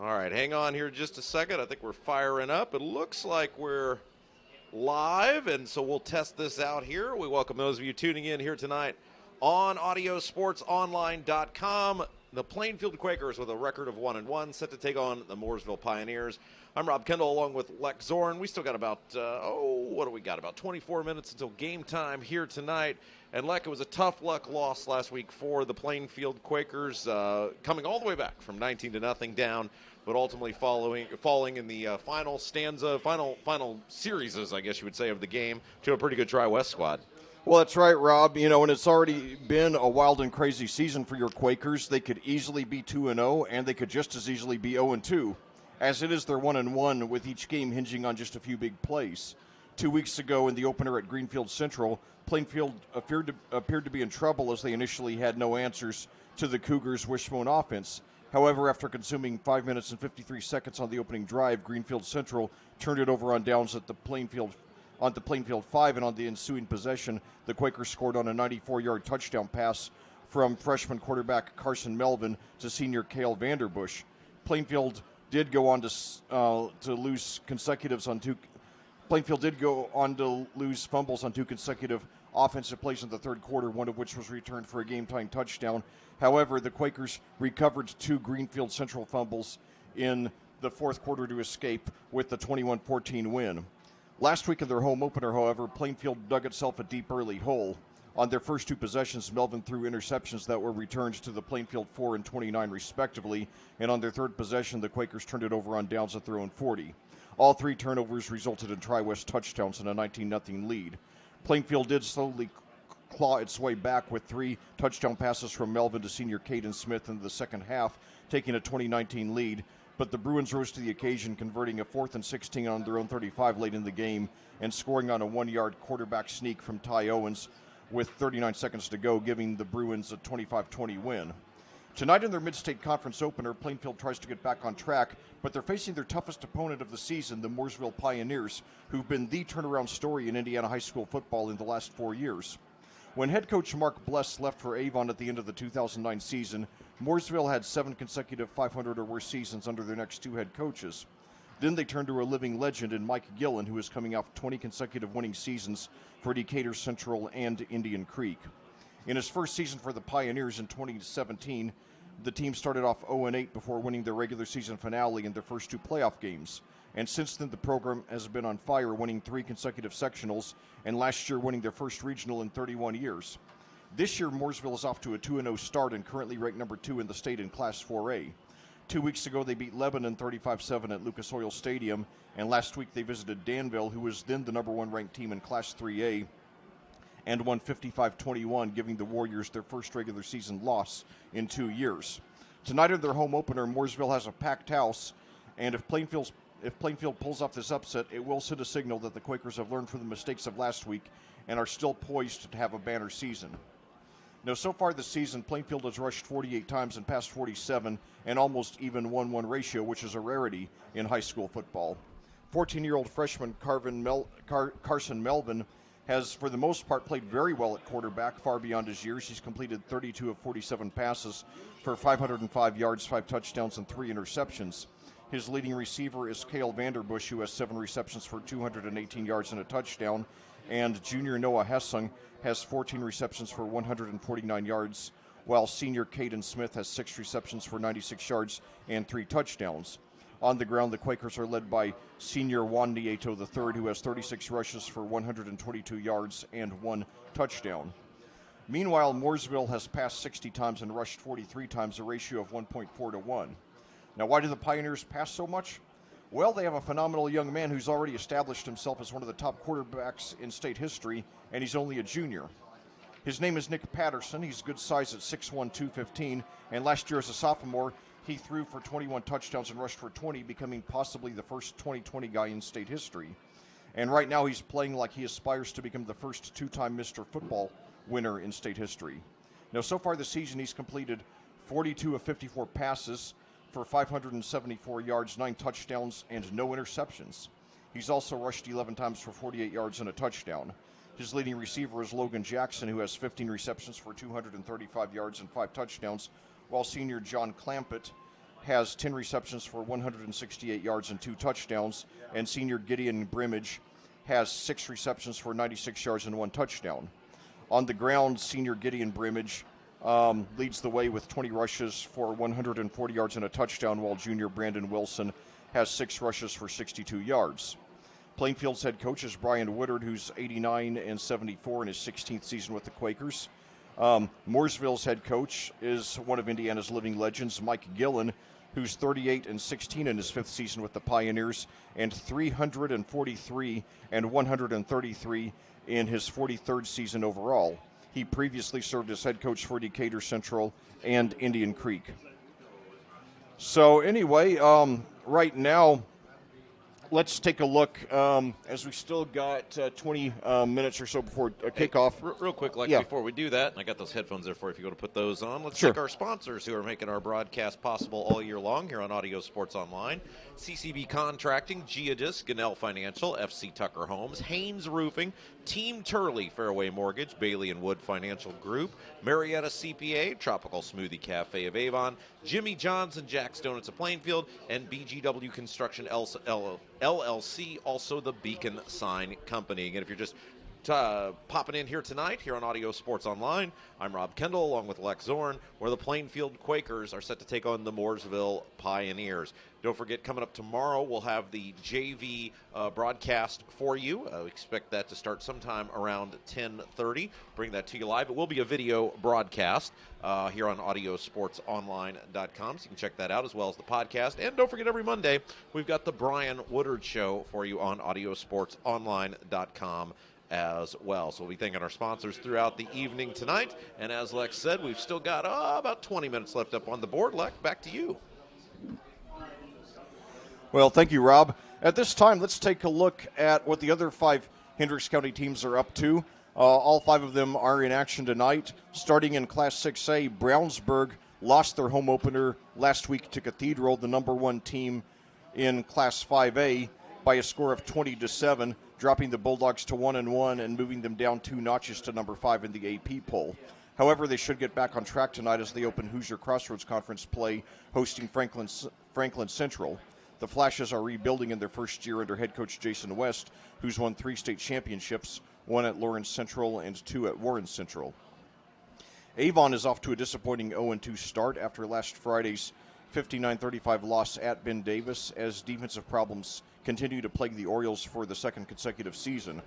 All right, hang on here just a second. I think we're firing up. It looks like we're live, and so we'll test this out here. We welcome those of you tuning in here tonight on audiosportsonline.com. The Plainfield Quakers with a record of 1-1 set to take on the Mooresville Pioneers. I'm Rob Kendall along with Lex Zorn. We still got about, what do we got? About 24 minutes until game time here tonight. And Lex, it was a tough luck loss last week for the Plainfield Quakers, coming all the way back from 19-0 down, but ultimately falling in the final series, I guess you would say, of the game to a pretty good Tri-West squad. Well, that's right, Rob. You know, and it's already been a wild and crazy season for your Quakers. They could easily be 2-0, and they could just as easily be 0-2. As it is, they're 1-1, with each game hinging on just a few big plays. 2 weeks ago in the opener at Greenfield Central, Plainfield appeared to be in trouble as they initially had no answers to the Cougars' wishbone offense. However, after consuming 5 minutes and 53 seconds on the opening drive, Greenfield Central turned it over on downs at the Plainfield 5, and on the ensuing possession, the Quakers scored on a 94-yard touchdown pass from freshman quarterback Carson Melvin to senior Cale Vanderbush. Plainfield did go on to lose fumbles on two consecutive offensive plays in the third quarter, one of which was returned for a game-tying touchdown. However, the Quakers recovered two Greenfield Central fumbles in the fourth quarter to escape with the 21-14 win. Last week in their home opener, however, Plainfield dug itself a deep early hole. On their first two possessions, Melvin threw interceptions that were returned to the Plainfield 4 and 29 respectively, and on their third possession, the Quakers turned it over on downs at their own 40. All three turnovers resulted in Tri-West touchdowns and a 19-0 lead. Plainfield did slowly claw its way back with three touchdown passes from Melvin to senior Caden Smith in the second half, taking a 20-19 lead. But the Bruins rose to the occasion, converting a 4th and 16 on their own 35 late in the game and scoring on a 1-yard quarterback sneak from Ty Owens with 39 seconds to go, giving the Bruins a 25-20 win. Tonight in their Mid-State Conference opener, Plainfield tries to get back on track, but they're facing their toughest opponent of the season, the Mooresville Pioneers, who've been the turnaround story in Indiana high school football in the last 4 years. When head coach Mark Bless left for Avon at the end of the 2009 season, Mooresville had 7 consecutive 500 or worse seasons under their next two head coaches. Then they turned to a living legend in Mike Gillen, who is coming off 20 consecutive winning seasons for Decatur Central and Indian Creek. In his first season for the Pioneers in 2017, the team started off 0-8 before winning their regular season finale in their first two playoff games. And since then, the program has been on fire, winning 3 consecutive sectionals, and last year winning their first regional in 31 years. This year, Mooresville is off to a 2-0 start and currently ranked number 2 in the state in Class 4A. 2 weeks ago, they beat Lebanon 35-7 at Lucas Oil Stadium, and last week they visited Danville, who was then the number 1 ranked team in Class 3A, and won 55-21, giving the Warriors their first regular season loss in 2 years. Tonight in their home opener, Mooresville has a packed house, and if Plainfield pulls off this upset, it will send a signal that the Quakers have learned from the mistakes of last week and are still poised to have a banner season. Now, so far this season, Plainfield has rushed 48 times and passed 47, an almost even 1-1 ratio, which is a rarity in high school football. 14-year-old freshman Carson Melvin has, for the most part, played very well at quarterback, far beyond his years. He's completed 32 of 47 passes for 505 yards, 5 touchdowns, and 3 interceptions. His leading receiver is Cale Vanderbush, who has 7 receptions for 218 yards and a touchdown, and junior Noah Hessung has 14 receptions for 149 yards, while senior Caden Smith has 6 receptions for 96 yards and 3 touchdowns. On the ground, the Quakers are led by senior Juan Nieto III, who has 36 rushes for 122 yards and 1 touchdown. Meanwhile, Mooresville has passed 60 times and rushed 43 times, a ratio of 1.4 to 1. Now, why do the Pioneers pass so much? Well, they have a phenomenal young man who's already established himself as one of the top quarterbacks in state history, and he's only a junior. His name is Nick Patterson. He's good size at 6'1", 215, and last year as a sophomore, he threw for 21 touchdowns and rushed for 20, becoming possibly the first 2020 guy in state history. And right now he's playing like he aspires to become the first 2-time Mr. Football winner in state history. Now, so far this season, he's completed 42 of 54 passes for 574 yards, 9 touchdowns, and no interceptions. He's also rushed 11 times for 48 yards and a touchdown. His leading receiver is Logan Jackson, who has 15 receptions for 235 yards and 5 touchdowns, while senior John Clampett has 10 receptions for 168 yards and 2 touchdowns, and senior Gideon Brimage has 6 receptions for 96 yards and 1 touchdown. On the ground, senior Gideon Brimage leads the way with 20 rushes for 140 yards and a touchdown, while junior Brandon Wilson has 6 rushes for 62 yards. Plainfield's head coach is Brian Woodard, who's 89-74 in his 16th season with the Quakers. Mooresville's head coach is one of Indiana's living legends, Mike Gillen, who's 38-16 in his 5th season with the Pioneers, and 343 and 133 in his 43rd season overall. He previously served as head coach for Decatur Central and Indian Creek. So anyway, right now, let's take a look, as we still got 20 minutes or so before kickoff. Real quick, Lex, before we do that, I got those headphones there for you if you go to put those on. Let's thank our sponsors who are making our broadcast possible all year long here on Audio Sports Online. CCB Contracting, Geodis, Ganell Financial, FC Tucker Homes, Haynes Roofing, Team Turley, Fairway Mortgage, Bailey & Wood Financial Group, Marietta CPA, Tropical Smoothie Cafe of Avon, Jimmy John's and Jack's Donuts of Plainfield, and BGW Construction LLC, also the Beacon Sign Company. And if you're just popping in here tonight, here on Audio Sports Online, I'm Rob Kendall along with Lex Zorn, where the Plainfield Quakers are set to take on the Mooresville Pioneers. Don't forget, coming up tomorrow, we'll have the JV broadcast for you. We expect that to start sometime around 10:30. Bring that to you live. It will be a video broadcast here on audiosportsonline.com, so you can check that out as well as the podcast. And don't forget, every Monday, we've got the Brian Woodard Show for you on audiosportsonline.com as well. So we'll be thanking our sponsors throughout the evening tonight. And as Lex said, we've still got about 20 minutes left up on the board. Lex, back to you. Well, thank you, Rob. At this time, let's take a look at what the other 5 Hendricks County teams are up to. All 5 of them are in action tonight. Starting in Class 6A, Brownsburg lost their home opener last week to Cathedral, the number 1 team in Class 5A, by a score of 20-7, dropping the Bulldogs to 1-1 and moving them down 2 notches to number 5 in the AP poll. However, they should get back on track tonight as they open Hoosier Crossroads Conference play, hosting Franklin Central. The Flashes are rebuilding in their first year under head coach Jason West, who's won 3 state championships, 1 at Lawrence Central and 2 at Warren Central. Avon is off to a disappointing 0-2 start after last Friday's 59-35 loss at Ben Davis, as defensive problems continue to plague the Orioles for the 2nd consecutive season.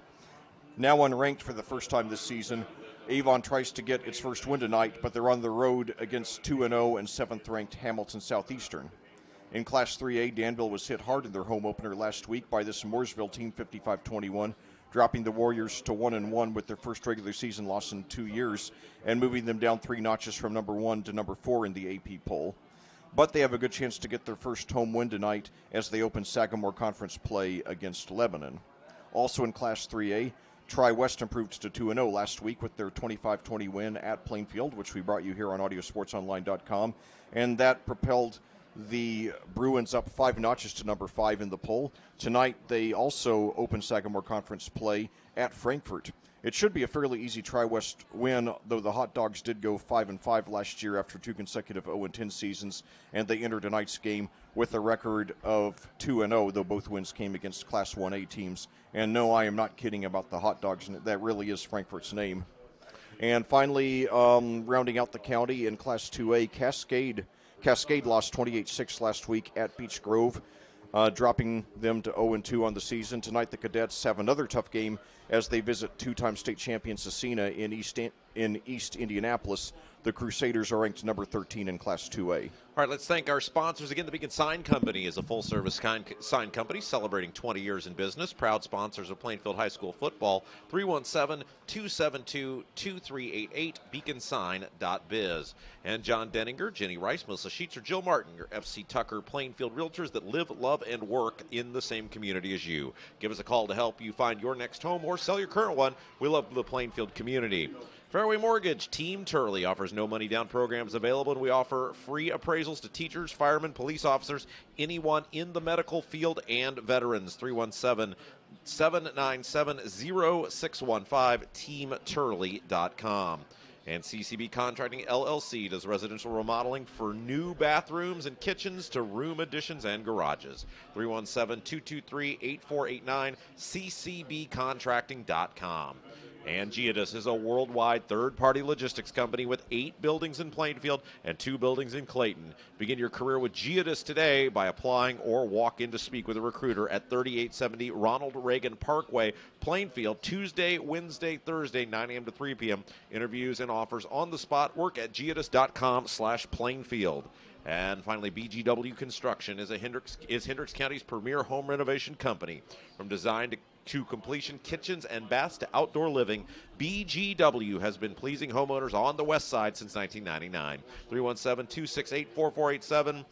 Now unranked for the first time this season, Avon tries to get its first win tonight, but they're on the road against 2-0 and 7th-ranked Hamilton Southeastern. In Class 3A, Danville was hit hard in their home opener last week by this Mooresville team, 55-21, dropping the Warriors to 1-1 with their first regular season loss in 2 years and moving them down 3 notches from number 1 to number 4 in the AP poll. But they have a good chance to get their first home win tonight as they open Sagamore Conference play against Lebanon. Also in Class 3A, Tri-West improved to 2-0 last week with their 25-20 win at Plainfield, which we brought you here on audiosportsonline.com, and that propelled the Bruins up 5 notches to number 5 in the poll. Tonight, they also open Sagamore Conference play at Frankfort. It should be a fairly easy Tri-West win, though the Hot Dogs did go 5-5 last year after 2 consecutive 0-10 seasons, and they enter tonight's game with a record of 2-0, though both wins came against Class 1A teams. And no, I am not kidding about the Hot Dogs, and that really is Frankfort's name. And finally, rounding out the county in Class 2A, Cascade lost 28-6 last week at Beech Grove, dropping them to 0-2 on the season. Tonight, the Cadets have another tough game as they visit 2-time state champion Cecina in East Indianapolis. The Crusaders are ranked number 13 in Class 2A. All right, let's thank our sponsors. Again, the Beacon Sign Company is a full-service sign company celebrating 20 years in business. Proud sponsors of Plainfield High School football. 317-272-2388, beaconsign.biz. And John Denninger, Jenny Rice, Melissa Sheetzer, Jill Martin, your FC Tucker Plainfield realtors that live, love, and work in the same community as you. Give us a call to help you find your next home or sell your current one. We love the Plainfield community. Fairway Mortgage, Team Turley offers no money down programs available, and we offer free appraisals to teachers, firemen, police officers, anyone in the medical field, and veterans. 317-797-0615, teamturley.com. And CCB Contracting LLC does residential remodeling for new bathrooms and kitchens to room additions and garages. 317-223-8489, ccbcontracting.com. And Geodis is a worldwide third-party logistics company with 8 buildings in Plainfield and 2 buildings in Clayton. Begin your career with Geodis today by applying or walk in to speak with a recruiter at 3870 Ronald Reagan Parkway, Plainfield, Tuesday, Wednesday, Thursday, 9 a.m. to 3 p.m. Interviews and offers on the spot. Work at geodis.com/Plainfield. And finally, BGW Construction is Hendricks County's premier home renovation company. From design to completion, kitchens and baths to outdoor living, BGW has been pleasing homeowners on the west side since 1999. 317-268-4487,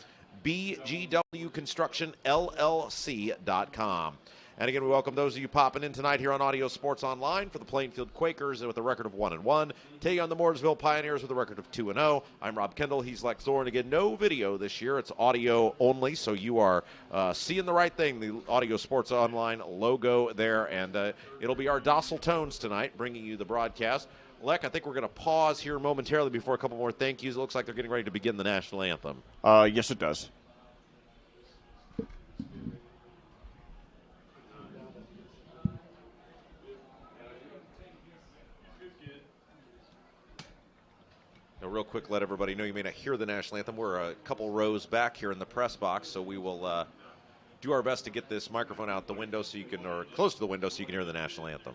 BGWConstructionLLC.com. And again, we welcome those of you popping in tonight here on Audio Sports Online for the Plainfield Quakers with a record of 1-1. Taking on the Mooresville Pioneers with a record of 2-0. I'm Rob Kendall. He's Lex Zorn. Again, no video this year. It's audio only, so you are seeing the right thing. The Audio Sports Online logo there, and it'll be our docile tones tonight, bringing you the broadcast. Lek, I think we're going to pause here momentarily before a couple more thank yous. It looks like they're getting ready to begin the national anthem. Yes, it does. Now, real quick, let everybody know you may not hear the national anthem. We're a couple rows back here in the press box, so we will do our best to get this microphone out the window so you can, or close to the window so you can hear the national anthem.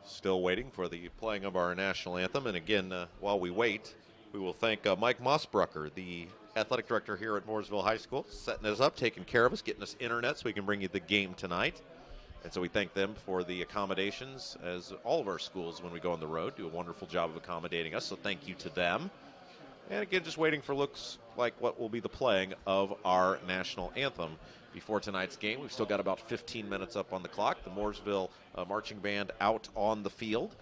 Still waiting for the playing of our national anthem. And again, while we wait, we will thank Mike Mossbrucker, the athletic director here at Mooresville High School, setting us up, taking care of us, getting us internet so we can bring you the game tonight. And so we thank them for the accommodations, as all of our schools, when we go on the road, do a wonderful job of accommodating us. So thank you to them. And again, just waiting for looks like what will be the playing of our national anthem before tonight's game. We've still got about 15 minutes up on the clock. The Mooresville marching band out on the field.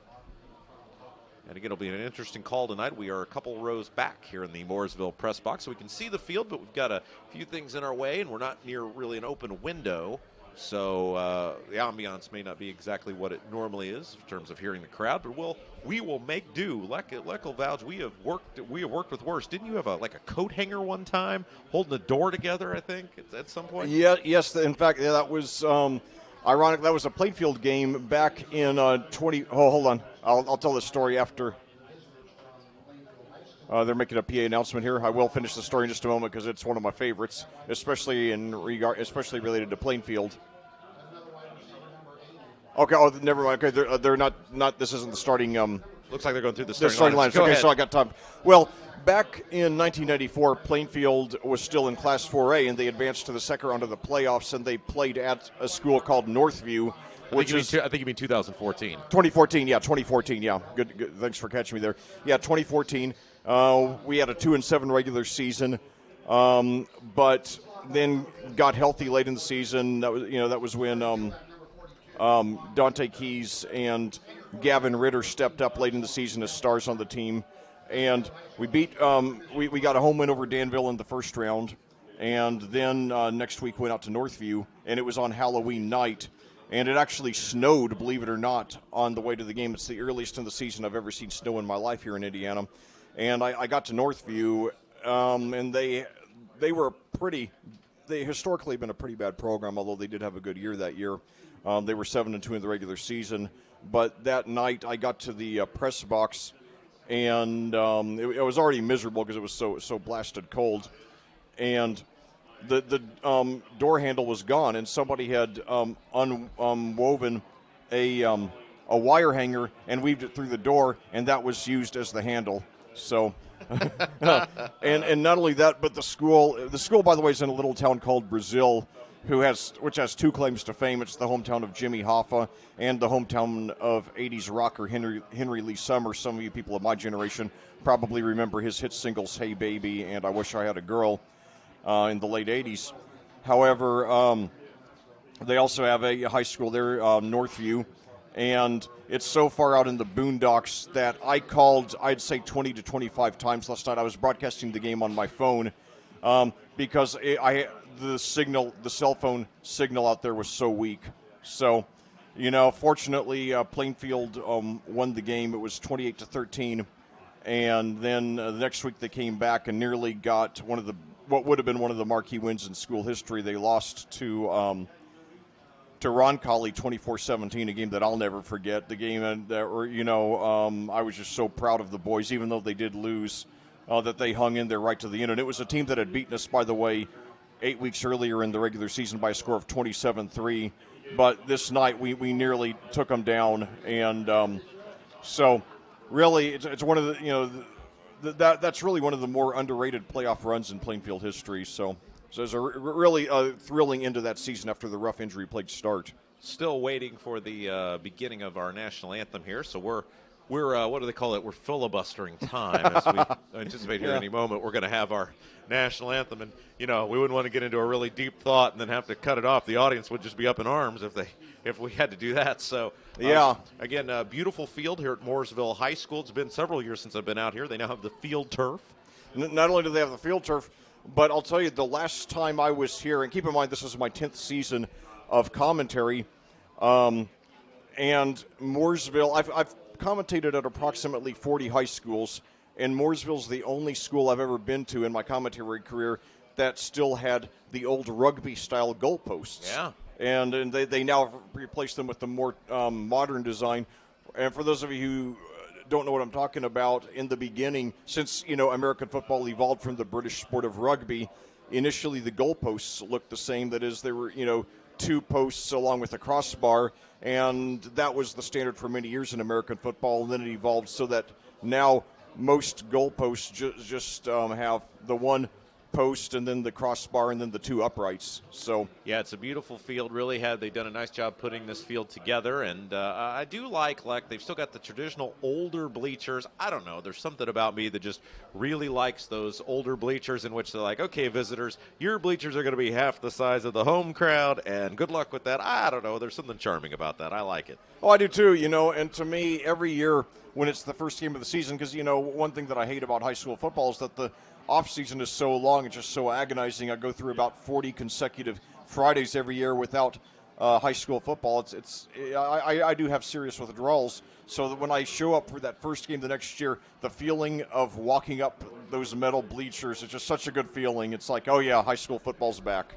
And again, it'll be an interesting call tonight. We are a couple rows back here in the Mooresville press box, so we can see the field, but we've got a few things in our way, and we're not near really an open window. So the ambiance may not be exactly what it normally is in terms of hearing the crowd, but we will make do. Lek will vouch, we have worked with worse. Didn't you have a coat hanger one time holding the door together, I think, at some point? Yeah, yes. In fact, yeah, that was ironic. That was a Plainfield game back in 20. Oh, hold on. I'll tell this story after. They're making a PA announcement here. I will finish the story in just a moment because it's one of my favorites, especially related to Plainfield. Okay. Oh, never mind. Okay, they're not. This isn't the starting. Looks like they're going through the starting lines. Okay, so I got time. Well, back in 1994, Plainfield was still in Class 4A, and they advanced to the second round of the playoffs, and they played at a school called Northview. I think you mean 2014. 2014, yeah, 2014, yeah. Good. Thanks for catching me there. Yeah, 2014. We had a 2-7 regular season, but then got healthy late in the season. That was when Dante Keys and Gavin Ritter stepped up late in the season as stars on the team, and we beat. We got a home win over Danville in the first round, and then next week went out to Northview, and it was on Halloween night. And it actually snowed, believe it or not, on the way to the game. It's the earliest in the season I've ever seen snow in my life here in Indiana. And I got to Northview, and they historically been a pretty bad program, although they did have a good year that year. They were 7-2 in the regular season. But that night I got to the press box, and it was already miserable because it was so blasted cold. And the door handle was gone, and somebody had unwoven a wire hanger and weaved it through the door, and that was used as the handle. So, and not only that, but the school, by the way, is in a little town called Brazil, which has two claims to fame. It's the hometown of Jimmy Hoffa and the hometown of 80s rocker Henry Lee Summers. Some of you people of my generation probably remember his hit singles "Hey Baby" and "I Wish I Had a Girl" in the late 80s. However, They also have a high school there, Northview, and it's so far out in the boondocks that I called, I'd say 20 to 25 times last night. I was broadcasting the game on my phone because the cell phone signal out there was so weak. So, fortunately, Plainfield won the game. It was 28-13, and then the next week they came back and nearly got what would have been one of the marquee wins in school history. They lost to Roncalli 24-17, a game that I'll never forget. The game that I was just so proud of the boys, even though they did lose, that they hung in there right to the end. And it was a team that had beaten us, by the way, 8 weeks earlier in the regular season by a score of 27-3. But this night we nearly took them down, and so really it's one of the that's really one of the more underrated playoff runs in Plainfield history. So it's a really thrilling end to that season after the rough injury-plagued start. Still waiting for the beginning of our national anthem here, so we're what do they call it? We're filibustering time as we anticipate here any moment. We're going to have our national anthem, and we wouldn't want to get into a really deep thought and then have to cut it off. The audience would just be up in arms if we had to do that. So again, a beautiful field here at Mooresville High School. It's been several years since I've been out here. They now have the field turf. Not only do they have the field turf, but I'll tell you, the last time I was here, and keep in mind this is my 10th season of commentary, and Mooresville, I've commentated at approximately 40 high schools, and Mooresville's the only school I've ever been to in my commentary career that still had the old rugby-style goalposts. Yeah. And they now have replaced them with the more modern design. And for those of you who don't know what I'm talking about, in the beginning, since American football evolved from the British sport of rugby, initially the goalposts looked the same. That is, there were two posts along with a crossbar, and that was the standard for many years in American football. And then it evolved so that now most goalposts just have the one post and then the crossbar and then the two uprights. So yeah, it's a beautiful field. Really they've done a nice job putting this field together, and I do like they've still got the traditional older bleachers. I don't know, there's something about me that just really likes those older bleachers in which they're like, okay, visitors, your bleachers are going to be half the size of the home crowd, and good luck with that. I don't know, there's something charming about that. I like it. Oh, I do too, and to me, every year when it's the first game of the season, because one thing that I hate about high school football is that the off-season is so long and just so agonizing. I go through about 40 consecutive Fridays every year without high school football. I do have serious withdrawals. So that when I show up for that first game the next year, the feeling of walking up those metal bleachers is just such a good feeling. It's like, oh yeah, high school football's back.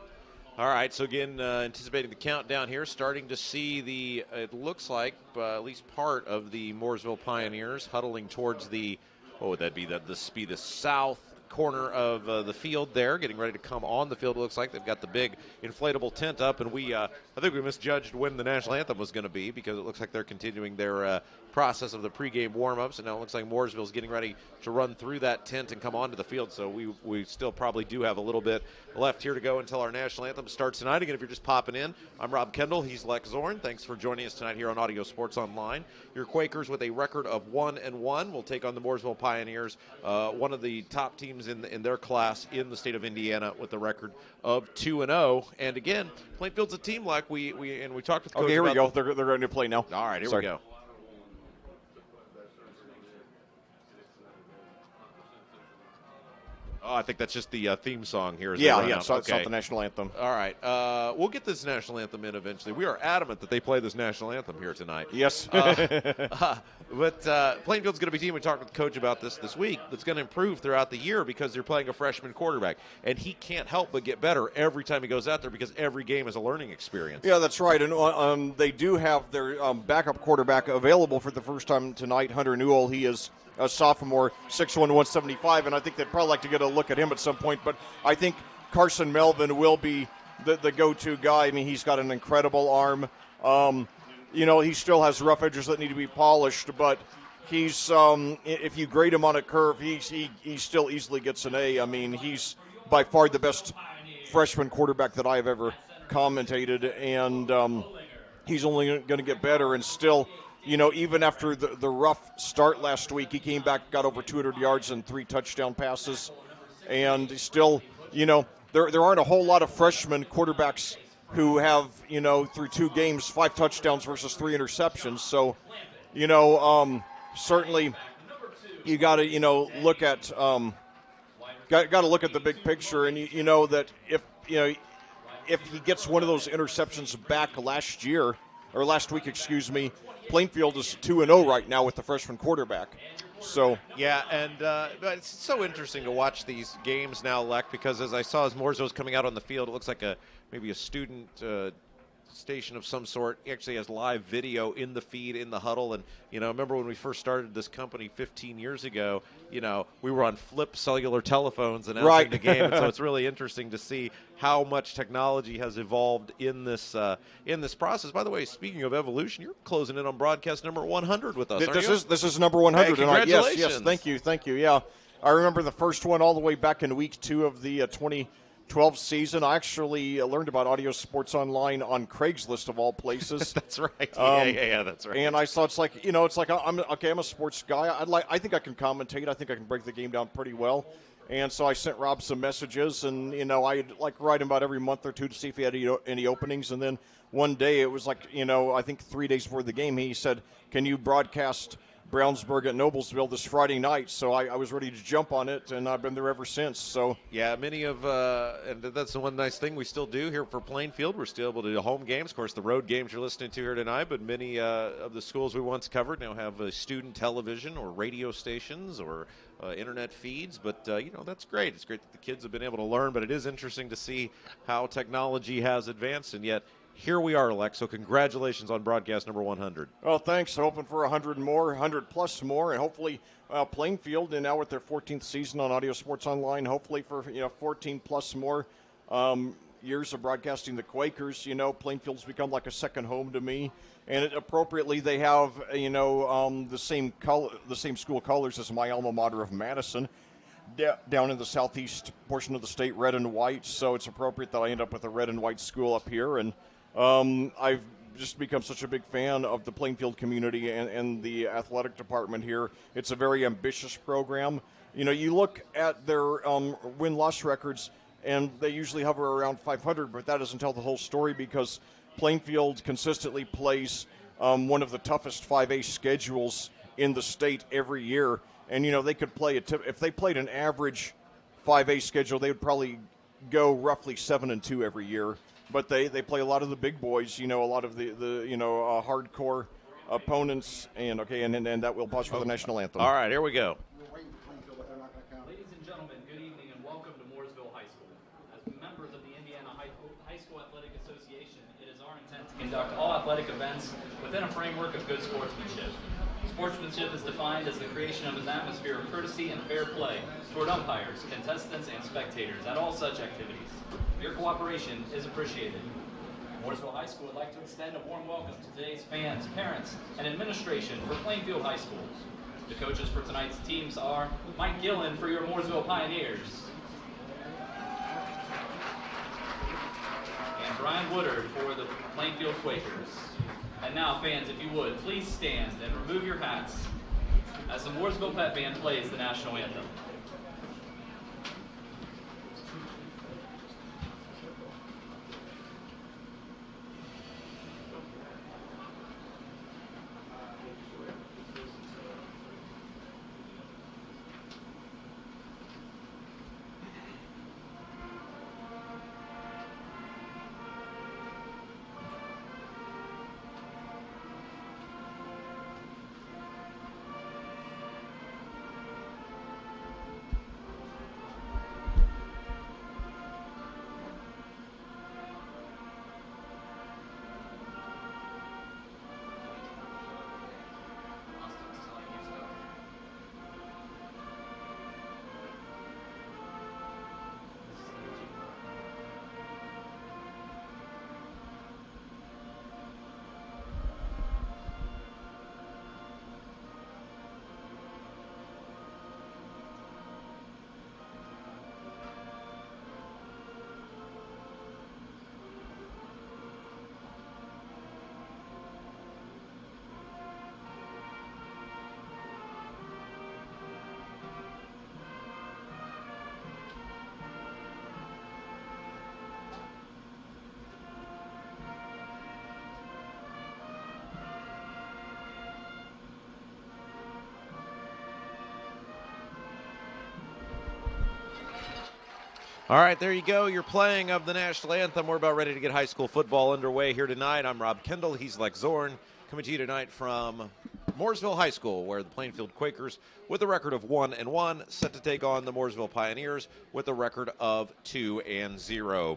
All right, so again, anticipating the countdown here, starting to see it looks like at least part of the Mooresville Pioneers huddling towards what would that be? This be the south corner of the field there, getting ready to come on the field. It looks like they've got the big inflatable tent up, and I think we misjudged when the national anthem was going to be, because it looks like they're continuing their process of the pregame warm-ups, and now it looks like Mooresville's getting ready to run through that tent and come onto the field. So we still probably do have a little bit left here to go until our national anthem starts tonight. Again, if you're just popping in, I'm Rob Kendall. He's Lex Zorn. Thanks for joining us tonight here on Audio Sports Online. Your Quakers with a record of 1-1 will take on the Mooresville Pioneers, one of the top teams in their class in the state of Indiana, with a record of 2-0. And again, Plainfield's a team like we talked with Coach. Okay, here we go. They're going to play now. All right, here we go. Oh, I think that's just the theme song here. Yeah, so it's not the national anthem. All right. We'll get this national anthem in eventually. We are adamant that they play this national anthem here tonight. Yes. But Plainfield's going to be a team, we talked with the coach about this week, that's going to improve throughout the year because they're playing a freshman quarterback. And he can't help but get better every time he goes out there because every game is a learning experience. Yeah, that's right. And they do have their backup quarterback available for the first time tonight, Hunter Newell. He is a sophomore, 6'1", 175, and I think they'd probably like to get a look at him at some point. But I think Carson Melvin will be the go-to guy. I mean, he's got an incredible arm. He still has rough edges that need to be polished, but he's if you grade him on a curve, he still easily gets an A. I mean, he's by far the best freshman quarterback that I've ever commentated, and he's only going to get better. And still, even after the rough start last week, he came back, got over 200 yards and 3 touchdown passes. And still, there aren't a whole lot of freshman quarterbacks who have, through 2 games, 5 touchdowns versus 3 interceptions. So, certainly you got to, look at got to look at the big picture, and you know that if he gets one of those interceptions back last week, Plainfield is 2-0 right now with the freshman quarterback. So yeah, and it's so interesting to watch these games now, Lek, because as Mooresville was coming out on the field, it looks like maybe a student station of some sort. He actually has live video in the feed, in the huddle. And, remember when we first started this company 15 years ago, we were on flip cellular telephones announcing the game. And so it's really interesting to see how much technology has evolved in this process. By the way, speaking of evolution, you're closing in on broadcast number 100 with us, aren't you? This is number 100. Hey, congratulations. Yes, thank you. Yeah, I remember the first one all the way back in week 2 of the 2012 season. I actually learned about audio sports online on Craigslist of all places. That's right. Yeah, that's right. And I saw it's like I'm a sports guy. I think I can commentate. I think I can break the game down pretty well. And so I sent Rob some messages, and I'd write him about every month or two to see if he had any openings. And then one day it was I think 3 days before the game, he said, "Can you broadcast Brownsburg at Noblesville this Friday night?" So I was ready to jump on it, and I've been there ever since. So yeah, many of and that's the one nice thing we still do here for Plainfield. We're still able to do home games, of course, the road games you're listening to here tonight. But many of the schools we once covered now have student television or radio stations or internet feeds. But that's great. It's great that the kids have been able to learn. But it is interesting to see how technology has advanced, and yet here we are, Lex. So congratulations on broadcast number 100. Well, thanks. Hoping for 100 more, 100 plus more, and hopefully Plainfield, and now with their 14th season on Audio Sports Online, hopefully for 14 plus more years of broadcasting the Quakers. Plainfield's become like a second home to me, and appropriately they have the same school colors as my alma mater of Madison. Down in the southeast portion of the state, red and white, so it's appropriate that I end up with a red and white school up here. And I've just become such a big fan of the Plainfield community and the athletic department here. It's a very ambitious program. You look at their win-loss records, and they usually hover around 500, but that doesn't tell the whole story because Plainfield consistently plays one of the toughest 5A schedules in the state every year. And, they could play if they played an average 5A schedule, they would probably go roughly 7-2 every year. But they play a lot of the big boys, a lot of the hardcore opponents. And that will pause for the national anthem. All right, here we go. Ladies and gentlemen, good evening and welcome to Mooresville High School. As members of the Indiana High School Athletic Association, it is our intent to conduct all athletic events within a framework of good sportsmanship. Sportsmanship is defined as the creation of an atmosphere of courtesy and fair play toward umpires, contestants, and spectators at all such activities. Your cooperation is appreciated. Mooresville High School would like to extend a warm welcome to today's fans, parents, and administration for Plainfield High School. The coaches for tonight's teams are Mike Gillen for your Mooresville Pioneers and Brian Woodard for the Plainfield Quakers. And now, fans, if you would, please stand and remove your hats as the Mooresville Pep Band plays the national anthem. All right, there you go. You're playing of the national anthem. We're about ready to get high school football underway here tonight. I'm Rob Kendall. He's Lex Zorn, coming to you tonight from Mooresville High School, where the Plainfield Quakers, with a record of 1-1, set to take on the Mooresville Pioneers with a record of 2-0.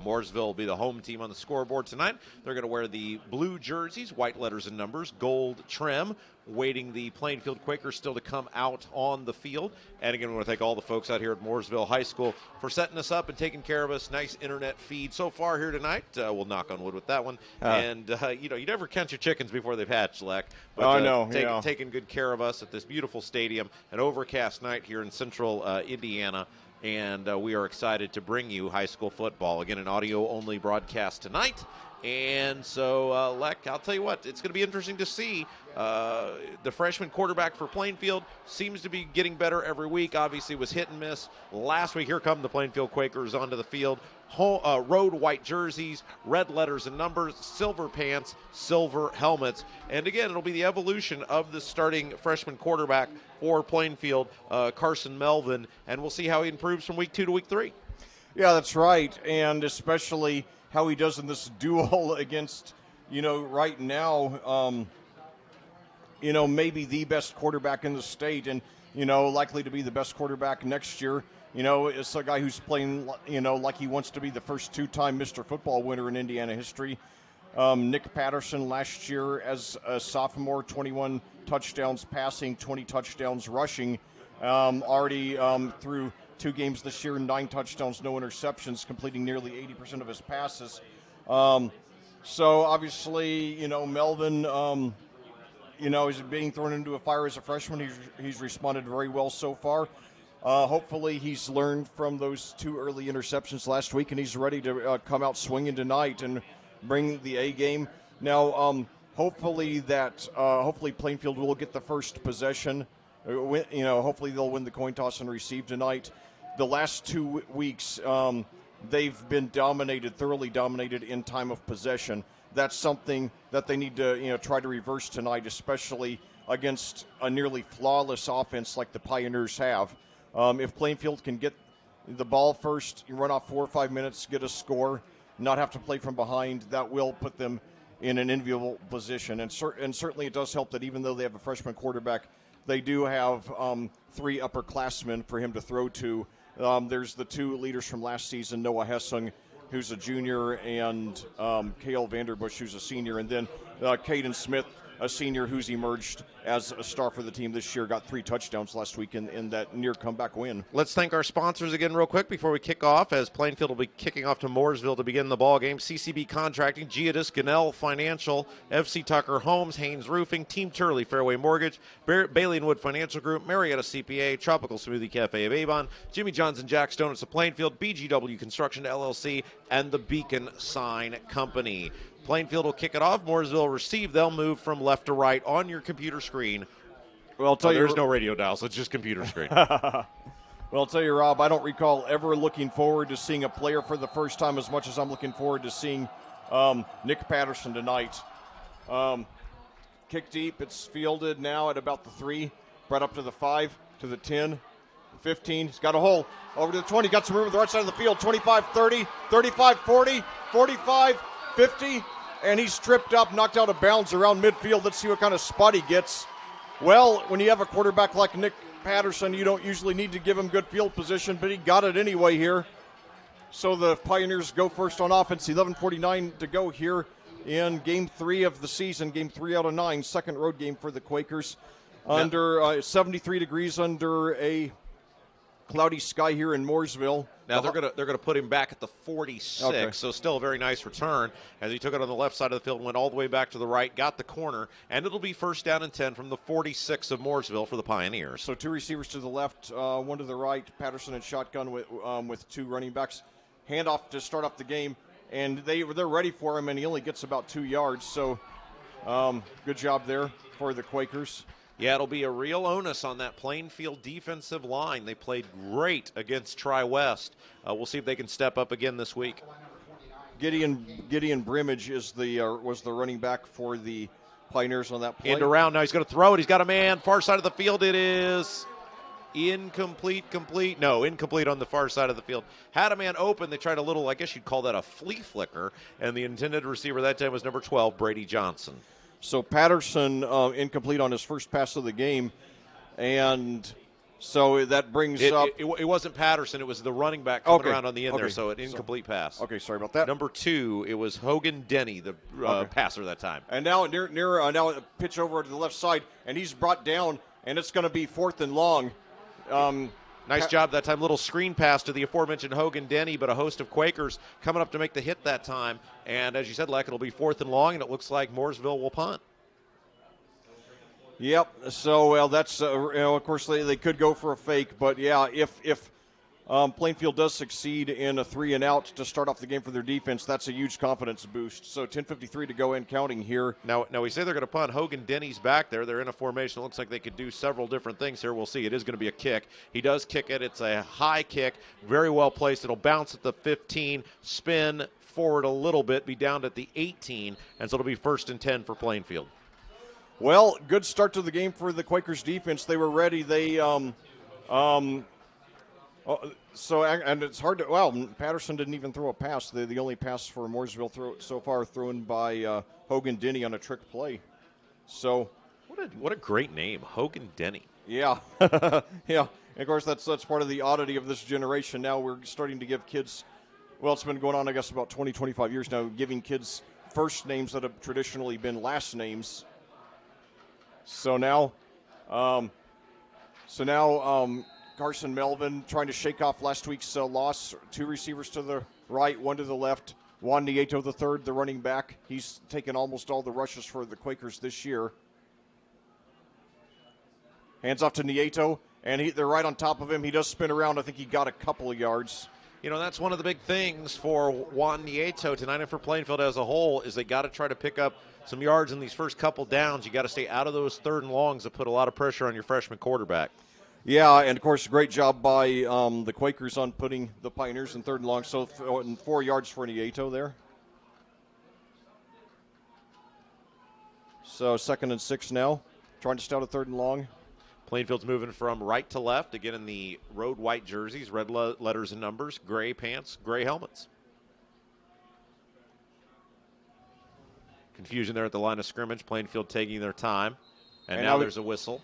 Mooresville will be the home team on the scoreboard tonight. They're going to wear the blue jerseys, white letters and numbers, gold trim, waiting the Plainfield Quakers still to come out on the field. And again, we want to thank all the folks out here at Mooresville High School for setting us up and taking care of us. Nice internet feed so far here tonight. We'll knock on wood with that one. You never count your chickens before they've hatched, Leck. But, I know. Taking good care of us at this beautiful stadium. An overcast night here in central Indiana. And we are excited to bring you high school football. Again, an audio-only broadcast tonight. And so, Leck, I'll tell you what, it's going to be interesting to see. The freshman quarterback for Plainfield seems to be getting better every week. Obviously, it was hit and miss. Last week, here come the Plainfield Quakers onto the field. Road white jerseys, red letters and numbers, silver pants, silver helmets. And again, it'll be the evolution of the starting freshman quarterback for Plainfield, Carson Melvin, and we'll see how he improves from week 2 to week 3. Yeah, that's right, and especially how he does in this duel against, right now, maybe the best quarterback in the state and, likely to be the best quarterback next year. It's a guy who's playing, like he wants to be the first 2-time Mr. Football winner in Indiana history. Nick Patterson last year as a sophomore, 21 touchdowns passing, 20 touchdowns rushing. Already through 2 games this year, 9 touchdowns, no interceptions, completing nearly 80% of his passes. So obviously, Melvin, is being thrown into a fire as a freshman. He's responded very well so far. Hopefully he's learned from those 2 early interceptions last week, and he's ready to come out swinging tonight and bring the A game. Now, hopefully Plainfield will get the first possession. Hopefully they'll win the coin toss and receive tonight. The last 2 weeks, they've been thoroughly dominated in time of possession. That's something that they need to try to reverse tonight, especially against a nearly flawless offense like the Pioneers have. If Plainfield can get the ball first, you run off 4 or 5 minutes, get a score, not have to play from behind, that will put them in an enviable position. And certainly it does help that even though they have a freshman quarterback, they do have 3 upperclassmen for him to throw to. There's the 2 leaders from last season, Noah Hessung, who's a junior, and Cale Vanderbush, who's a senior, and then Caden Smith, a senior who's emerged as a star for the team this year, got 3 touchdowns last week in that near comeback win. Let's thank our sponsors again real quick before we kick off, as Plainfield will be kicking off to Mooresville to begin the ball game. CCB Contracting, Giadis, Gunnell Financial, FC Tucker Homes, Haynes Roofing, Team Turley, Fairway Mortgage, Bailey & Wood Financial Group, Marietta CPA, Tropical Smoothie Cafe of Avon, Jimmy John's and Jack's Donuts of Plainfield, BGW Construction LLC, and the Beacon Sign Company. Plainfield will kick it off. Mooresville will receive. They'll move from left to right on your computer screen. Well, I'll tell you, there's no radio dial, so it's just computer screen. Well, I'll tell you, Rob, I don't recall ever looking forward to seeing a player for the first time as much as I'm looking forward to seeing Nick Patterson tonight. Kick deep. It's fielded now at about the 3, right up to the 5, to the 10, 15. He's got a hole. Over to the 20. Got some room on the right side of the field. 25, 30, 35, 40, 45, 50. And he's tripped up, knocked out of bounds around midfield. Let's see what kind of spot he gets. Well, when you have a quarterback like Nick Patterson, you don't usually need to give him good field position, but he got it anyway here. So the Pioneers go first on offense. 11:49 to go here in Game 3 of the season. Game 3 out of 9, second road game for the Quakers. Under 73 degrees under a cloudy sky here in Mooresville. Now they're gonna put him back at the 46, okay. So still a very nice return as he took it on the left side of the field, went all the way back to the right, got the corner, and it'll be first down and 10 from the 46 of Mooresville for the Pioneers. So 2 receivers to the left, 1 to the right, Patterson and shotgun with 2 running backs. Handoff to start off the game, and they're ready for him, and he only gets about 2 yards. So good job there for the Quakers. Yeah, it'll be a real onus on that Plainfield defensive line. They played great against Tri-West. We'll see if they can step up again this week. Gideon Brimage was the running back for the Pioneers on that play. End around now. He's going to throw it. He's got a man. Far side of the field it is. Incomplete on the far side of the field. Had a man open. They tried a little, I guess you'd call that a flea flicker, and the intended receiver that time was number 12, Brady Johnson. So Patterson incomplete on his first pass of the game, and so that brings up... It wasn't Patterson. It was the running back coming around on the end there, so an incomplete pass. Okay, sorry about that. Number 2, it was Hogan Denny, the passer that time. And now now a pitch over to the left side, and he's brought down, and it's going to be 4th and long. Nice job that time. Little screen pass to the aforementioned Hogan Denny, but a host of Quakers coming up to make the hit that time. And as you said, Leck, it'll be 4th and long, and it looks like Mooresville will punt. Yep. So, well, that's, of course, they could go for a fake. But, yeah, if Plainfield does succeed in a 3-and-out to start off the game for their defense, that's a huge confidence boost. So 10:53 to go and counting here. Now we say they're going to punt. Hogan Denny's back there. They're in a formation. It looks like they could do several different things here. We'll see. It is going to be a kick. He does kick it. It's a high kick, very well placed. It'll bounce at the 15, spin forward a little bit, be down at the 18, and so it'll be 1st and 10 for Plainfield. Well, good start to the game for the Quakers defense. They were ready. They So, and it's hard to, Patterson didn't even throw a pass. The only pass for Mooresville so far thrown by Hogan Denny on a trick play. So, what a great name, Hogan Denny. Yeah, yeah. And of course, that's part of the oddity of this generation. Now we're starting to give kids, well, it's been going on, I guess, about 20, 25 years now, giving kids first names that have traditionally been last names. So now, Carson Melvin trying to shake off last week's loss. 2 receivers to the right, 1 to the left. Juan Nieto III, the running back. He's taken almost all the rushes for the Quakers this year. Hands off to Nieto, and they're right on top of him. He does spin around. I think he got a couple of yards. You know, that's one of the big things for Juan Nieto tonight and for Plainfield as a whole is they got to try to pick up some yards in these first couple downs. You got to stay out of those 3rd and longs that put a lot of pressure on your freshman quarterback. Yeah, and of course, great job by the Quakers on putting the Pioneers in 3rd and long. So 4 yards for Nieto there. So 2nd and 6 now, trying to start a 3rd and long. Plainfield's moving from right to left, again in the road white jerseys, red letters and numbers, gray pants, gray helmets. Confusion there at the line of scrimmage, Plainfield taking their time. And now there's a whistle.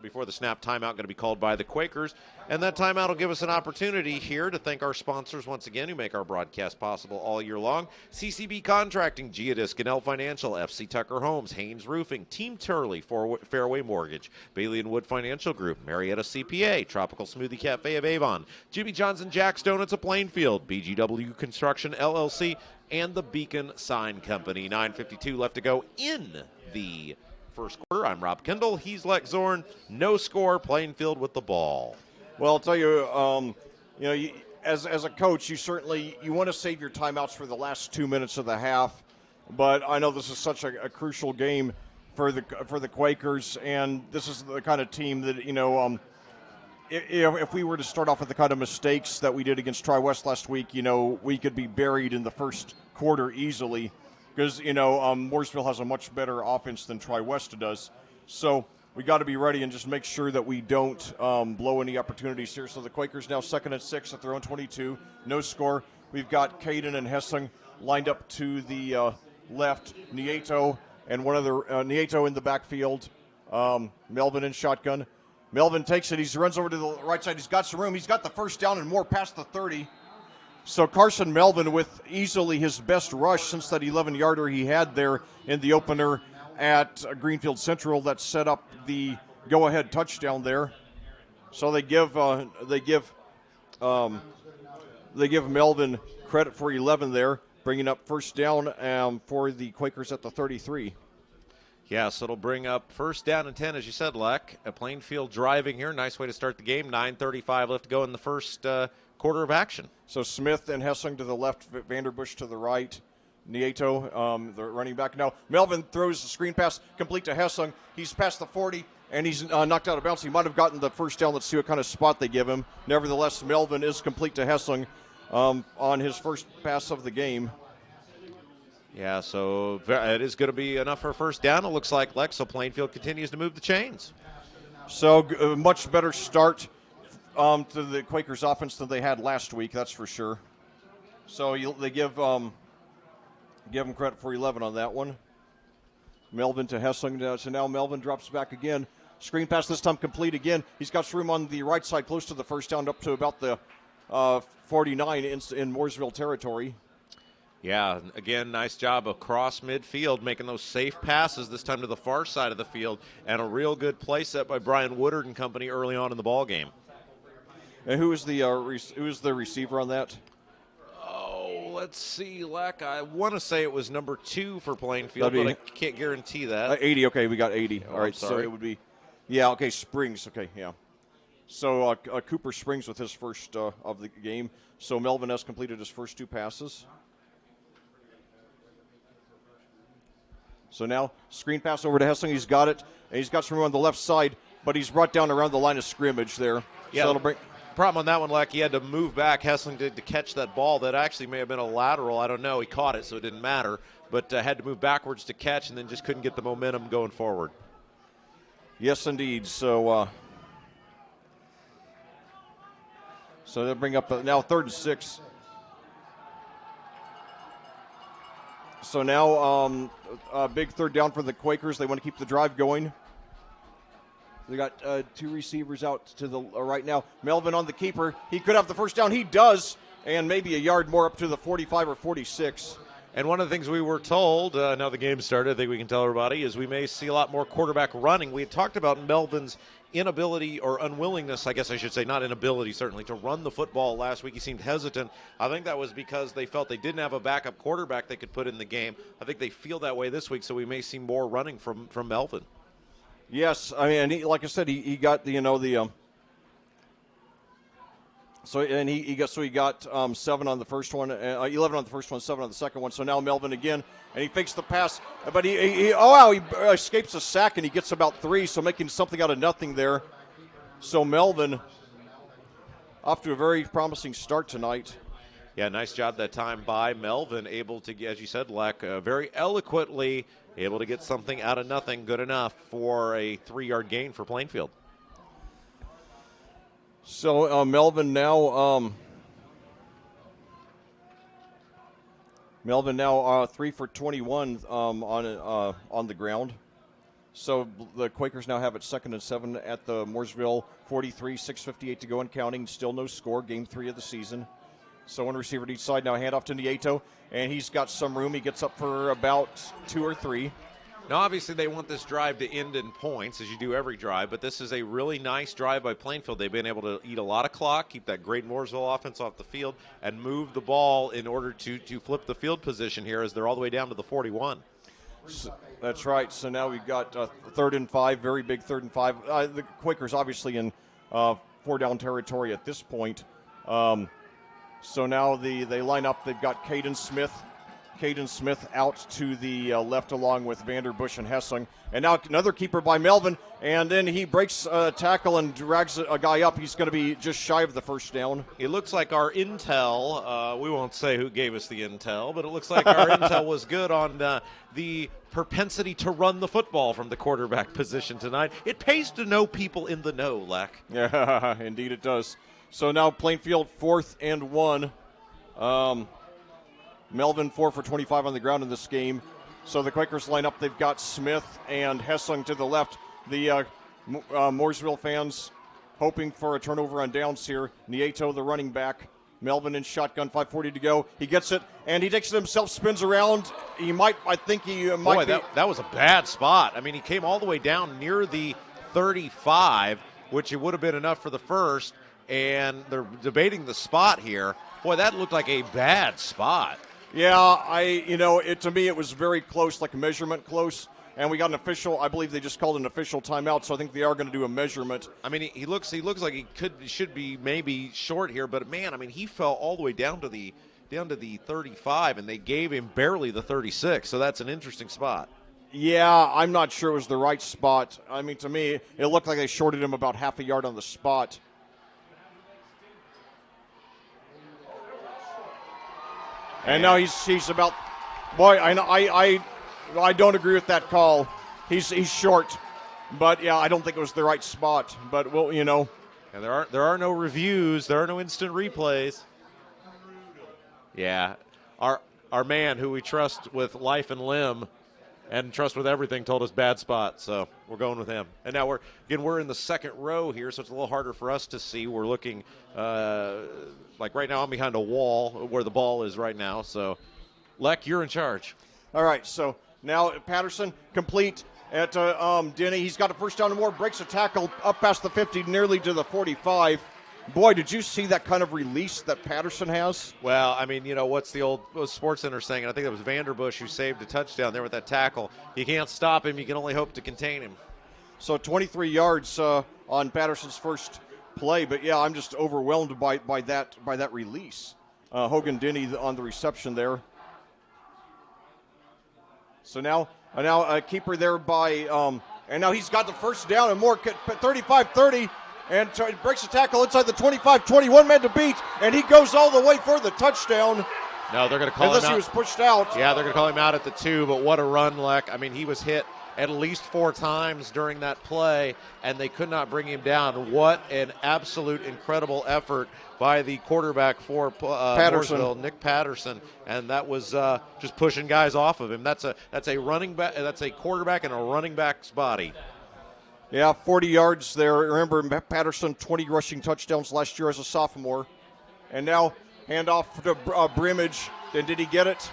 Before the snap, timeout going to be called by the Quakers. And that timeout will give us an opportunity here to thank our sponsors once again who make our broadcast possible all year long. CCB Contracting, Geodis, Ganell Financial, FC Tucker Homes, Haynes Roofing, Team Turley, Fairway Mortgage, Bailey & Wood Financial Group, Marietta CPA, Tropical Smoothie Cafe of Avon, Jimmy John's and Jack's Donuts of Plainfield, BGW Construction LLC, and the Beacon Sign Company. 9:52 left to go in the first quarter. I'm Rob Kendall. He's Lex Zorn. No score. Plainfield with the ball. Well, I'll tell you, as a coach, you want to save your timeouts for the last 2 minutes of the half. But I know this is such a crucial game for the Quakers, and this is the kind of team that if we were to start off with the kind of mistakes that we did against Tri-West last week, we could be buried in the first quarter easily. Because, Mooresville has a much better offense than Tri-West does. So we got to be ready and just make sure that we don't blow any opportunities here. So the Quakers now 2nd and 6 at their own 22. No score. We've got Caden and Hessing lined up to the left. Nieto and one other Nieto in the backfield. Melvin in shotgun. Melvin takes it. He runs over to the right side. He's got some room. He's got the first down and more past the 30. So Carson Melvin with easily his best rush since that 11-yarder he had there in the opener at Greenfield Central that set up the go-ahead touchdown there. So they give Melvin credit for 11 there, bringing up first down for the Quakers at the 33. Yeah, so it'll bring up first down and 10, as you said, Leck. A Plainfield driving here. Nice way to start the game. 9:35 left to go in the first quarter of action. So Smith and Hessing to the left, Vanderbush to the right. Nieto, the running back. Now, Melvin throws the screen pass complete to Hessing. He's past the 40, and he's knocked out of bounds. He might have gotten the first down. Let's see what kind of spot they give him. Nevertheless, Melvin is complete to Hessing on his first pass of the game. Yeah, so it is going to be enough for a first down, it looks like, Lex. So Plainfield continues to move the chains. So a much better start to the Quakers offense than they had last week, that's for sure. So they give them credit for 11 on that one. Melvin to Hessling. So now Melvin drops back again. Screen pass this time complete again. He's got room on the right side close to the first down up to about the 49 in Mooresville territory. Yeah, again, nice job across midfield, making those safe passes, this time to the far side of the field, and a real good play set by Brian Woodard and company early on in the ball game. And who is the receiver on that? Oh, let's see, Leck. I want to say it was number 2 for Plainfield, but I can't guarantee that. 80, okay, we got 80. Oh, all right, sorry. so it would be, yeah, okay, Springs, okay, yeah. So Cooper Springs with his first of the game. So Melvin has completed his first 2 passes. So now screen pass over to Hessling. He's got it, and he's got some room on the left side, but he's brought down around the line of scrimmage there. Yeah, so that'll bring. Problem on that one, Leck, he had to move back. Hessling did to catch that ball that actually may have been a lateral. I don't know. He caught it, so it didn't matter, but had to move backwards to catch and then just couldn't get the momentum going forward. Yes, indeed. So they'll bring up now 3rd and 6. So now a big 3rd down for the Quakers. They want to keep the drive going. They got 2 receivers out to the right now. Melvin on the keeper. He could have the first down. He does, and maybe a yard more up to the 45 or 46. And one of the things we were told, now the game started, I think we can tell everybody, is we may see a lot more quarterback running. We had talked about Melvin's inability or unwillingness, I guess I should say, not inability certainly, to run the football last week. He seemed hesitant. I think that was because they felt they didn't have a backup quarterback they could put in the game. I think they feel that way this week, so we may see more running from Melvin. Yes, I mean, and like I said, he got he got 7 on the first one, 11 on the first one, 7 on the second one. So now Melvin again, and he fakes the pass, but he escapes a sack and he gets about 3, so making something out of nothing there. So Melvin off to a very promising start tonight. Yeah, nice job that time by Melvin, able to, as you said, Leck, very eloquently able to get something out of nothing, good enough for a 3-yard gain for Plainfield. So Melvin now 3 for 21 on the ground. So the Quakers now have it 2nd and 7 at the Mooresville 43, 6:58 to go and counting. Still no score, game 3 of the season. So one receiver to each side. Now handoff to Nieto, and he's got some room. He gets up for about 2 or 3. Now, obviously, they want this drive to end in points, as you do every drive, but this is a really nice drive by Plainfield. They've been able to eat a lot of clock, keep that great Mooresville offense off the field, and move the ball in order to flip the field position here as they're all the way down to the 41. So, that's right. So now we've got 3rd and 5, very big 3rd and 5. The Quakers obviously in 4-down territory at this point. So now they line up. They've got Caden Smith out to the left along with Vanderbush and Hessling. And now another keeper by Melvin, and then he breaks a tackle and drags a guy up. He's going to be just shy of the first down. It looks like our intel, we won't say who gave us the intel, but it looks like our intel was good on the propensity to run the football from the quarterback position tonight. It pays to know people in the know, Leck. Yeah, indeed it does. So now Plainfield 4th and 1. Melvin 4 for 25 on the ground in this game. So the Quakers line up. They've got Smith and Hessling to the left. The Mooresville fans hoping for a turnover on downs here. Nieto, the running back. Melvin in shotgun, 5:40 to go. He gets it, and he takes it himself, spins around. He might, I think he might be. That was a bad spot. I mean, he came all the way down near the 35, which it would have been enough for the first, and they're debating the spot here. Boy, that looked like a bad spot. Yeah, to me it was very close, like a measurement close, and we got an official. I believe they just called an official timeout, so I think they are going to do a measurement. I mean, he looks like he should be maybe short here, but man, I mean, he fell all the way down to the 35, and they gave him barely the 36, so that's an interesting spot. Yeah, I'm not sure it was the right spot. I mean, to me, it looked like they shorted him about half a yard on the spot. And now he's about, boy, I don't agree with that call. He's short. But, yeah, I don't think it was the right spot. But, well, you know. And there are no reviews. There are no instant replays. Yeah. Our man, who we trust with life and limb and trust with everything, told us bad spot. So we're going with him. And now we're in the second row here, so it's a little harder for us to see. We're looking like right now I'm behind a wall where the ball is right now. So, Leck, you're in charge. All right, so now Patterson complete at Denny. He's got a first down and more, breaks a tackle up past the 50, nearly to the 45. Boy, did you see that kind of release that Patterson has? Well, I mean, you know, what's the old Sports Center saying? And I think it was Vanderbush who saved a touchdown there with that tackle. You can't stop him. You can only hope to contain him. So 23 yards on Patterson's first play. But, yeah, I'm just overwhelmed by that release. Hogan Denny on the reception there. So now a keeper there by and now he's got the first down and more, 35-30. And breaks a tackle inside the 25, 1 man to beat, and he goes all the way for the touchdown. No, they're going to call him out. Unless he was pushed out. Yeah, they're going to call him out at the 2, but what a run, Leck. I mean, he was hit at least 4 times during that play, and they could not bring him down. What an absolute incredible effort by the quarterback for Mooresville, Nick Patterson, and that was just pushing guys off of him. That's a running back. That's a quarterback in a running back's body. Yeah, 40 yards there. Remember, Patterson, 20 rushing touchdowns last year as a sophomore. And now, handoff to Brimage. Then did he get it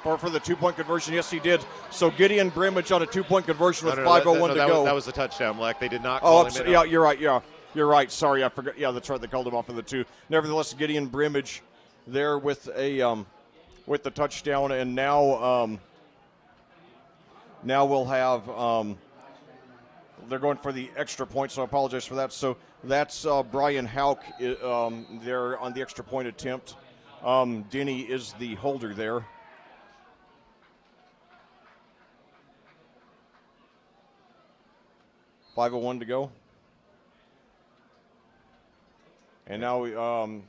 for the 2-point conversion? Yes, he did. So Gideon Brimage on a 2-point conversion with 5:01 to go. That was the touchdown, Leck. They did not call him in. Yeah, you're right. Yeah, you're right. Sorry, I forgot. Yeah, that's right. They called him off in the 2. Nevertheless, Gideon Brimage there with the touchdown. And now we'll have they're going for the extra point, so I apologize for that. So that's Brian Hauk there on the extra point attempt. Denny is the holder there. .501 to go. And now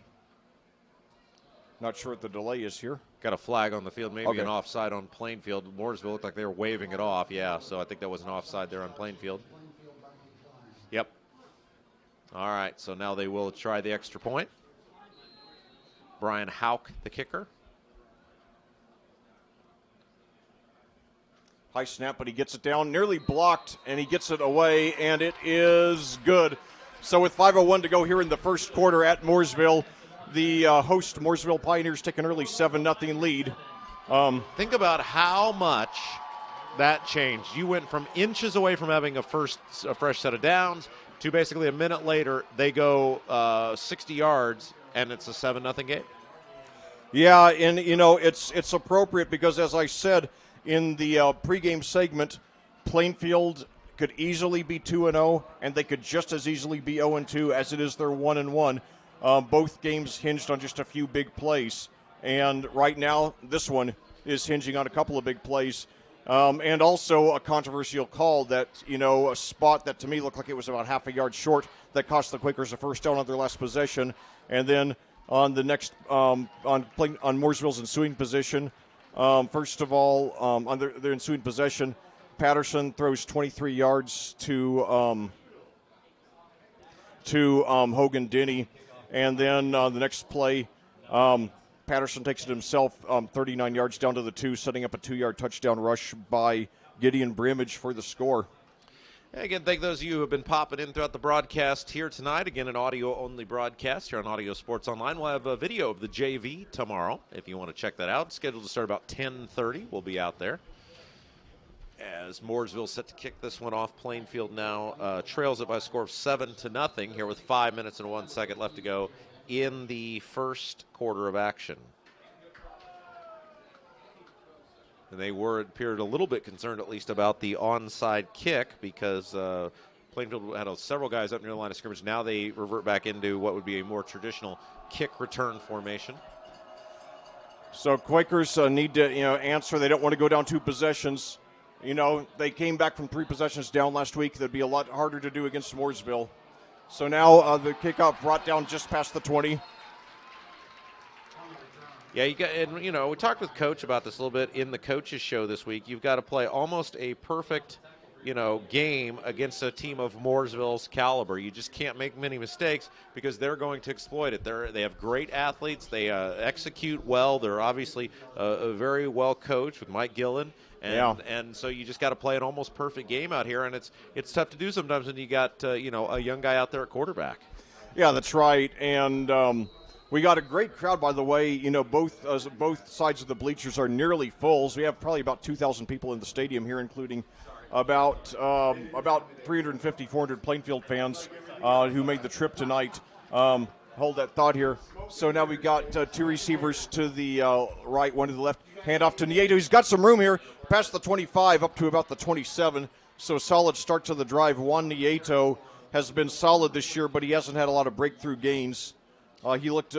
not sure what the delay is here. Got a flag on the field, maybe an offside on Plainfield. Mooresville looked like they were waving it off. Yeah, so I think that was an offside there on Plainfield. Yep. All right, so now they will try the extra point. Brian Hauk, the kicker. High snap, but he gets it down, nearly blocked, and he gets it away, and it is good. So with 5:01 to go here in the first quarter at Mooresville, the host Mooresville Pioneers take an early 7-0 lead. Think about how much that changed. You went from inches away from having a fresh set of downs to basically a minute later they go 60 yards and it's a 7-0 game. Yeah, and you know it's appropriate because as I said in the pregame segment, Plainfield could easily be 2-0 and they could just as easily be 0-2 as it is they're 1-1. Both games hinged on just a few big plays, and right now this one is hinging on a couple of big plays. And also a controversial call that, you know, a spot that to me looked like it was about half a yard short that cost the Quakers a first down on their last possession. And then on the next, on Mooresville's ensuing position, first of all, on their ensuing possession, Patterson throws 23 yards to Hogan Denny. And then the next play, Patterson takes it himself 39 yards down to the 2, setting up a 2-yard touchdown rush by Gideon Brimage for the score. And again, thank those of you who have been popping in throughout the broadcast here tonight. Again, an audio-only broadcast here on Audio Sports Online. We'll have a video of the JV tomorrow if you want to check that out. It's scheduled to start about 10:30. We'll be out there. As Mooresville set to kick this one off, Plainfield now trails it by a score of 7-0 here with 5 minutes and 1 second left to go in the first quarter of action. And they appeared a little bit concerned, at least, about the onside kick because Plainfield had several guys up near the line of scrimmage. Now they revert back into what would be a more traditional kick return formation. So Quakers need to answer. They don't want to go down 2 possessions. You know, they came back from 3 possessions down last week. That'd be a lot harder to do against Mooresville. So now the kickoff brought down just past the 20. Yeah, we talked with Coach about this a little bit in the coaches show this week. You've got to play almost a perfect, game against a team of Mooresville's caliber. You just can't make many mistakes because they're going to exploit it. They have great athletes. They execute well. They're obviously very well coached with Mike Gillen. And so you just got to play an almost perfect game out here, and it's tough to do sometimes when you got a young guy out there at quarterback. Yeah, that's right. And we got a great crowd, by the way. Both sides of the bleachers are nearly full. So we have probably about 2,000 people in the stadium here, including about 350, 400 Plainfield fans who made the trip tonight. Hold that thought here. So now we've got two receivers to the right, one to the left. Hand off to Nieto. He's got some room here, past the 25 up to about the 27. So solid start to the drive. Juan Nieto has been solid this year, but he hasn't had a lot of breakthrough gains. He looked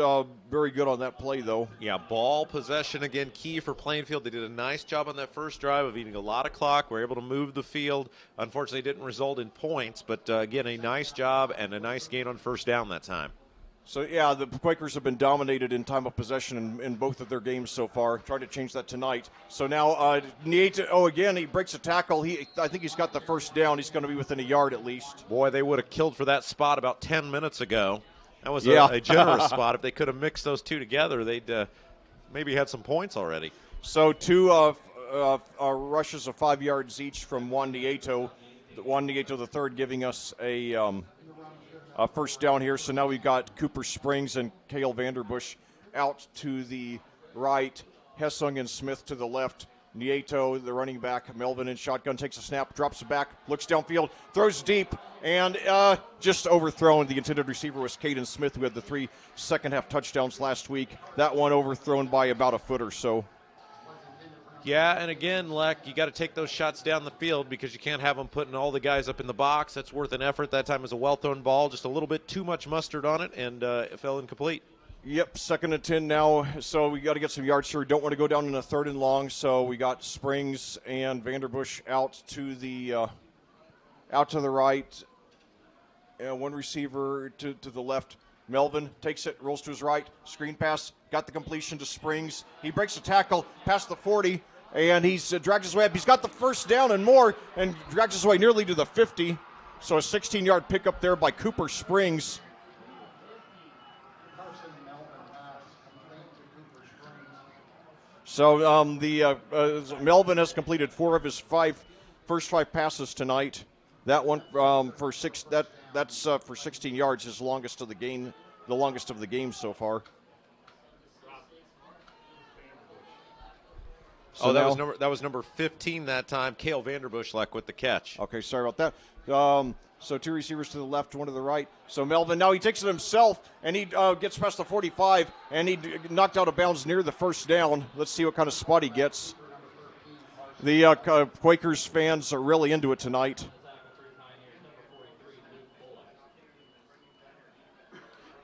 very good on that play, though. Yeah, ball possession, again, key for Plainfield. They did a nice job on that first drive of eating a lot of clock. Were able to move the field. Unfortunately, it didn't result in points, but, again, a nice job and a nice gain on first down that time. So, yeah, the Quakers have been dominated in time of possession in both of their games so far. Trying to change that tonight. So now Nieto, again, he breaks a tackle. I think he's got the first down. He's going to be within a yard at least. Boy, they would have killed for that spot about 10 minutes ago. That was a generous spot. If they could have mixed those two together, they'd maybe had some points already. So two rushes of 5 yards each from Juan Nieto. Juan Nieto the third giving us a first down here. So now we've got Cooper Springs and Cale Vanderbush out to the right. Hessung and Smith to the left. Nieto, the running back, Melvin in shotgun, takes a snap, drops it back, looks downfield, throws deep, and just overthrown. The intended receiver was Caden Smith, who had the 3 second-half touchdowns last week. That one overthrown by about a foot or so. Yeah, and again, Leck, you got to take those shots down the field because you can't have them putting all the guys up in the box. That's worth an effort. That time was a well-thrown ball, just a little bit too much mustard on it, and it fell incomplete. Yep, 2nd and 10 now, so we got to get some yards here. Don't want to go down in a 3rd and long, so we got Springs and Vanderbush out to the right, and one receiver to the left. Melvin takes it, rolls to his right, screen pass, got the completion to Springs. He breaks a tackle past the 40, and he's dragged his way up. He's got the first down and more, and drags his way nearly to the 50. So a 16-yard pickup there by Cooper Springs. So Melvin has completed 4 of his first 5 passes tonight. That one for 6. That's for 16 yards, his longest of the game. The longest of the game so far. So that was number 15 that time. Cale Vanderbush with the catch. Okay, sorry about that. So 2 receivers to the left, 1 to the right. So Melvin, now he takes it himself, and he gets past the 45, and he knocked out of bounds near the first down. Let's see what kind of spot he gets. The Quakers fans are really into it tonight.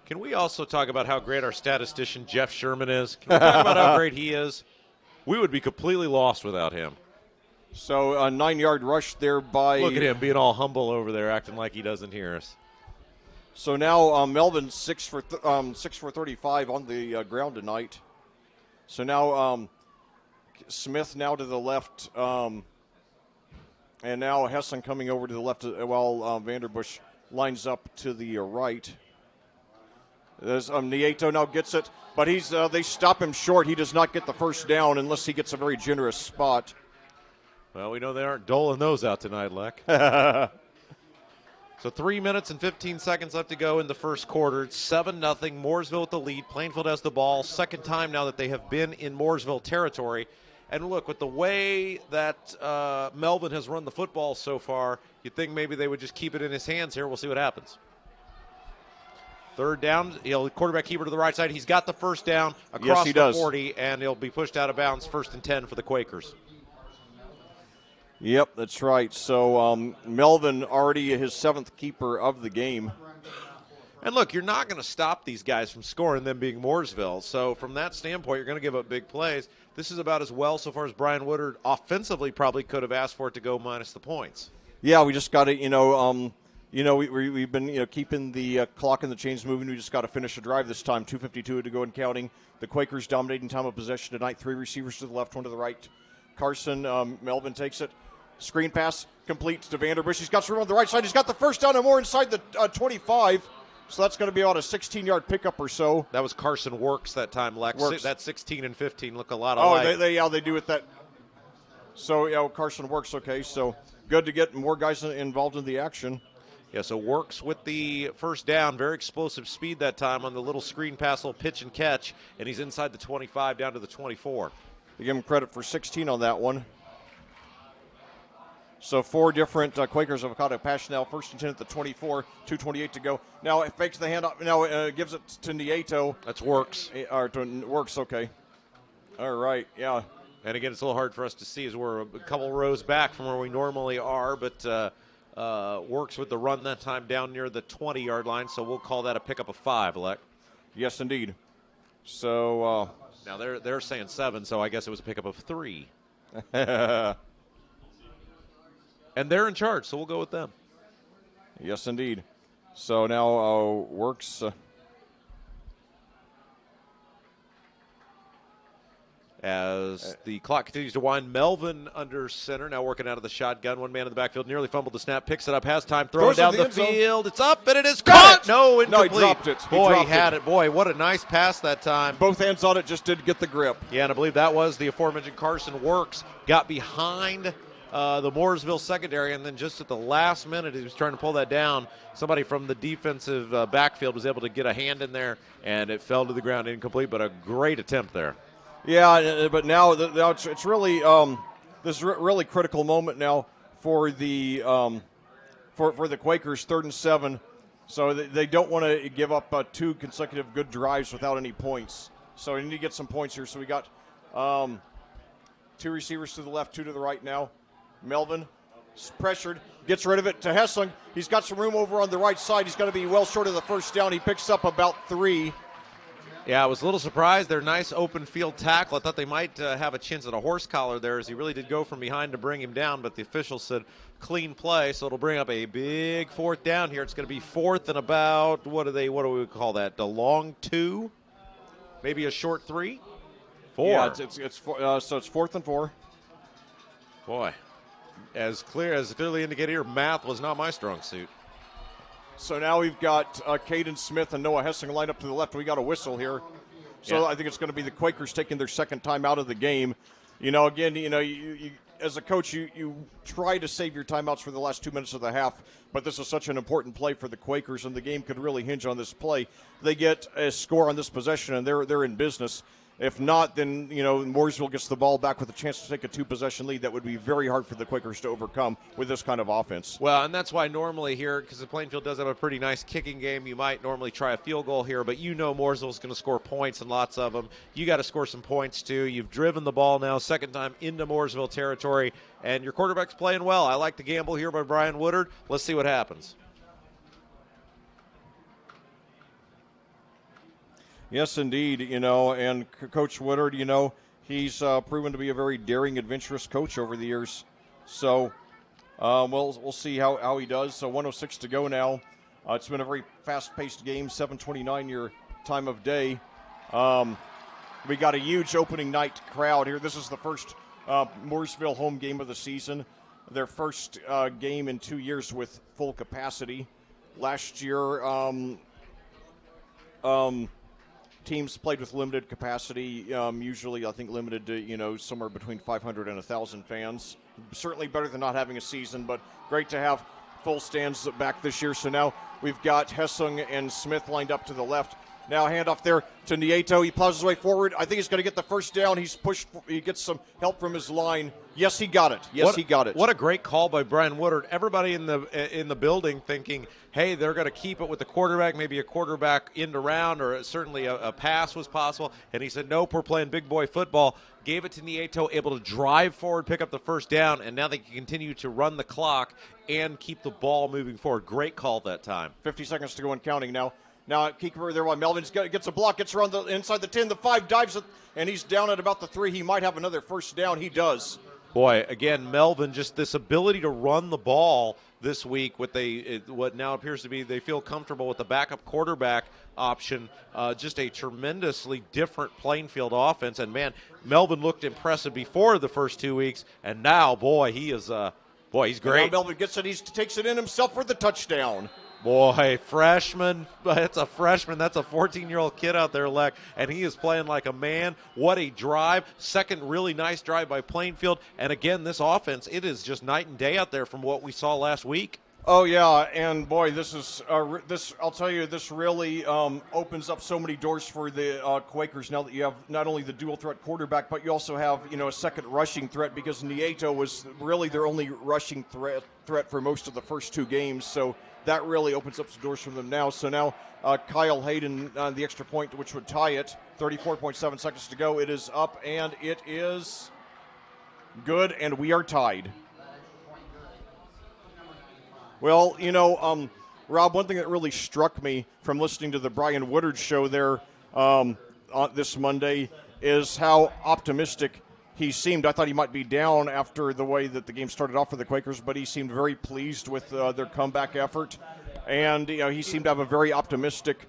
Can we also talk about how great our statistician Jeff Sherman is? Can we talk about how great he is? We would be completely lost without him. So a 9-yard rush there by... Look at him being all humble over there, acting like he doesn't hear us. So now Melvin 6 for 35 on the ground tonight. So now Smith now to the left, and now Hessen coming over to the left while Vanderbush lines up to the right. There's Nieto now gets it, but they stop him short. He does not get the first down unless he gets a very generous spot. Well, we know they aren't doling those out tonight, Leck. So 3 minutes and 15 seconds left to go in the first quarter. It's 7-0. Mooresville with the lead. Plainfield has the ball. Second time now that they have been in Mooresville territory. And look, with the way that Melvin has run the football so far, you'd think maybe they would just keep it in his hands here. We'll see what happens. 3rd down, quarterback keeper to the right side. He's got the first down across the 40, and he'll be pushed out of bounds. 1st and 10 for the Quakers. Yep, that's right. So Melvin already his 7th keeper of the game. And look, you're not going to stop these guys from scoring, them being Mooresville. So from that standpoint, you're going to give up big plays. This is about as well so far as Brian Woodard offensively probably could have asked for it to go minus the points. Yeah, we just got to, we've been keeping the clock and the chains moving. We just got to finish the drive this time. 2:52 to go and counting. The Quakers dominating time of possession tonight. 3 receivers to the left, 1 to the right. Carson, Melvin takes it. Screen pass complete to Vanderbush. He's got some room on the right side. He's got the first down and more inside the 25. So that's going to be about a 16-yard pickup or so. That was Carson Works that time, Lex. That 16 and 15 look a lot Oh, alike. they do it that. So, yeah, Carson Works, okay. So good to get more guys involved in the action. Yeah, so Works with the first down. Very explosive speed that time on the little screen pass, little pitch and catch. And he's inside the 25 down to the 24. We give him credit for 16 on that one. So 4 different Quakers have caught a pass now. First and 10 at the 24, 2:28 to go. Now it fakes the handoff. Now gives it to Nieto. That's Works. Or to Works, okay. All right, yeah. And again, it's a little hard for us to see as we're a couple rows back from where we normally are, but Works with the run that time down near the 20-yard line, so we'll call that a pickup of 5, Alec. Yes, indeed. So now they're saying 7, so I guess it was a pickup of 3. And they're in charge, so we'll go with them. Yes, indeed. So now Works. As the clock continues to wind, Melvin under center, now working out of the shotgun. One man in the backfield, nearly fumbled the snap, picks it up, has time, throwing down the field. It's up, and it is caught. No, incomplete. No, he dropped it. Boy, he had it. Boy, what a nice pass that time. Both hands on it, just didn't get the grip. Yeah, and I believe that was the aforementioned Carson Works. Got behind the Mooresville secondary, and then just at the last minute, he was trying to pull that down. Somebody from the defensive backfield was able to get a hand in there, and it fell to the ground incomplete, but a great attempt there. Yeah, but now it's really this is really critical moment now for the for the Quakers, 3rd and 7. So they don't want to give up 2 consecutive good drives without any points. So we need to get some points here. So we got 2 receivers to the left, 2 to the right now. Melvin pressured, gets rid of it to Hessling. He's got some room over on the right side. He's going to be well short of the first down. He picks up about 3. Yeah, I was a little surprised. Their nice open field tackle. I thought they might have a chance at a horse collar there, as he really did go from behind to bring him down, but the official said clean play, so it'll bring up a big 4th down here. It's going to be 4th and about, what do we call that, a long 2? Maybe a short 3? 4. Yeah, so it's 4th and 4. Boy, as clearly indicated here, math was not my strong suit. So now we've got Caden Smith and Noah Hessing lined up to the left. We got a whistle here. So yeah. I think it's going to be the Quakers taking their second time out of the game. Again, you as a coach, you try to save your timeouts for the last 2 minutes of the half, but this is such an important play for the Quakers, and the game could really hinge on this play. They get a score on this possession, and they're in business. If not, then, Mooresville gets the ball back with a chance to take a 2-possession lead. That would be very hard for the Quakers to overcome with this kind of offense. Well, and that's why normally here, because the Plainfield does have a pretty nice kicking game, you might normally try a field goal here, but Mooresville's going to score points and lots of them. You got to score some points, too. You've driven the ball now, second time into Mooresville territory, and your quarterback's playing well. I like the gamble here by Brian Woodard. Let's see what happens. Yes, indeed, and Coach Woodard, he's proven to be a very daring, adventurous coach over the years. So we'll see how he does. So 1:06 to go now. It's been a very fast-paced game, 7:29 your time of day. We got a huge opening night crowd here. This is the first Mooresville home game of the season, their first game in 2 years with full capacity. Last year, teams played with limited capacity, usually I think limited to, somewhere between 500 and 1,000 fans. Certainly better than not having a season, but great to have full stands back this year. So now we've got Hessung and Smith lined up to the left. Now handoff there to Nieto. He plows his way forward. I think he's going to get the first down. He's pushed. He gets some help from his line. Yes, he got it. He got it. What a great call by Brian Woodard. Everybody in the building thinking, hey, they're going to keep it with the quarterback, maybe a quarterback end around, or certainly a pass was possible. And he said, nope, we're playing big boy football. Gave it to Nieto, able to drive forward, pick up the first down, and now they can continue to run the clock and keep the ball moving forward. Great call that time. 50 seconds to go and counting now. Now, keeper there while Melvin gets a block, gets around the inside the 10, the 5, dives it, and he's down at about the 3. He might have another first down. He does. Boy, again, Melvin, just this ability to run the ball this week with what now appears to be they feel comfortable with the backup quarterback option. Just a tremendously different Plainfield offense. And, man, Melvin looked impressive before the first 2 weeks, and now, boy, he is Boy, he's great. And now Melvin gets it. He takes it in himself for the touchdown. Boy, freshman. It's a freshman. That's a 14-year-old kid out there, Leck, and he is playing like a man. What a drive. Second really nice drive by Plainfield. And, again, this offense, it is just night and day out there from what we saw last week. Oh, yeah, and, boy, this is I'll tell you, this really opens up so many doors for the Quakers now that you have not only the dual-threat quarterback, but you also have, a second rushing threat, because Nieto was really their only rushing threat for most of the first two games, so that really opens up some doors for them now. So now Kyle Hayden on the extra point, which would tie it, 34.7 seconds to go. It is up, and it is good, and we are tied. Well, Rob, one thing that really struck me from listening to the Brian Woodard show there this Monday is how optimistic he seemed. I thought he might be down after the way that the game started off for the Quakers, but he seemed very pleased with their comeback effort. And, he seemed to have a very optimistic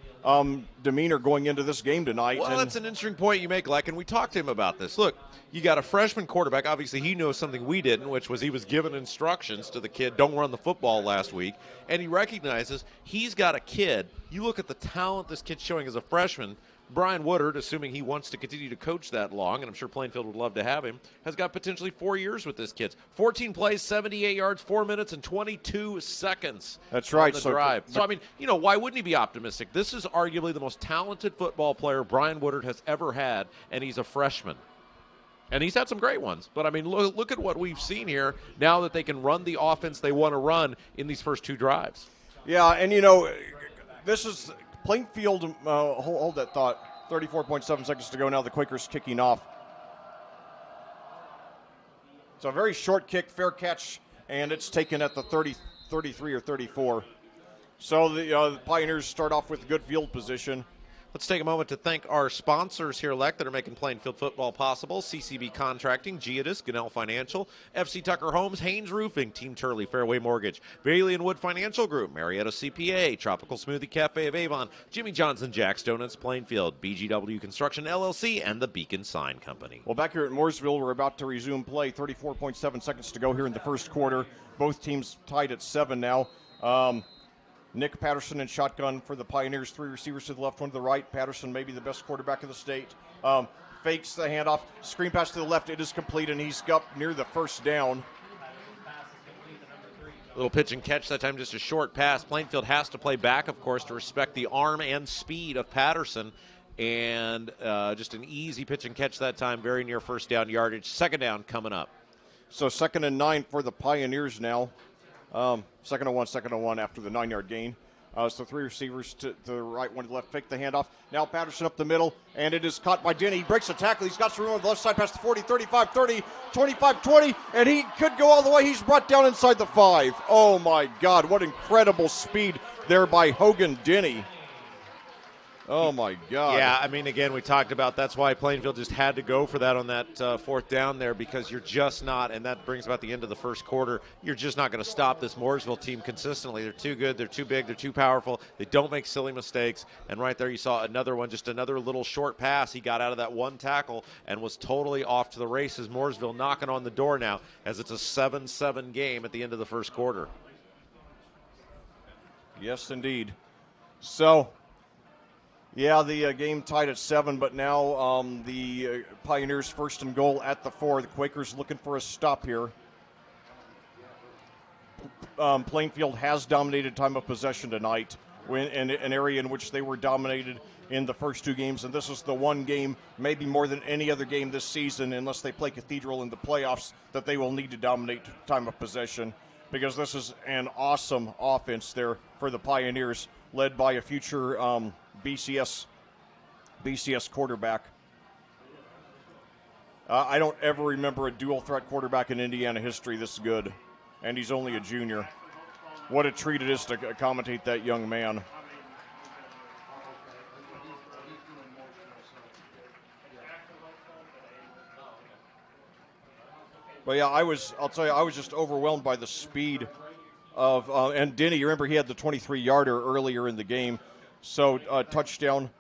demeanor going into this game tonight. Well, that's an interesting point you make, Leck, and we talked to him about this. Look, you got a freshman quarterback. Obviously, he knows something we didn't, which was he was given instructions to the kid, don't run the football last week, and he recognizes he's got a kid. You look at the talent this kid's showing as a freshman. Brian Woodard, assuming he wants to continue to coach that long, and I'm sure Plainfield would love to have him, has got potentially 4 years with this kid. 14 plays, 78 yards, 4 minutes, and 22 seconds. That's right. On the drive. So, I mean, why wouldn't he be optimistic? This is arguably the most talented football player Brian Woodard has ever had, and he's a freshman. And he's had some great ones. But, I mean, look at what we've seen here now that they can run the offense they want to run in these first two drives. Yeah, and, this is – Plainfield, hold that thought, 34.7 seconds to go now, the Quakers kicking off. So a very short kick, fair catch, and it's taken at the 33 or 34. So the Pioneers start off with good field position. Let's take a moment to thank our sponsors here, Leck, that are making Plainfield football possible. CCB Contracting, Giadis, Gunnell Financial, FC Tucker Homes, Haynes Roofing, Team Turley, Fairway Mortgage, Bailey & Wood Financial Group, Marietta CPA, Tropical Smoothie Cafe of Avon, Jimmy Johnson, Jack's Donuts, Plainfield, BGW Construction LLC, and the Beacon Sign Company. Well, back here at Mooresville, we're about to resume play. 34.7 seconds to go here in the first quarter. Both teams tied at 7 now. Nick Patterson in shotgun for the Pioneers. 3 receivers to the left, 1 to the right. Patterson, maybe the best quarterback of the state. Fakes the handoff. Screen pass to the left. It is complete, and he's up near the first down. Little pitch and catch that time, just a short pass. Plainfield has to play back, of course, to respect the arm and speed of Patterson. And just an easy pitch and catch that time, very near first down yardage. Second down coming up. So 2nd and 9 for the Pioneers now. Second and one after the 9-yard gain. So 3 receivers to the right, 1 to the left. Fake the handoff. Now Patterson up the middle, and it is caught by Denny. He breaks the tackle. He's got some room on the left side past the 40, 35, 30, 25, 20, and he could go all the way. He's brought down inside the 5. Oh, my God. What incredible speed there by Hogan Denny. Oh, my God. Yeah, I mean, again, we talked about that's why Plainfield just had to go for that on that fourth down there, because you're just not, and that brings about the end of the first quarter, you're just not going to stop this Mooresville team consistently. They're too good, they're too big, they're too powerful, they don't make silly mistakes, and right there you saw another one, just another little short pass. He got out of that one tackle and was totally off to the races. Mooresville knocking on the door now as it's a 7-7 game at the end of the first quarter. Yes, indeed. So, yeah, the game tied at 7, but now the Pioneers first and goal at the 4. The Quakers looking for a stop here. Plainfield has dominated time of possession tonight in an area in which they were dominated in the first 2 games, and this is the one game, maybe more than any other game this season, unless they play Cathedral in the playoffs, that they will need to dominate time of possession, because this is an awesome offense there for the Pioneers, led by a future BCS quarterback. I don't ever remember a dual threat quarterback in Indiana history this good, and he's only a junior. What a treat it is to commentate that young man. But yeah, I'll tell you, I was just overwhelmed by the speed of, and Denny, you remember he had the 23-yarder earlier in the game. So touchdown.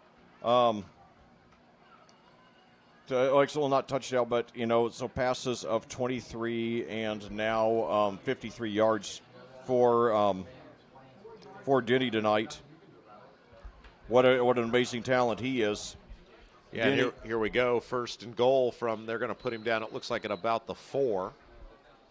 not touchdown, but, so passes of 23 and now 53 yards for Denny tonight. What an amazing talent he is. Yeah, here we go. First and goal from, they're going to put him down, it looks like at about the 4.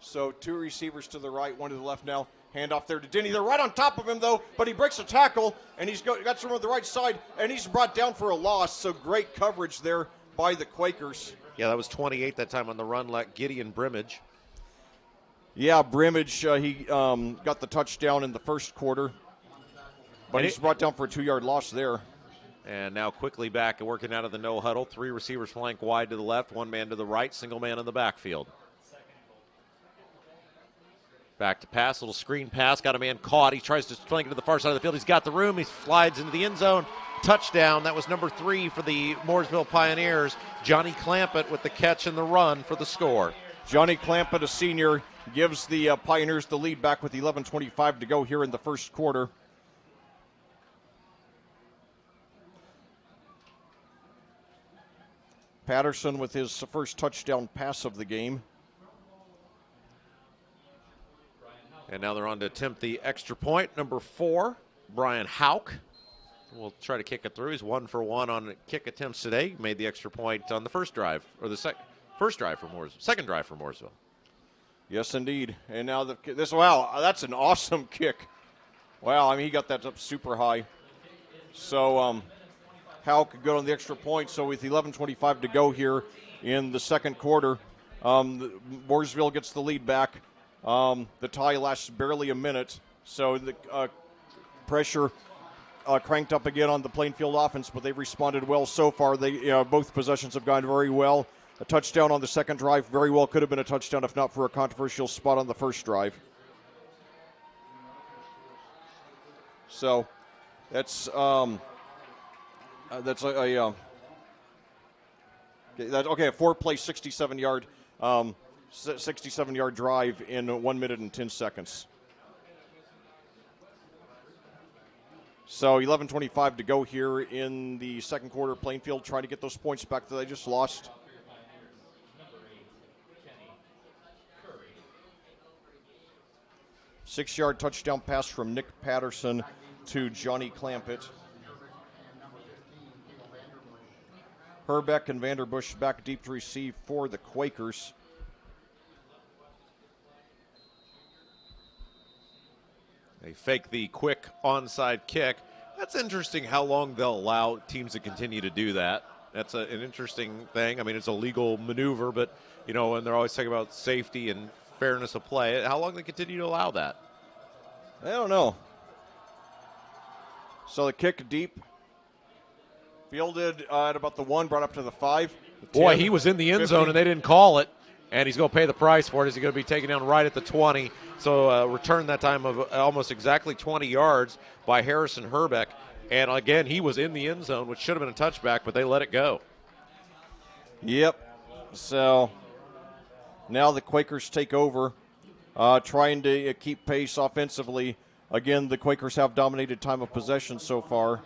So 2 receivers to the right, 1 to the left now. Hand off there to Denny. They're right on top of him, though, but he breaks a tackle, and he's got someone on the right side, and he's brought down for a loss. So great coverage there by the Quakers. Yeah, that was 28 that time on the run, like Gideon Brimage. Yeah, Brimage, he got the touchdown in the first quarter, but he's brought down for a 2-yard loss there. And now quickly back and working out of the no huddle. 3 receivers flank wide to the left, 1 man to the right, single man in the backfield. Back to pass, little screen pass, got a man caught. He tries to flank to the far side of the field. He's got the room. He slides into the end zone. Touchdown. That was number 3 for the Mooresville Pioneers. Johnny Clampett with the catch and the run for the score. Johnny Clampett, a senior, gives the Pioneers the lead back with 11:25 to go here in the first quarter. Patterson with his first touchdown pass of the game. And now they're on to attempt the extra point. Number 4, Brian Hauk will try to kick it through. He's 1 for 1 on kick attempts today. Made the extra point on the first drive, or the second drive for Mooresville. Second drive for Mooresville. Yes, indeed. And now wow, that's an awesome kick. Wow, I mean, he got that up super high. So Hauk could go on the extra point. So with 11:25 to go here in the second quarter, Mooresville gets the lead back. The tie lasts barely a minute, so the pressure cranked up again on the Plainfield offense, but they've responded well so far. Both possessions have gone very well. A touchdown on the second drive very well could have been a touchdown if not for a controversial spot on the first drive. So that's a 4-play, 67-yard drive in 1 minute and 10 seconds. So 11:25 to go here in the second quarter. Plainfield trying to get those points back that they just lost. Six-yard touchdown pass from Nick Patterson to Johnny Clampett. Herbeck and Vanderbush back deep to receive for the Quakers. They fake the quick onside kick. That's interesting how long they'll allow teams to continue to do that. That's an interesting thing. I mean, it's a legal maneuver, but, and they're always talking about safety and fairness of play. How long they continue to allow that? I don't know. So the kick deep. Fielded at about the 1, brought up to the 5. The 10, Boy, he was in the end 50. zone and they didn't call it. And he's going to pay the price for it. Is he going to be taken down right at the 20? So return that time of almost exactly 20 yards by Harrison Herbeck. And again, he was in the end zone, which should have been a touchback, but they let it go. Yep. So now the Quakers take over, trying to keep pace offensively. Again, the Quakers have dominated time of possession so far.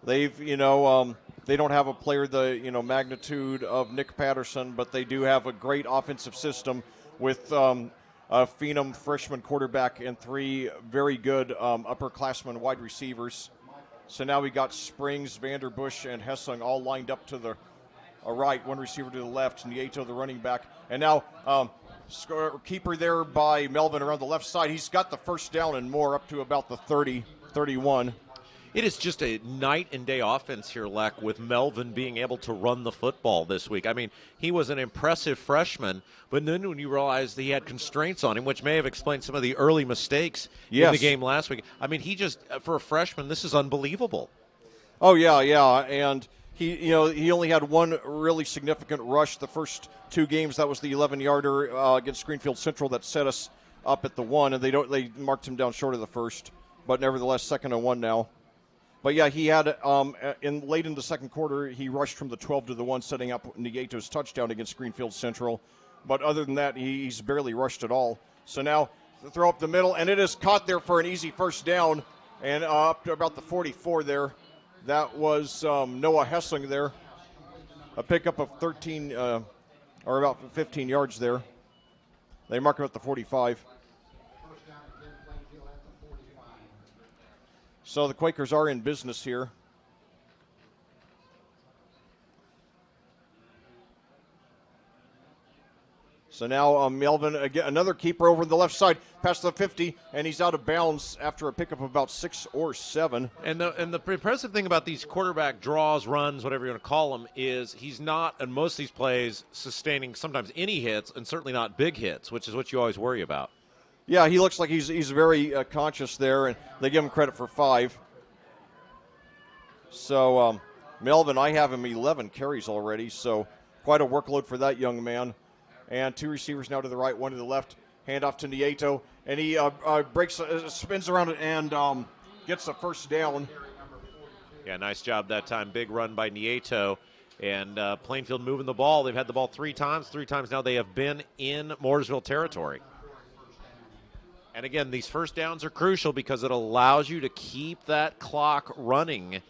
They've, they don't have a player the magnitude of Nick Patterson, but they do have a great offensive system with a phenom freshman quarterback and 3 very good upperclassmen wide receivers. So now we got Springs, Vanderbush, and Hessung all lined up to the right, 1 receiver to the left, Nieto the running back. And now keeper there by Melvin around the left side. He's got the first down and more up to about the 30, 31. It is just a night and day offense here, Leck, with Melvin being able to run the football this week. I mean, he was an impressive freshman, but then when you realize that he had constraints on him, which may have explained some of the early mistakes in the game last week. I mean, he just, for a freshman, this is unbelievable. Oh, yeah, and he only had 1 really significant rush the first 2 games. That was the 11-yarder against Greenfield Central that set us up at the 1, and they marked him down short of the first, but nevertheless, 2nd and 1 now. But yeah, he had late in the second quarter, he rushed from the 12 to the 1, setting up Nieto's touchdown against Greenfield Central. But other than that, he's barely rushed at all. So now the throw up the middle, and it is caught there for an easy first down And up to about the 44 there, that was Noah Hessling there. A pickup of 13, or about 15 yards there. They mark him at the 45. So the Quakers are in business here. So now Melvin, again, another keeper over the left side, past the 50, and he's out of bounds after a pickup of about 6 or 7. And the impressive thing about these quarterback draws, runs, whatever you want to call them, is he's not, in most of these plays, sustaining sometimes any hits, and certainly not big hits, which is what you always worry about. Yeah, he looks like he's very conscious there, and they give him credit for 5. So Melvin, I have him 11 carries already, so quite a workload for that young man. And 2 receivers now to the right, 1 to the left. Handoff to Nieto, and he spins around and gets a first down. Yeah, nice job that time. Big run by Nieto. And Plainfield moving the ball. They've had the ball 3 times. 3 times now they have been in Mooresville territory. And again, these first downs are crucial because it allows you to keep that clock running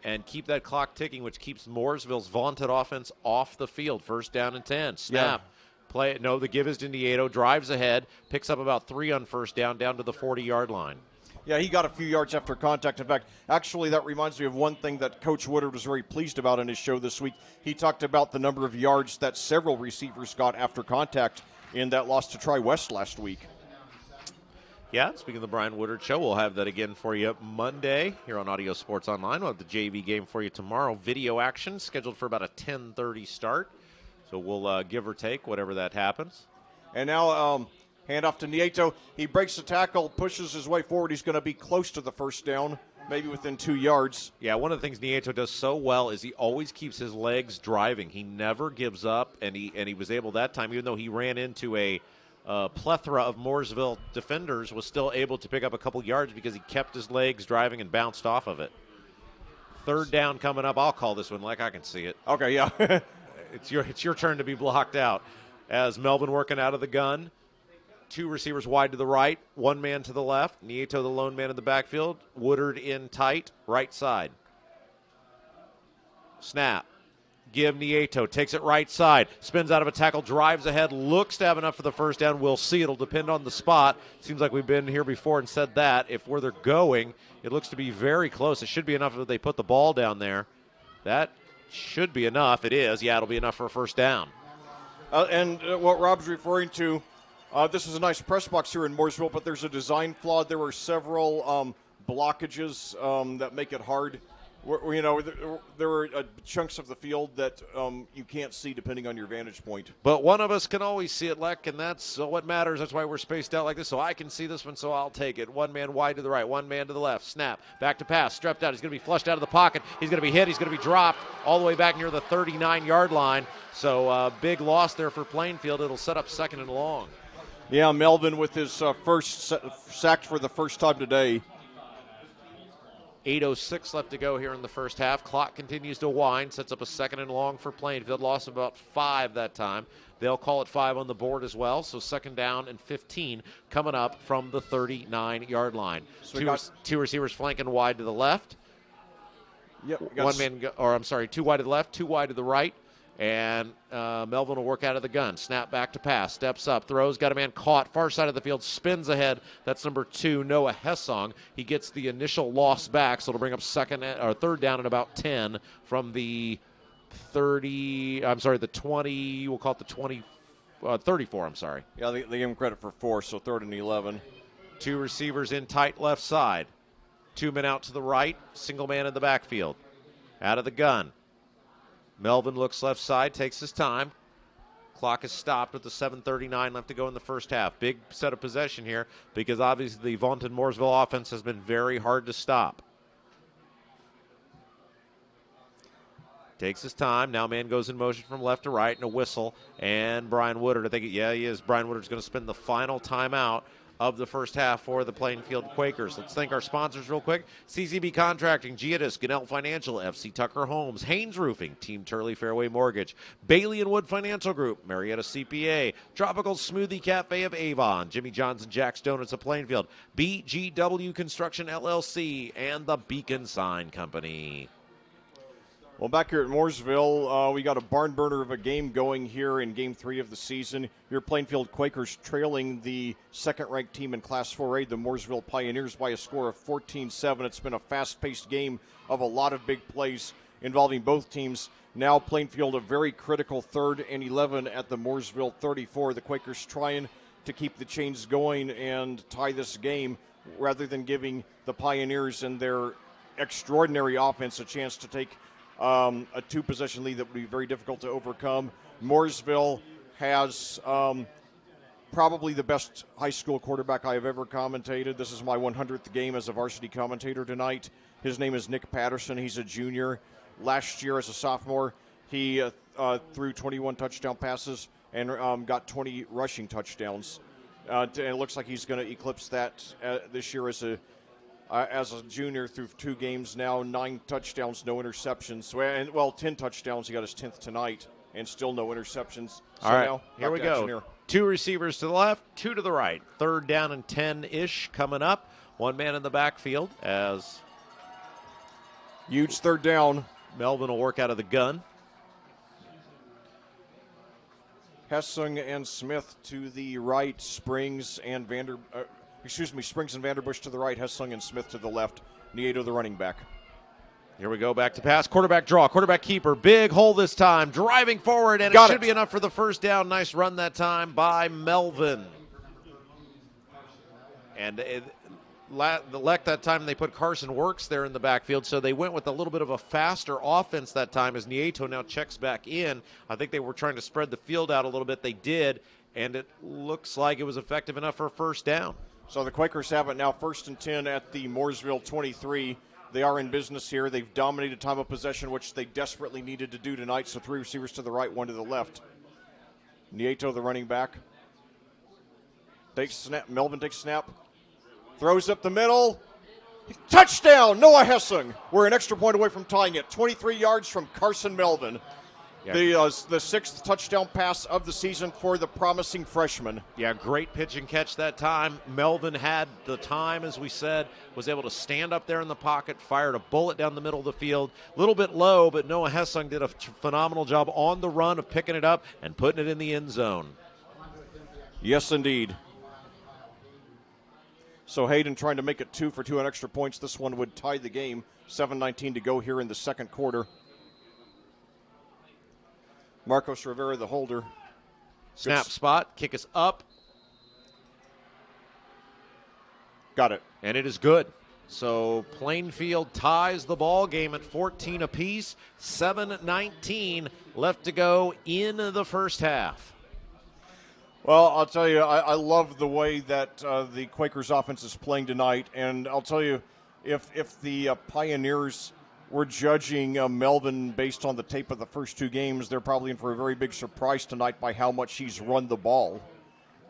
and keep that clock ticking, which keeps Mooresville's vaunted offense off the field. First down and 10. Snap. Yeah. Play it. No, the give is to Nieto. Drives ahead. Picks up about 3 on first down to the 40-yard line. Yeah, he got a few yards after contact. In fact, actually, that reminds me of one thing that Coach Woodard was very pleased about in his show this week. He talked about the number of yards that several receivers got after contact in that loss to Tri-West last week. Yeah, speaking of the Brian Woodard Show, we'll have that again for you Monday here on Audio Sports Online. We'll have the JV game for you tomorrow. Video action scheduled for about a 10:30 start. So we'll give or take whatever that happens. And now handoff to Nieto. He breaks the tackle, pushes his way forward. He's going to be close to the first down, maybe within 2 yards. Yeah, one of the things Nieto does so well is he always keeps his legs driving. He never gives up, and he was able that time, even though he ran into a plethora of Mooresville defenders, was still able to pick up a couple yards because he kept his legs driving and bounced off of it. Third down coming up. I'll call this one like I can see it. Okay, yeah. It's your turn to be blocked out. As Melvin working out of the gun. 2 receivers wide to the right, 1 man to the left. Nieto the lone man in the backfield. Woodard in tight, right side. Snap. Give Nieto. Takes it right side. Spins out of a tackle. Drives ahead. Looks to have enough for the first down. We'll see. It'll depend on the spot. Seems like we've been here before and said that. If where they're going, it looks to be very close. It should be enough if they put the ball down there. That should be enough. It is. Yeah, it'll be enough for a first down. And what Rob's referring to, this is a nice press box here in Mooresville, but there's a design flaw. There were several blockages that make it hard. There are chunks of the field that you can't see depending on your vantage point. But one of us can always see it, Leck, and that's what matters. That's why we're spaced out like this, so I can see this one, so I'll take it. 1 man wide to the right, 1 man to the left. Snap, back to pass, strepped out. He's going to be flushed out of the pocket. He's going to be hit. He's going to be dropped all the way back near the 39-yard line. So big loss there for Plainfield. It'll set up 2nd and long. Yeah, Melvin with his first sacked for the first time today. 8:06 left to go here in the first half. Clock continues to wind, sets up a 2nd and long for Plainfield. Lost about 5 that time. They'll call it 5 on the board as well. So 2nd down and 15 coming up from the 39-yard line. So two receivers flanking wide to the left. Yep. 2 wide to the left, 2 wide to the right. And Melvin will work out of the gun. Snap back to pass. Steps up. Throws. Got a man caught. Far side of the field. Spins ahead. That's number 2, Noah Hessong. He gets the initial loss back, so it'll bring up 3rd down and about 10 from the 20. We'll call it the 20. 34, I'm sorry. Yeah, they give him credit for 4, so 3rd and 11. 2 receivers in tight left side. 2 men out to the right. Single man in the backfield. Out of the gun. Melvin looks left side, takes his time. Clock is stopped with the 7:39 left to go in the first half. Big set of possession here because obviously the vaunted Mooresville offense has been very hard to stop. Takes his time. Now man goes in motion from left to right and a whistle. And Brian Woodard, he is. Brian Woodard's going to spend the final timeout of the first half for the Plainfield Quakers. Let's thank our sponsors real quick. CCB Contracting, Giatis, Gannell Financial, FC Tucker Homes, Haynes Roofing, Team Turley Fairway Mortgage, Bailey and Wood Financial Group, Marietta CPA, Tropical Smoothie Cafe of Avon, Jimmy John's and Jack's Donuts of Plainfield, BGW Construction LLC, and the Beacon Sign Company. Well, back here at Mooresville, we got a barn burner of a game going here in Game 3 of the season. Your Plainfield Quakers trailing the second-ranked team in Class 4A, the Mooresville Pioneers, by a score of 14-7. It's been a fast-paced game of a lot of big plays involving both teams. Now Plainfield a very critical 3rd and 11 at the Mooresville 34. The Quakers trying to keep the chains going and tie this game rather than giving the Pioneers and their extraordinary offense a chance to take a 2-possession lead that would be very difficult to overcome. Mooresville has probably the best high school quarterback I have ever commentated. This is my 100th game as a varsity commentator tonight. His name is Nick Patterson. He's a junior. Last year as a sophomore, he threw 21 touchdown passes and got 20 rushing touchdowns. And it looks like he's going to eclipse that this year as a junior through 2 games now, 9 touchdowns, no interceptions. 10 touchdowns. He got his 10th tonight, and still no interceptions. So all right, now, here we go. Here. 2 receivers to the left, 2 to the right. 3rd down and 10-ish coming up. 1 man in the backfield as huge 3rd down. Melvin will work out of the gun. Hessung and Smith to the right, Springs and Vanderbush to the right, Hessung and Smith to the left. Nieto the running back. Here we go, back to pass. Quarterback draw, quarterback keeper. Big hole this time, driving forward, and it should be enough for the 1st down. Nice run that time by Melvin. And that time they put Carson Works there in the backfield, so they went with a little bit of a faster offense that time as Nieto now checks back in. I think they were trying to spread the field out a little bit. They did, and it looks like it was effective enough for a 1st down. So the Quakers have it now 1st and 10 at the Mooresville 23. They are in business here. They've dominated time of possession, which they desperately needed to do tonight, so 3 receivers to the right, 1 to the left. Nieto, the running back. Takes snap. Melvin takes snap. Throws up the middle. Touchdown, Noah Hessung. We're an extra point away from tying it. 23 yards from Carson Melvin. Yeah. The 6th touchdown pass of the season for the promising freshman. Yeah, great pitch and catch that time. Melvin had the time, as we said, was able to stand up there in the pocket, fired a bullet down the middle of the field. A little bit low, but Noah Hessung did a phenomenal job on the run of picking it up and putting it in the end zone. Yes, indeed. So Hayden trying to make it 2 for 2 on extra points. This one would tie the game. 7:19 to go here in the 2nd quarter. Marcos Rivera, the holder. Snap spot, kick us up. Got it. And it is good. So Plainfield ties the ball game at 14 apiece. 7:19 left to go in the 1st half. Well, I'll tell you, I love the way that the Quakers offense is playing tonight. And I'll tell you, if the Pioneers were judging Melvin based on the tape of the first 2 games, they're probably in for a very big surprise tonight by how much he's run the ball.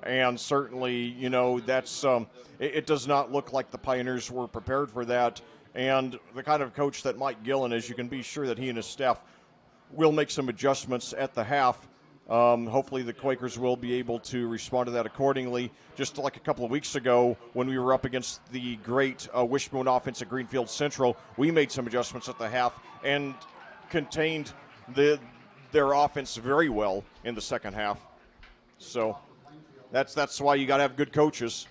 And certainly, that's it does not look like the Pioneers were prepared for that. And the kind of coach that Mike Gillen is, you can be sure that he and his staff will make some adjustments at the half. Hopefully the Quakers will be able to respond to that accordingly. Just like a couple of weeks ago when we were up against the great Wishbone offense at Greenfield Central, we made some adjustments at the half and contained their offense very well in the 2nd half. So that's why you got to have good coaches.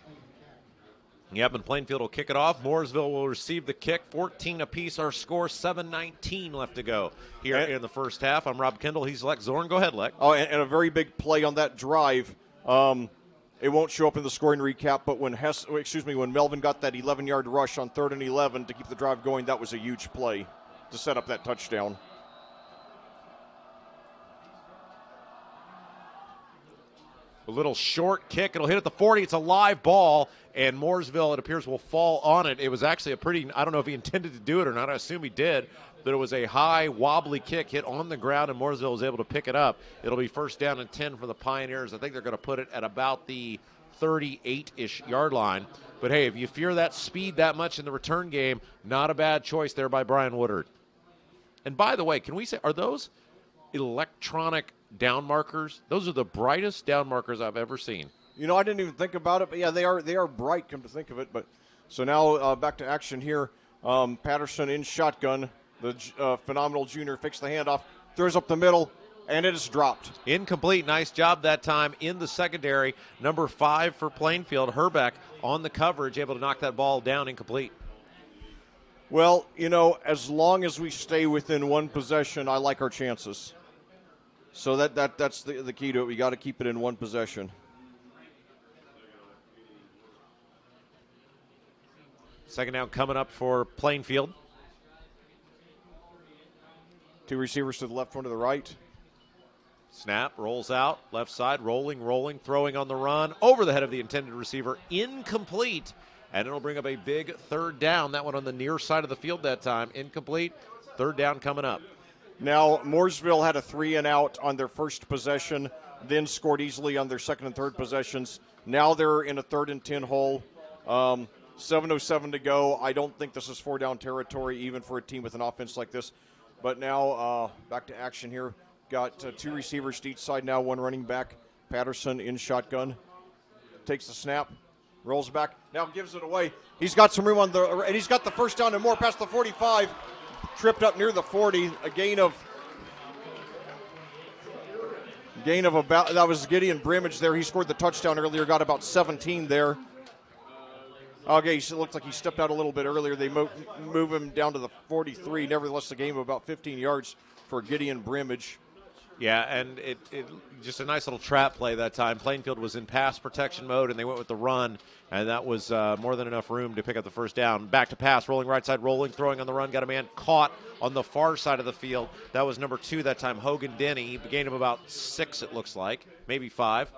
Yep, and Plainfield will kick it off. Mooresville will receive the kick. 14 apiece, our score. 7:19 left to go here in the 1st half. I'm Rob Kendall. He's Lex Zorn. Go ahead, Lex. Oh, and a very big play on that drive. It won't show up in the scoring recap, but when Melvin got that 11-yard rush on 3rd and 11 to keep the drive going, that was a huge play to set up that touchdown. A little short kick. It'll hit at the 40. It's a live ball, and Mooresville, it appears, will fall on it. It was actually I don't know if he intended to do it or not. I assume he did, that it was a high, wobbly kick hit on the ground, and Mooresville was able to pick it up. It'll be first down and 10 for the Pioneers. I think they're going to put it at about the 38-ish yard line. But, hey, if you fear that speed that much in the return game, not a bad choice there by Brian Woodard. And, by the way, can we say, are those electronic down markers? Those are the brightest down markers I've ever seen. You know, I didn't even think about it, but, yeah, they are bright, come to think of it. But so now back to action here. Patterson in shotgun. The phenomenal junior fakes the handoff, throws up the middle, and it is dropped. Incomplete. Nice job that time in the secondary. Number 5 for Plainfield, Herbeck, on the coverage, able to knock that ball down incomplete. Well, you know, as long as we stay within one possession, I like our chances. So that's the key to it. We got to keep it in one possession. Second down coming up for Plainfield. 2 receivers to the left, 1 to the right. Snap, rolls out, left side, rolling, throwing on the run, over the head of the intended receiver, incomplete, and it'll bring up a big third down. That one on the near side of the field that time, incomplete, third down coming up. Now, Mooresville had a 3-and-out on their first possession, then scored easily on their second and third possessions. Now they're in a 3rd and 10 hole. 7:07 to go. I don't think this is 4-down territory, even for a team with an offense like this. But now back to action here. Got 2 receivers to each side now, 1 running back. Patterson in shotgun. Takes the snap, rolls back, now gives it away. He's got some room and he's got the first down and more past the 45. Tripped up near the 40. A gain of about, that was Gideon Brimage there. He scored the touchdown earlier, got about 17 there. Okay, it looks like he stepped out a little bit earlier. They move him down to the 43. Nevertheless, a gain of about 15 yards for Gideon Brimage. Yeah, and it just a nice little trap play that time. Plainfield was in pass protection mode, and they went with the run, and that was more than enough room to pick up the first down. Back to pass, rolling right side, throwing on the run. Got a man caught on the far side of the field. That was number 2 that time, Hogan Denny. He gained him about 6, it looks like, maybe 5.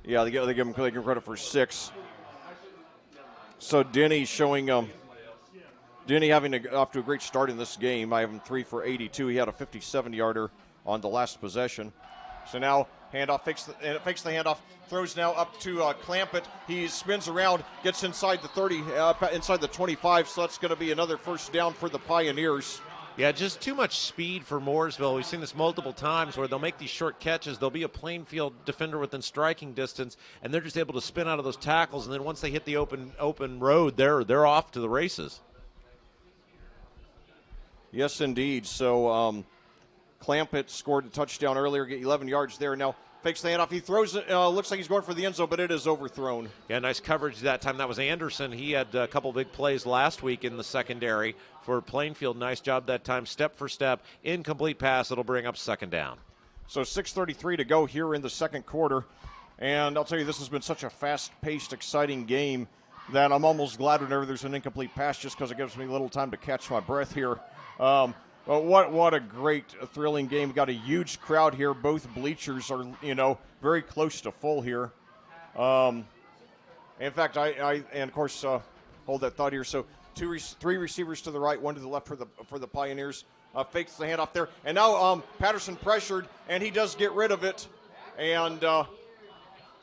Yeah, they give him credit for 6. So Denny showing Denny having off to a great start in this game. I have him 3 for 82. He had a 57-yarder on the last possession. So now handoff, fakes the handoff, throws now up to Clampett. He spins around, gets inside the 30, inside the 25. So that's going to be another first down for the Pioneers. Yeah, just too much speed for Mooresville. We've seen this multiple times where they'll make these short catches. There'll be a Plainfield defender within striking distance, and they're just able to spin out of those tackles. And then once they hit the open road, they're off to the races. Yes, indeed. So Clampett scored a touchdown earlier, get 11 yards there. Now fakes the handoff. He throws it. Looks like he's going for the end zone, but it is overthrown. Yeah, nice coverage that time. That was Anderson. He had a couple big plays last week in the secondary for Plainfield. Nice job that time. Step for step. Incomplete pass. It'll bring up second down. So 6:33 to go here in the second quarter. And I'll tell you, this has been such a fast-paced, exciting game that I'm almost glad whenever there's an incomplete pass just because it gives me a little time to catch my breath here. But what a great, thrilling game. We got a huge crowd here. Both bleachers are, very close to full here. In fact, I of course, hold that thought here. So 3 receivers to the right, 1 to the left for the Pioneers. Fakes the handoff there. And now Patterson pressured, and he does get rid of it. And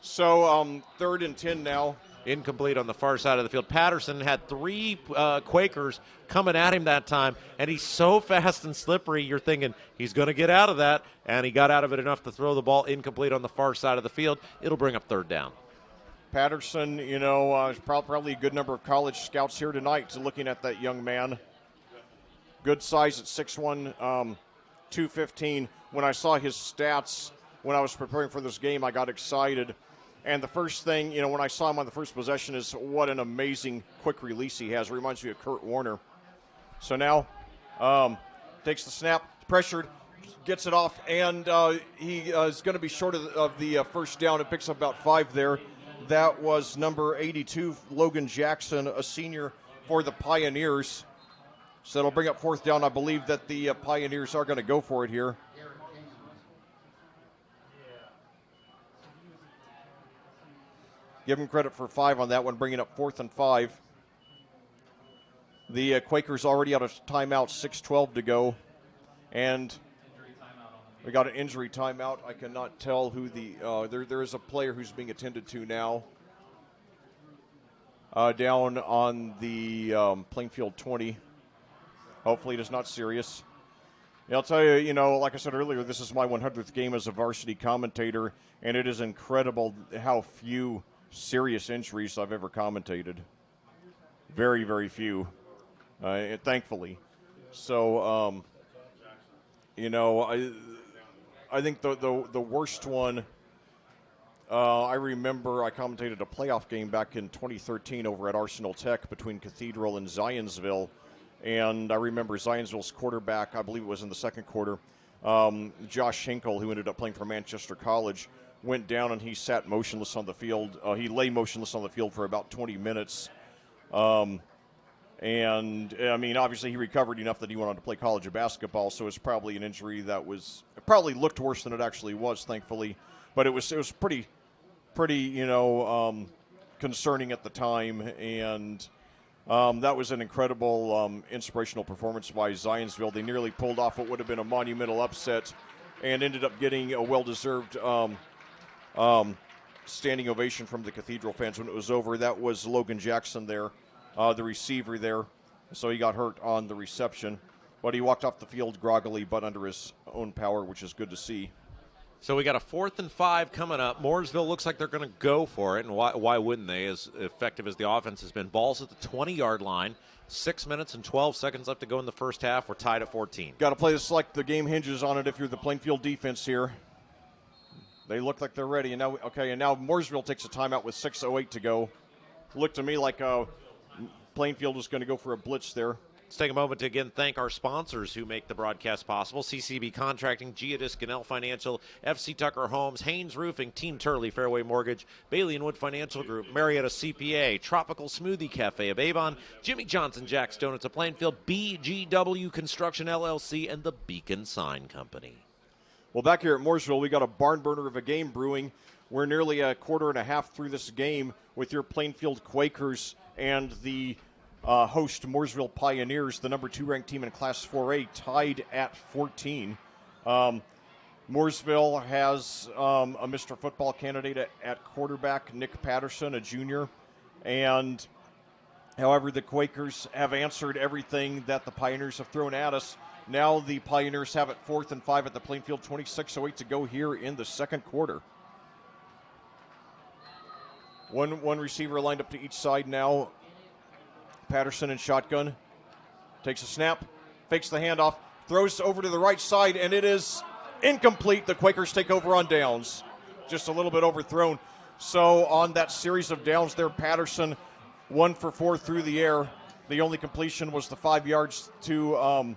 so 3rd and 10 now. Incomplete on the far side of the field. Patterson had 3 Quakers coming at him that time, and he's so fast and slippery, you're thinking he's going to get out of that, and he got out of it enough to throw the ball incomplete on the far side of the field. It'll bring up third down. Patterson, probably a good number of college scouts here tonight looking at that young man. Good size at 6'1", 215. When I saw his stats when I was preparing for this game, I got excited. And the first thing, when I saw him on the first possession is what an amazing quick release he has. It reminds me of Kurt Warner. So now takes the snap, pressured, gets it off, and he is going to be short of the first down. It picks up about 5 there. That was number 82, Logan Jackson, a senior for the Pioneers. So it'll bring up 4th down. I believe that the Pioneers are going to go for it here. Give him credit for 5 on that one, bringing up 4th and 5. The Quakers already out of timeout, 6:12 to go. And we got an injury timeout. I cannot tell who there is a player who's being attended to now. Down on the Plainfield 20. Hopefully it is not serious. I'll tell you, like I said earlier, this is my 100th game as a varsity commentator, and it is incredible how few serious injuries I've ever commentated. Very, very few, thankfully. So, I think the worst one, I remember I commentated a playoff game back in 2013 over at Arsenal Tech between Cathedral and Zionsville. And I remember Zionsville's quarterback, I believe it was in the second quarter, Josh Hinkle, who ended up playing for Manchester College, went down and he sat motionless on the field. He lay motionless on the field for about 20 minutes. And, I mean, obviously he recovered enough that he went on to play college basketball, so it's probably an injury that probably looked worse than it actually was, thankfully. But it was pretty, concerning at the time, and that was an incredible, inspirational performance by Zionsville. They nearly pulled off what would have been a monumental upset and ended up getting a well-deserved standing ovation from the Cathedral fans when it was over. That was Logan Jackson there, the receiver there. So he got hurt on the reception. But he walked off the field groggily but under his own power, which is good to see. So we got a 4th and 5 coming up. Mooresville looks like they're going to go for it, and why wouldn't they, as effective as the offense has been? Ball's at the 20-yard line. 6 minutes and 12 seconds left to go in the first half. We're tied at 14. Got to play this like the game hinges on it if you're the Plainfield defense here. They look like they're ready. And now Mooresville takes a timeout with 6:08 to go. Looked to me like Plainfield was going to go for a blitz there. Let's take a moment to again thank our sponsors who make the broadcast possible. CCB Contracting, Giadis Gannell Financial, FC Tucker Homes, Haynes Roofing, Team Turley, Fairway Mortgage, Bailey & Wood Financial Group, Marietta CPA, Tropical Smoothie Cafe of Avon, Jimmy Johnson, Jack's Donuts of Plainfield, BGW Construction LLC, and the Beacon Sign Company. Well, back here at Mooresville, we got a barn burner of a game brewing. We're nearly a quarter and a half through this game with your Plainfield Quakers and the host Mooresville Pioneers, the number 2 ranked team in Class 4A, tied at 14. Mooresville has a Mr. Football candidate at quarterback, Nick Patterson, a junior. And however, the Quakers have answered everything that the Pioneers have thrown at us. Now the Pioneers have it 4th and 5 at the Plainfield 26:08 to go here in the second quarter. One receiver lined up to each side now. Patterson in shotgun, takes a snap, fakes the handoff, throws over to the right side, and it is incomplete. The Quakers take over on downs. Just a little bit overthrown. So on that series of downs there, Patterson 1 for 4 through the air. The only completion was the 5 yards to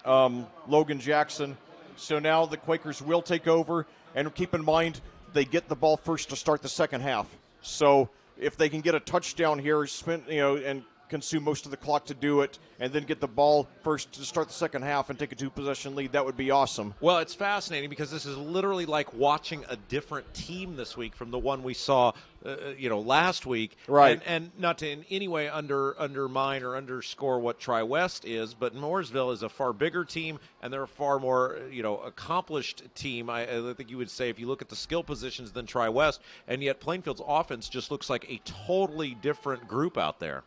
Logan Jackson. So now the Quakers will take over, and keep in mind they get the ball first to start the second half. So if they can get a touchdown here, and consume most of the clock to do it, and then get the ball first to start the second half and take a 2-possession lead, that would be awesome. Well, it's fascinating because this is literally like watching a different team this week from the one we saw, last week. Right. And not to in any way undermine or underscore what Tri-West is, but Mooresville is a far bigger team, and they're a far more, accomplished team, I think you would say, if you look at the skill positions than Tri-West, and yet Plainfield's offense just looks like a totally different group out there.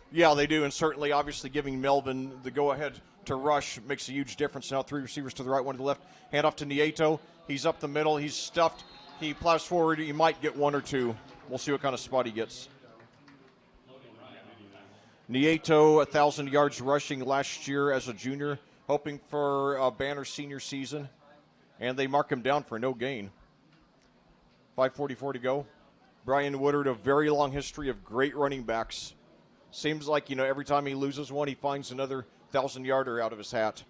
Yeah, they do, and certainly, obviously, giving Melvin the go-ahead to rush makes a huge difference. Now 3 receivers to the right, 1 to the left. Hand off to Nieto. He's up the middle. He's stuffed. He plows forward. He might get 1 or 2. We'll see what kind of spot he gets. Nieto, 1,000 yards rushing last year as a junior, hoping for a banner senior season, and they mark him down for no gain. 5:44 to go. Brian Woodard, a very long history of great running backs. Seems like, every time he loses one, he finds another 1,000-yarder out of his hat.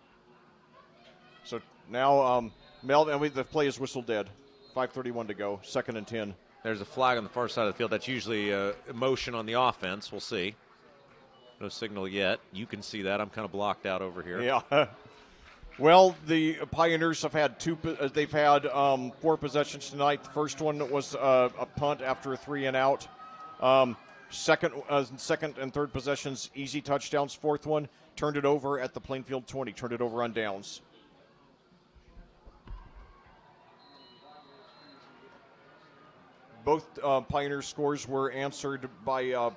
So now Melvin, the play is whistled dead. 5:31 to go, 2nd and 10. There's a flag on the far side of the field. That's usually motion on the offense. We'll see. No signal yet. You can see that. I'm kind of blocked out over here. Yeah. Well, the Pioneers have had they've had 4 possessions tonight. The first one was a punt after a 3 and out. Second and third possessions, easy touchdowns. Fourth one, turned it over at the Plainfield 20, turned it over on downs. Both Pioneer scores were answered by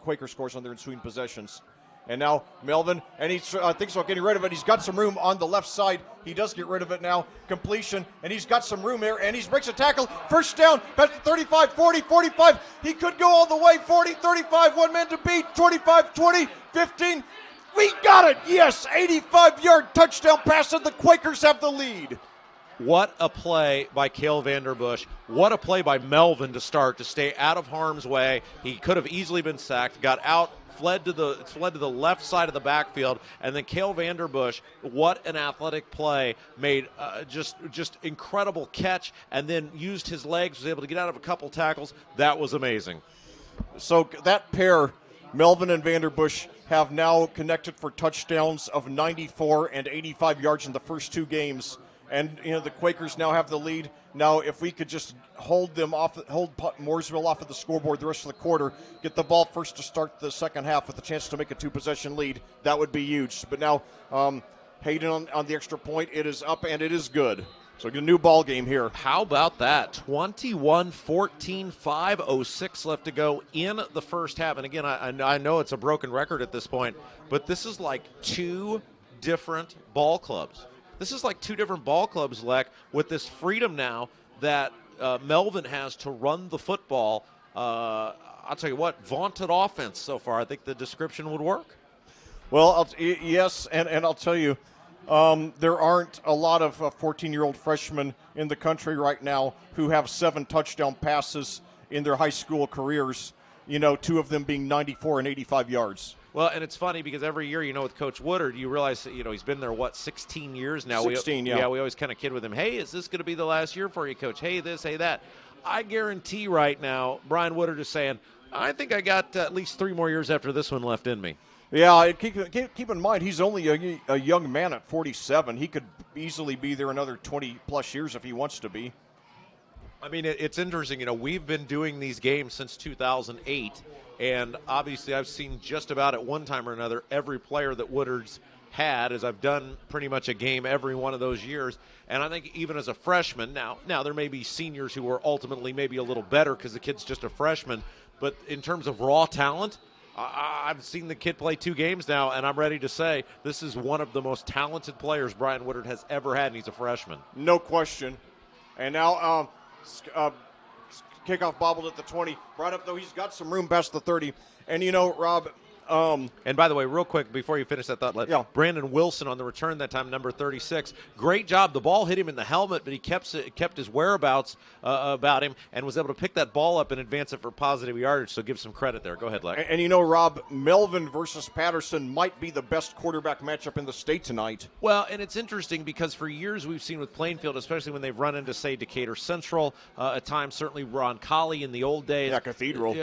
Quaker scores on their ensuing possessions. And now Melvin, and he's thinks about getting rid of it. He's got some room on the left side. He does get rid of it now. Completion, and he's got some room there, and he breaks a tackle. First down, past the 35, 40, 45. He could go all the way, 40, 35, one man to beat, 25, 20, 15. We got it, yes, 85-yard touchdown pass, and the Quakers have the lead. What a play by Cale Vanderbush. What a play by Melvin to stay out of harm's way. He could have easily been sacked, got out, fled to the left side of the backfield, and then Cale Vanderbush, what an athletic play, made just incredible catch, and then used his legs, was able to get out of a couple tackles. That was amazing. So that pair, Melvin and Vanderbush, have now connected for touchdowns of 94 and 85 yards in the first 2 games. And, the Quakers now have the lead. Now, if we could just hold Mooresville off of the scoreboard the rest of the quarter, get the ball first to start the second half with a chance to make a 2-possession lead, that would be huge. But now, Hayden on the extra point, it is up and it is good. So a new ball game here. How about that? 21-14, 5:06 left to go in the first half. And again, I know it's a broken record at this point, but this is like 2 different ball clubs. This is like 2 different ball clubs, Leck, with this freedom now that Melvin has to run the football. I'll tell you what, vaunted offense so far. I think the description would work. Well, yes, and I'll tell you, there aren't a lot of 14-year-old freshmen in the country right now who have 7 touchdown passes in their high school careers, 2 of them being 94 and 85 yards. Well, and it's funny because every year, with Coach Woodard, you realize that, he's been there, 16 years now? 16, yeah. We always kind of kid with him. Hey, is this going to be the last year for you, Coach? Hey, this, hey, that. I guarantee right now, Brian Woodard is saying, I think I got at least 3 more years after this one left in me. Yeah, keep in mind, he's only a young man at 47. He could easily be there another 20-plus years if he wants to be. I mean, it's interesting. We've been doing these games since 2008. And obviously I've seen just about at one time or another every player that Woodard's had, as I've done pretty much a game every one of those years. And I think even as a freshman, now there may be seniors who are ultimately maybe a little better because the kid's just a freshman. But in terms of raw talent, I've seen the kid play 2 games now, and I'm ready to say this is one of the most talented players Brian Woodard has ever had, and he's a freshman. No question. And now kickoff bobbled at the 20. Brought up, though, he's got some room past the 30. And, Rob. And by the way, real quick, before you finish that thought, Brandon Wilson on the return that time, number 36. Great job. The ball hit him in the helmet, but he kept his whereabouts about him and was able to pick that ball up and advance it for positive yardage. So give some credit there. Go ahead, Lex. And Rob, Melvin versus Patterson might be the best quarterback matchup in the state tonight. Well, and it's interesting because for years we've seen with Plainfield, especially when they've run into, say, Decatur Central, at times certainly Ron Colley in the old days. Yeah, Cathedral.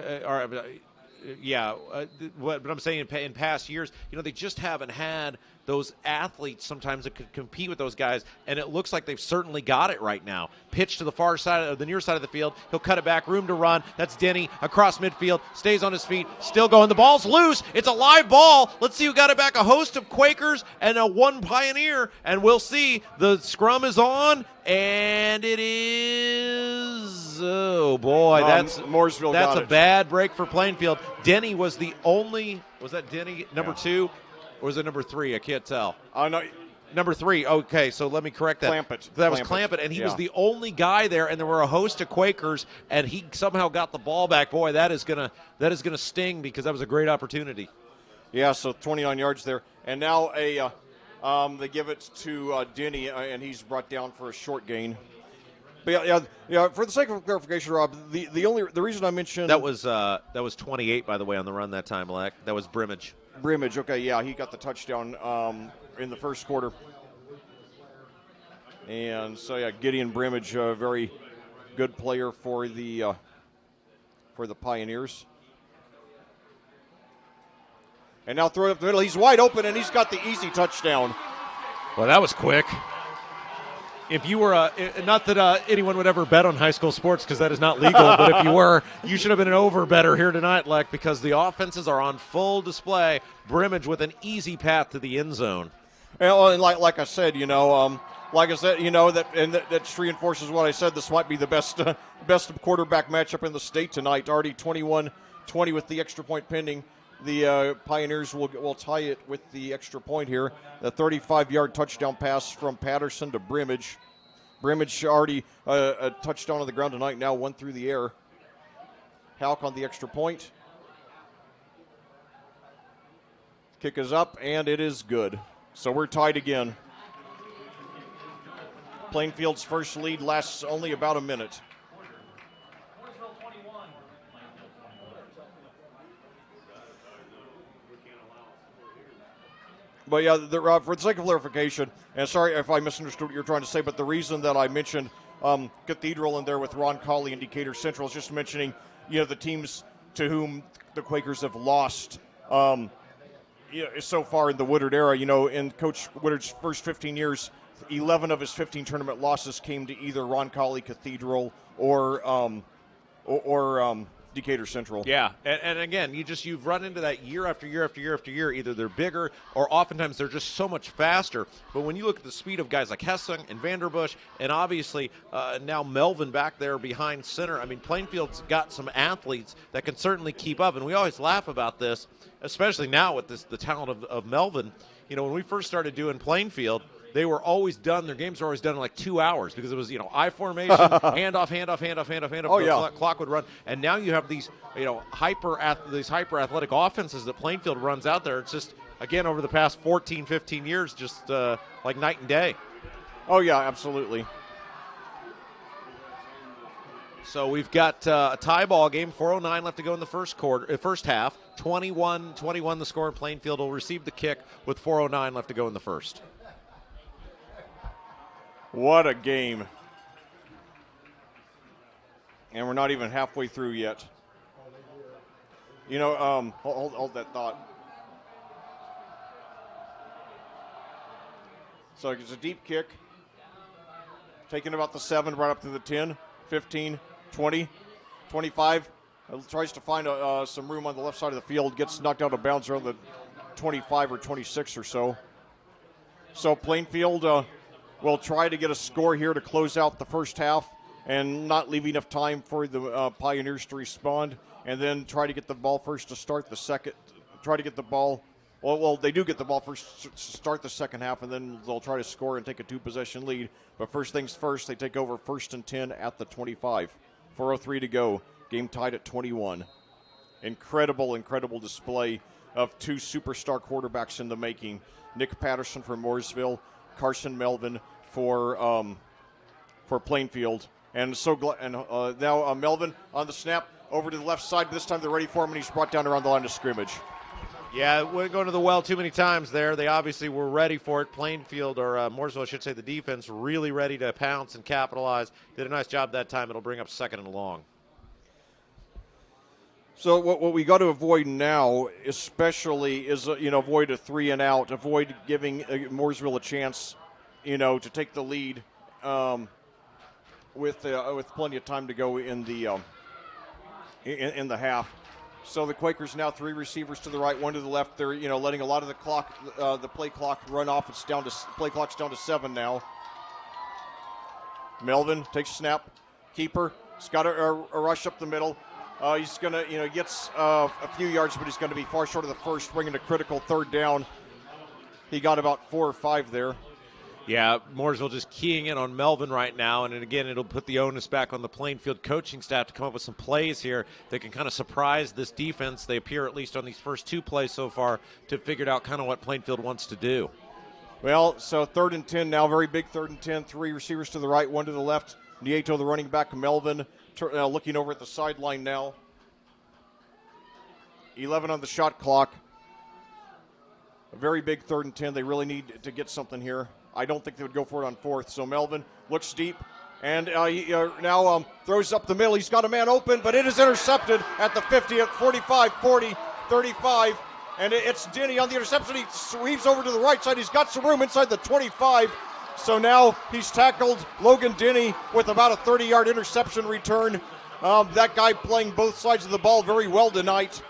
But I'm saying in past years, they just haven't had those athletes sometimes that could compete with those guys, and it looks like they've certainly got it right now. Pitch to the far side of the near side of the field. He'll cut it back, room to run. That's Denny across midfield, stays on his feet, still going. The ball's loose. It's a live ball. Let's see who got it back. A host of Quakers and a 1 Pioneer, and we'll see. The scrum is on, and it is, oh boy, that's Mooresville. That's a bad break for Plainfield. Denny was the only, was that Denny, number 2? Or was it number 3? I can't tell. No. Number 3. Okay, so let me correct that. Clampett. That was Clampett, and he was the only guy there, and there were a host of Quakers, and he somehow got the ball back. Boy, that is gonna sting because that was a great opportunity. Yeah, so 29 yards there, and now they give it to Denny, and he's brought down for a short gain. But yeah. For the sake of clarification, Rob, the reason I mentioned that was 28, by the way, on the run that time, Leck. That was Brimage. Okay, yeah, he got the touchdown in the first quarter. And so, Gideon Brimage, a very good player for the Pioneers. And now throw it up the middle. He's wide open, and he's got the easy touchdown. Well, that was quick. If you were, not that anyone would ever bet on high school sports because that is not legal, but if you were, you should have been an over-better here tonight, Leck, because the offenses are on full display. Brimage with an easy path to the end zone. Well, and like I said, that reinforces what I said. This might be the best quarterback matchup in the state tonight. Already 21-20 with the extra point pending. The Pioneers will tie it with the extra point here. The 35-yard touchdown pass from Patterson to Brimage. Brimage already a touchdown on the ground tonight, now one through the air. Halk on the extra point. Kick is up, and it is good. So we're tied again. Plainfield's first lead lasts only about a minute. But yeah, for the sake of clarification, and sorry if I misunderstood what you're trying to say, but the reason that I mentioned Cathedral in there with Ron Colley and Decatur Central is just mentioning, the teams to whom the Quakers have lost so far in the Woodard era. In Coach Woodard's first 15 years, 11 of his 15 tournament losses came to either Ron Colley, Cathedral, or Decatur Central. Yeah, and again, you've run into that year after year after year after year. Either they're bigger or oftentimes they're just so much faster. But when you look at the speed of guys like Hessing and Vanderbush and obviously now Melvin back there behind center, I mean, Plainfield's got some athletes that can certainly keep up. And we always laugh about this, especially now with the talent of Melvin. When we first started doing Plainfield, they were always done. Their games were always done in like 2 hours because it was, I formation, handoff. Oh, yeah. Clock would run, and now you have these, hyper athletic offenses that Plainfield runs out there. It's just, again, over the past 14, 15 years, just like night and day. Oh yeah, absolutely. So we've got a tie ball game. 4:09 left to go in the first half. 21-21 the score. Plainfield will receive the kick with 4:09 left to go in the first. What a game. And we're not even halfway through yet. Hold that thought. So it's a deep kick. Taking about the 7, right up to the 10, 15, 20, 25. Tries to find some room on the left side of the field. Gets knocked out of bounds around the 25 or 26 or so. So Plainfield will try to get a score here to close out the first half and not leave enough time for the Pioneers to respond, and then try to get the ball first to start the second. Try to get the ball. Well, they do get the ball first to start the second half, and then they'll try to score and take a 2-possession lead. But first things first, they take over 1st and 10 at the 25. 4:03 to go. Game tied at 21. Incredible display of two superstar quarterbacks in the making. Nick Patterson from Mooresville, Carson Melvin for Plainfield, and now Melvin on the snap over to the left side. This time they're ready for him, and he's brought down around the line of scrimmage. Yeah, we're going to the well too many times there. They obviously were ready for it. Plainfield, or Mooresville, I should say, the defense, really ready to pounce and capitalize. Did a nice job that time. It'll bring up 2nd and long. So what we got to avoid now, especially, is avoid a 3 and out, avoid giving Mooresville a chance, to take the lead, with plenty of time to go in the half. So the Quakers now 3 receivers to the right, 1 to the left. They're letting a lot of the clock, the play clock, run off. Play clock's down to 7 now. Melvin takes a snap, keeper. He's got a rush up the middle. He's going to, gets a few yards, but he's going to be far short of the first, bringing a critical 3rd down. He got about 4 or 5 there. Yeah, Mooresville just keying in on Melvin right now, and again, it'll put the onus back on the Plainfield coaching staff to come up with some plays here that can kind of surprise this defense. They appear, at least on these first 2 plays so far, to have figured out kind of what Plainfield wants to do. Well, so 3rd and 10 now, very big 3rd and 10, 3 receivers to the right, 1 to the left. Nieto, the running back, Melvin, looking over at the sideline now. 11 on the shot clock. A very big 3rd and 10. They really need to get something here. I don't think they would go for it on 4th. So Melvin looks deep, and he now throws up the middle. He's got a man open, but it is intercepted at the 50, at 45, 40, 35. and it's Denny on the interception. He sweeps over to the right side. He's got some room inside the 25. So now he's tackled Logan Denny with about a 30-yard interception return. That guy playing both sides of the ball very well tonight.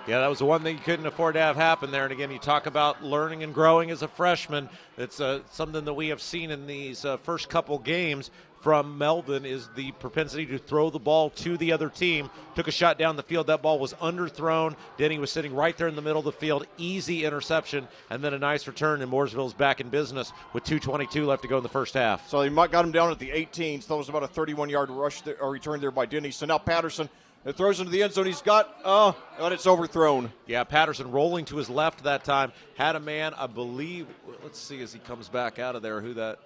Yeah, that was the one thing you couldn't afford to have happen there. And again, you talk about learning and growing as a freshman. It's something that we have seen in these first couple games from Melvin is the propensity to throw the ball to the other team. Took a shot down the field. That ball was underthrown. Denny was sitting right there in the middle of the field. Easy interception, and then a nice return, and Mooresville's back in business with 2:22 left to go in the first half. So he got him down at the 18, so that was about a 31-yard rush or return there by Denny. So now Patterson throws into the end zone. He's got, but it's overthrown. Yeah, Patterson rolling to his left that time. Had a man, I believe, let's see as he comes back out of there who that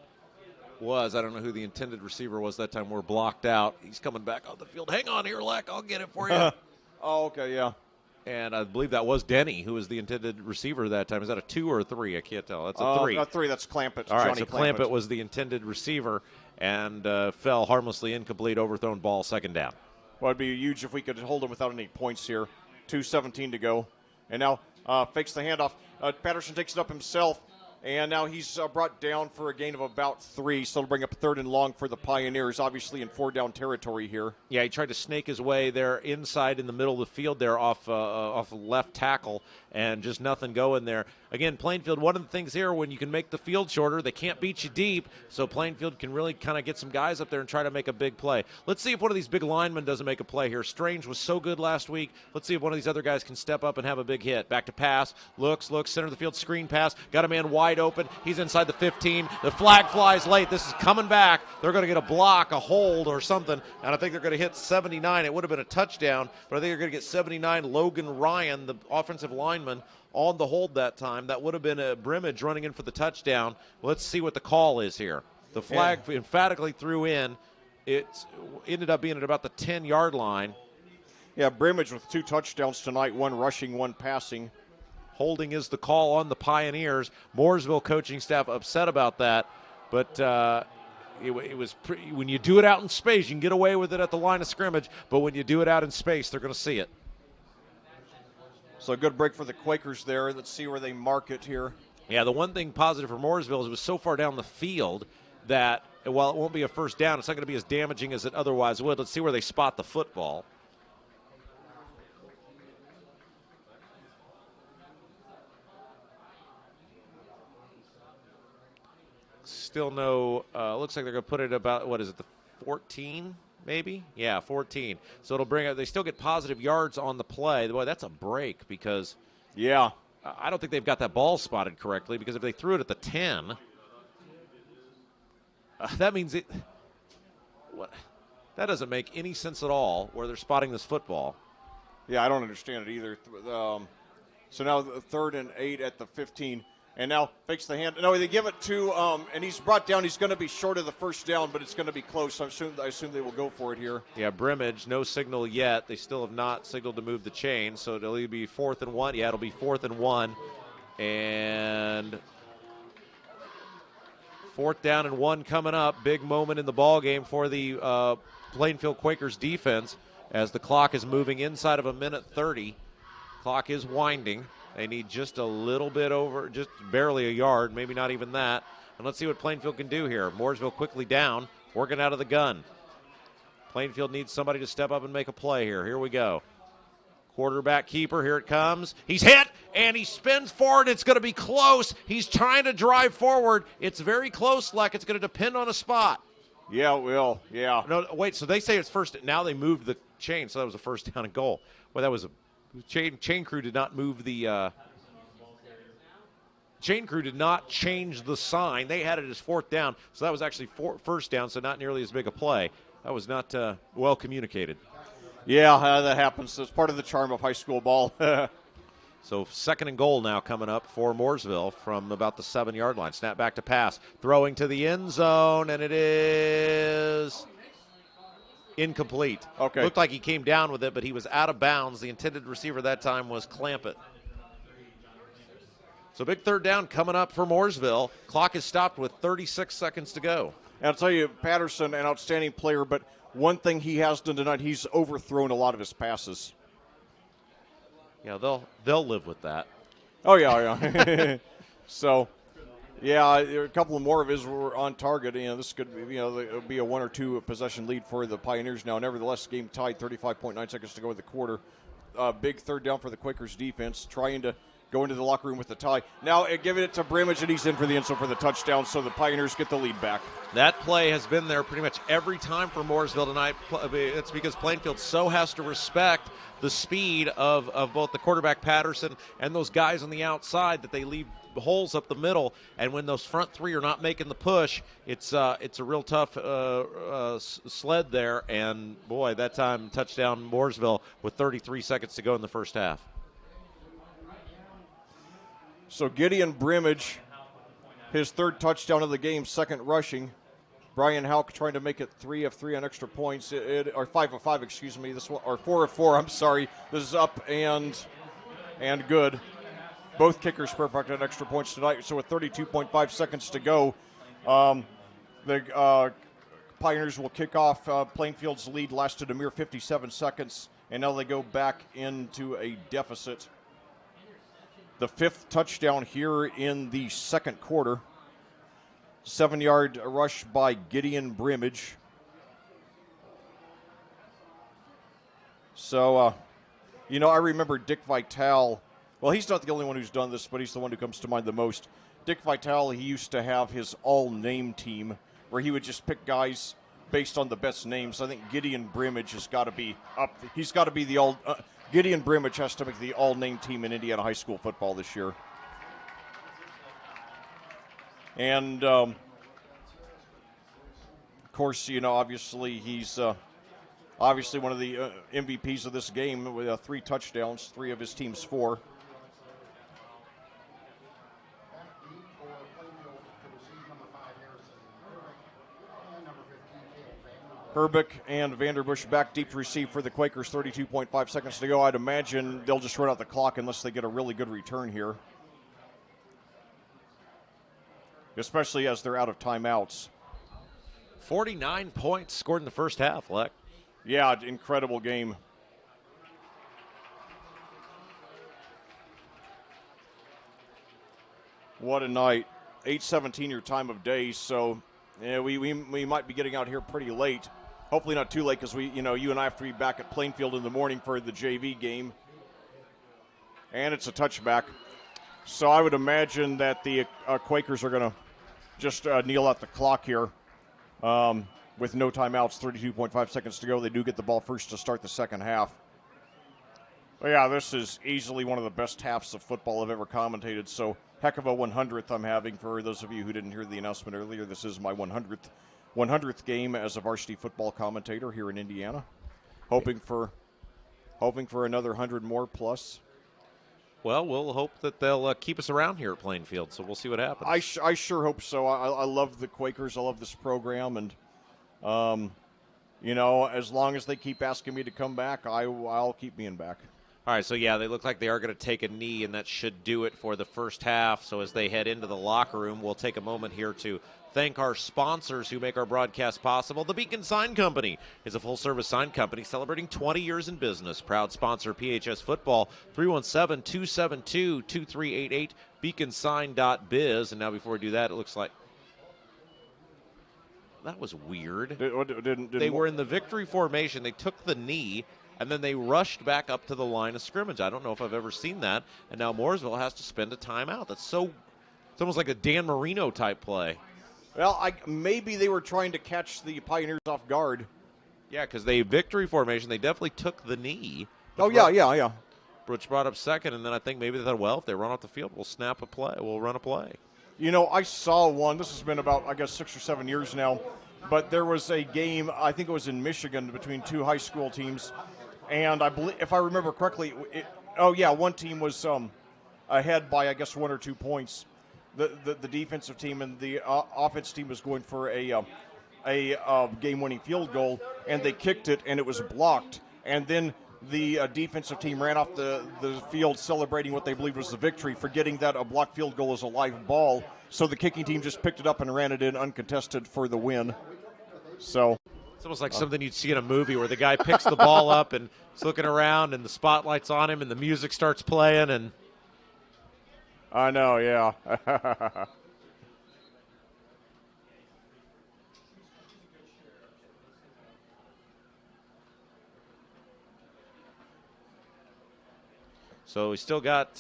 was. I don't know who the intended receiver was that time. We're blocked out. He's coming back on the field. Hang on here, Leck. I'll get it for you. Oh, okay, yeah. And I believe that was Denny, who was the intended receiver that time. Is that a 2 or a 3? I can't tell. That's a 3. Not 3. That's Clampett. All right, Johnny so Clampett was the intended receiver and fell harmlessly incomplete, overthrown ball, second down. Well, it'd be huge if we could hold him without any points here. 2:17 to go. And now fakes the handoff. Patterson takes it up himself. And now he's brought down for a gain of about 3, so it'll bring up 3rd and long for the Pioneers, obviously in 4-down territory here. Yeah, he tried to snake his way there inside in the middle of the field there off left tackle, and just nothing going there. Again, Plainfield, one of the things here, when you can make the field shorter, they can't beat you deep, so Plainfield can really kind of get some guys up there and try to make a big play. Let's see if one of these big linemen doesn't make a play here. Strange was so good last week. Let's see if one of these other guys can step up and have a big hit. Back to pass, looks, center of the field, screen pass, got a man wide open. He's inside the 15. The flag flies late. This is coming back. They're going to get a block, a hold, or something, and I think they're going to hit 79. It would have been a touchdown, but I think they're going to get 79. Logan Ryan, the offensive lineman, on the hold that time. That would have been a Brimage running in for the touchdown. Let's see what the call is here. The flag emphatically threw in. It ended up being at about the 10-yard line. Yeah, Brimage with 2 touchdowns tonight, 1 rushing, 1 passing. Holding is the call on the Pioneers. Mooresville coaching staff upset about that, but it was pretty, when you do it out in space, you can get away with it at the line of scrimmage, but when you do it out in space, they're going to see it. So a good break for the Quakers there. Let's see where they mark it here. Yeah, the one thing positive for Mooresville is it was so far down the field that while it won't be a first down, it's not going to be as damaging as it otherwise would. Let's see where they spot the football. Still no, looks like they're going to put it about, what is it, the 14 maybe? Yeah, 14. So it'll bring up, they still get positive yards on the play. Boy, that's a break because yeah, I don't think they've got that ball spotted correctly, because if they threw it at the 10, that means it, what? That doesn't make any sense at all where they're spotting this football. Yeah, I don't understand it either. So now 3rd and 8 at the 15. And now fakes the hand. No, they give it to, and he's brought down. He's going to be short of the first down, but it's going to be close. I assume they will go for it here. Yeah, Brimage, no signal yet. They still have not signaled to move the chain, so it'll either be 4th and 1. Yeah, it'll be 4th and 1. And 4th down and 1 coming up. Big moment in the ball game for the Plainfield Quakers defense as the clock is moving inside of a minute 30. Clock is winding. They need just a little bit over, just barely a yard, maybe not even that. And let's see what Plainfield can do here. Mooresville quickly down, working out of the gun. Plainfield needs somebody to step up and make a play here. Here we go. Quarterback keeper, here it comes. He's hit, and he spins forward. It's going to be close. He's trying to drive forward. It's very close, like it's going to depend on a spot. Yeah, it will, yeah. No, wait, so they say it's first. Now they moved the chain, so that was a first down and goal. Well, that was a chain crew did not move the chain crew did not change the sign. They had it as 4th down, so that was actually first down, so not nearly as big a play. That was not well communicated. Yeah, that happens. It's part of the charm of high school ball. So 2nd and goal now coming up for Mooresville from about the 7-yard line. Snap back to pass, throwing to the end zone, and it is incomplete. Okay. Looked like he came down with it, but he was out of bounds. The intended receiver that time was Clampett. So big 3rd down coming up for Mooresville. Clock is stopped with 36 seconds to go. And I'll tell you, Patterson, an outstanding player, but one thing he has done tonight, he's overthrown a lot of his passes. Yeah, they'll live with that. Oh, yeah. So, yeah, a couple of more of his were on target. This could be, it'll be a 1 or 2 possession lead for the Pioneers now. Nevertheless, game tied, 35.9 seconds to go in the quarter. Big third down for the Quakers defense, trying to go into the locker room with the tie. Now giving it to Brimage, and he's in for the end zone for the touchdown, so the Pioneers get the lead back. That play has been there pretty much every time for Mooresville tonight. It's because Plainfield so has to respect the speed of both the quarterback Patterson and those guys on the outside that they leave holes up the middle, and when those front three are not making the push, it's a real tough sled there, and boy, that time touchdown Mooresville with 33 seconds to go in the first half. So Gideon Brimage, his third touchdown of the game, second rushing. Brian Houck trying to make it 3 of 3 on extra points, or 5 of 5, excuse me. This one, or 4 of 4. I'm sorry. This is up and good. Both kickers perfect on extra points tonight. So with 32.5 seconds to go, the Pioneers will kick off. Plainfield's lead lasted a mere 57 seconds, and now they go back into a deficit. The 5th touchdown here in the second quarter. 7-yard rush by Gideon Brimage. So, I remember Dick Vitale. Well, he's not the only one who's done this, but he's the one who comes to mind the most. Dick Vitale, he used to have his all-name team where he would just pick guys based on the best names. I think Gideon Brimage has got to be up. He's got to be the all. Gideon Brimage has to make the all-name team in Indiana high school football this year. And, of course, obviously he's obviously one of the MVPs of this game with 3 touchdowns, 3 of his team's 4. Herbeck and Vanderbush back deep to receive for the Quakers, 32.5 seconds to go. I'd imagine they'll just run out the clock unless they get a really good return here, especially as they're out of timeouts. 49 points scored in the first half, Leck. Yeah, incredible game. What a night. 8:17 your time of day, so yeah, we might be getting out here pretty late. Hopefully not too late, because you and I have to be back at Plainfield in the morning for the JV game. And it's a touchback. So I would imagine that the Quakers are going to just kneel out the clock here with no timeouts, 32.5 seconds to go. They do get the ball first to start the second half. But yeah, this is easily one of the best halves of football I've ever commentated. So heck of a 100th I'm having. For those of you who didn't hear the announcement earlier, this is my 100th game as a varsity football commentator here in Indiana. Hoping for another 100 more plus. Well, we'll hope that they'll keep us around here at Plainfield, so we'll see what happens. I sure hope so. I love the Quakers. I love this program, and as long as they keep asking me to come back, I'll keep being back. All right, so yeah, they look like they are going to take a knee, and that should do it for the first half. So as they head into the locker room, we'll take a moment here to thank our sponsors who make our broadcast possible. The Beacon Sign Company is a full-service sign company celebrating 20 years in business. Proud sponsor PHS Football, 317-272-2388, beaconsign.biz. And now before we do that, it looks like that was weird. They were in the victory formation. They took the knee, and then they rushed back up to the line of scrimmage. I don't know if I've ever seen that. And now Mooresville has to spend a timeout. It's almost like a Dan Marino type play. Well, maybe they were trying to catch the Pioneers off guard. Yeah, because they victory formation. They definitely took the knee. Oh, yeah. Which brought up second, and then I think maybe they thought, well, if they run off the field, we'll run a play. I saw one. This has been about, 6 or 7 years now. But there was a game, I think it was in Michigan, between 2 high school teams. And I believe, if I remember correctly, one team was ahead by, 1 or 2 points. The defensive team and the offense team was going for a game-winning field goal, and they kicked it, and it was blocked. And then the defensive team ran off the field celebrating what they believed was the victory, forgetting that a blocked field goal is a live ball. So the kicking team just picked it up and ran it in uncontested for the win. So It's almost like something you'd see in a movie where the guy picks the ball up and is looking around and the spotlight's on him and the music starts playing. And I know, yeah. so we still got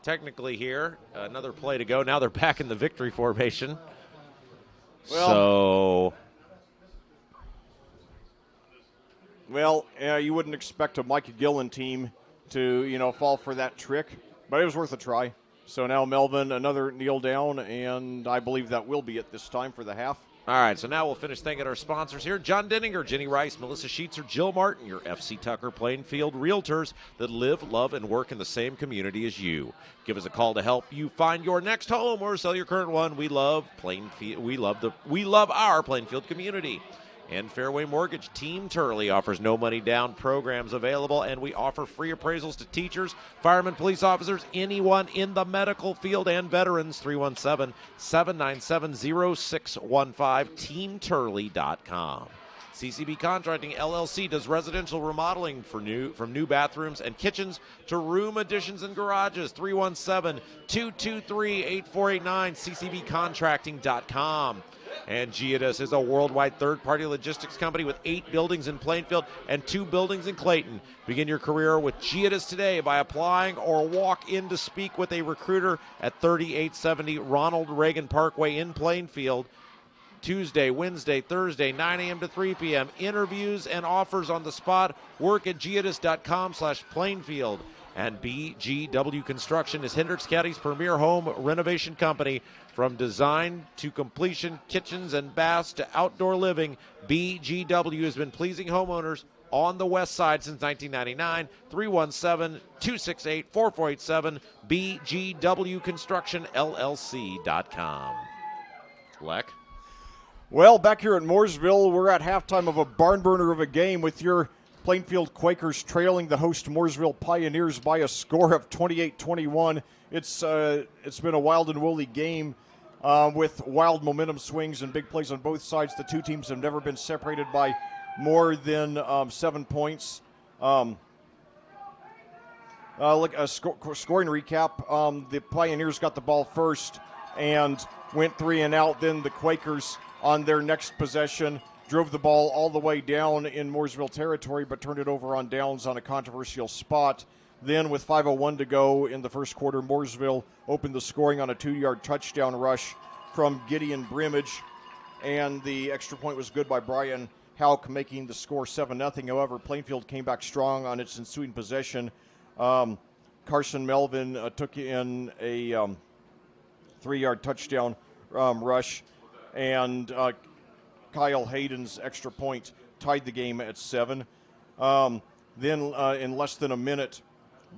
technically here another play to go. Now they're back in the victory formation. Well, you wouldn't expect a Mike Gillen team to, fall for that trick, but it was worth a try. So now Melvin, another kneel down, and I believe that will be it this time for the half. All right, so now we'll finish thanking our sponsors here. John Denninger, Jenny Rice, Melissa Sheetzer, Jill Martin, your FC Tucker Plainfield realtors that live, love, and work in the same community as you. Give us a call to help you find your next home or sell your current one. We love Plainfield. We love our Plainfield community. And Fairway Mortgage, Team Turley offers no money down programs available, and we offer free appraisals to teachers, firemen, police officers, anyone in the medical field, and veterans. 317-797-0615, teamturley.com. CCB Contracting LLC does residential remodeling from new bathrooms and kitchens to room additions and garages. 317-223-8489, ccbcontracting.com. And Giadis is a worldwide third-party logistics company with 8 buildings in Plainfield and 2 buildings in Clayton. Begin your career with Giadis today by applying or walk in to speak with a recruiter at 3870 Ronald Reagan Parkway in Plainfield. Tuesday, Wednesday, Thursday, 9 a.m. to 3 p.m. Interviews and offers on the spot. Work at giadis.com/Plainfield. And BGW Construction is Hendricks County's premier home renovation company. From design to completion, kitchens and baths to outdoor living, BGW has been pleasing homeowners on the west side since 1999. 317-268-4487, BGWConstructionLLC.com. Leck? Well, back here at Mooresville, we're at halftime of a barn burner of a game with your Plainfield Quakers trailing the host Mooresville Pioneers by a score of 28-21. It's been a wild and woolly game with wild momentum swings and big plays on both sides. The two teams have never been separated by more than 7 points. Scoring recap, the Pioneers got the ball first and went 3 and out. Then the Quakers on their next possession drove the ball all the way down in Mooresville territory, but turned it over on downs on a controversial spot. Then with 5:01 to go in the first quarter, Mooresville opened the scoring on a 2-yard touchdown rush from Gideon Brimage, and the extra point was good by Brian Hauk, making the score 7-0. However, Plainfield came back strong on its ensuing possession. Carson Melvin took in a 3-yard touchdown rush, and Kyle Hayden's extra point tied the game at 7. Then in less than a minute,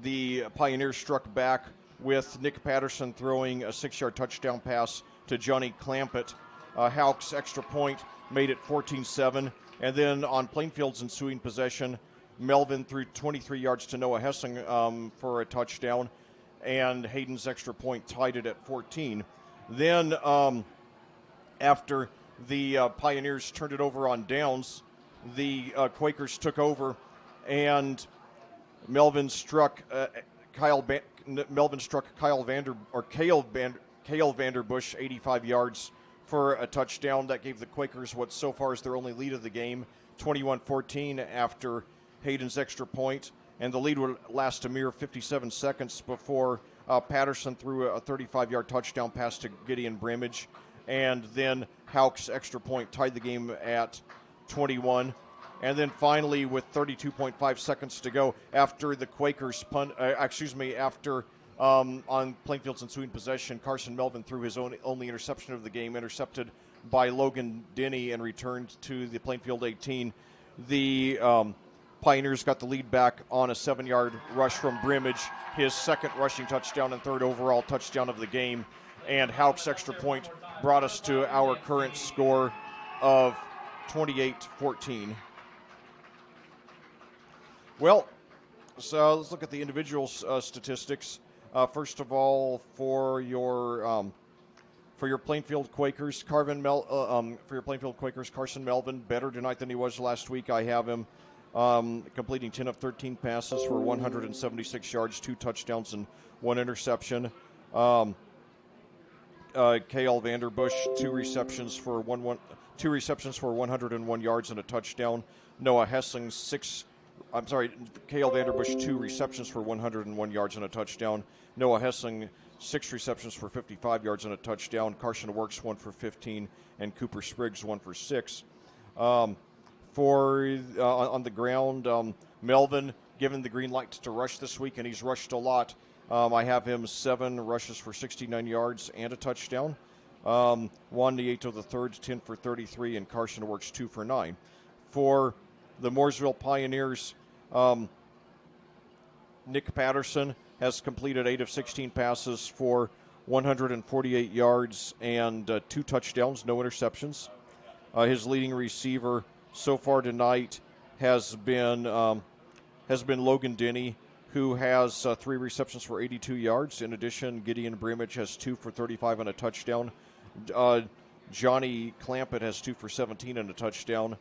the Pioneers struck back with Nick Patterson throwing a 6-yard touchdown pass to Johnny Clampett. Hauk's extra point made it 14-7. And then on Plainfield's ensuing possession, Melvin threw 23 yards to Noah Hessing for a touchdown, and Hayden's extra point tied it at 14. Then after the Pioneers turned it over on downs, the Quakers took over, and Melvin struck Kyle Vanderbush 85 yards for a touchdown. That gave the Quakers what so far is their only lead of the game, 21-14 after Hayden's extra point, and the lead would last a mere 57 seconds before Patterson threw a 35-yard touchdown pass to Gideon Brimage, and then Hauk's extra point tied the game at 21. And then finally, with 32.5 seconds to go, after the Quakers on Plainfield's ensuing possession, Carson Melvin threw his only interception of the game, intercepted by Logan Denny, and returned to the Plainfield 18. The Pioneers got the lead back on a 7-yard rush from Brimage, his second rushing touchdown and third overall touchdown of the game. And Hauk's extra point brought us to our current score of 28-14. Well, so let's look at the individual statistics. First of all, for your For your Plainfield Quakers, Carson Melvin, better tonight than he was last week. I have him completing 10 of 13 passes for 176 yards, 2 touchdowns, and 1 interception. Kale Vanderbush, 2 receptions for 101 yards and a touchdown. Noah Hessling, Kale Vanderbush, 2 receptions for 101 yards and a touchdown. Noah Hessling, 6 receptions for 55 yards and a touchdown. Carson Works, 1 for 15, and Cooper Spriggs, 1 for 6. On the ground, Melvin given the green light to rush this week, and he's rushed a lot. I have him 7 rushes for 69 yards and a touchdown. Juan Nieto III, 10 for 33, and Carson Works, 2 for 9. For the Mooresville Pioneers, Nick Patterson has completed 8 of 16 passes for 148 yards and 2 touchdowns, no interceptions. His leading receiver so far tonight has been Logan Denny, who has 3 receptions for 82 yards. In addition, Gideon Brimage has 2 for 35 and a touchdown. Johnny Clampett has 2 for 17 and a touchdown.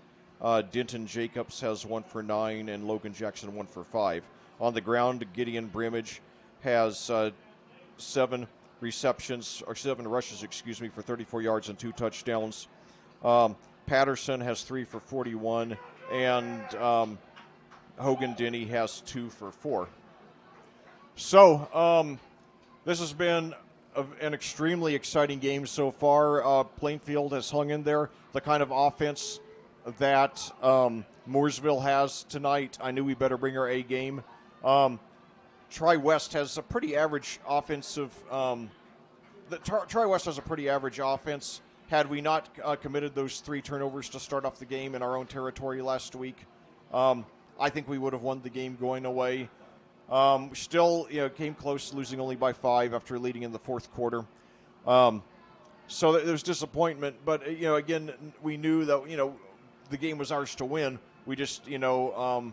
Denton Jacobs has 1 for 9, and Logan Jackson 1 for 5. On the ground, Gideon Brimage has 7 rushes, for 34 yards and 2 touchdowns. Patterson has 3 for 41, and Hogan Denny has 2 for 4. So this has been an extremely exciting game so far. Plainfield has hung in there. The kind of offense that Mooresville has tonight, I knew we better bring our A game. Tri-West has a pretty average offensive. Tri-West has a pretty average offense. Had we not committed those 3 turnovers to start off the game in our own territory last week, I think we would have won the game going away. Still, came close, losing only by 5 after leading in the 4th quarter. So there's disappointment, but again, we knew that the game was ours to win. We just had 1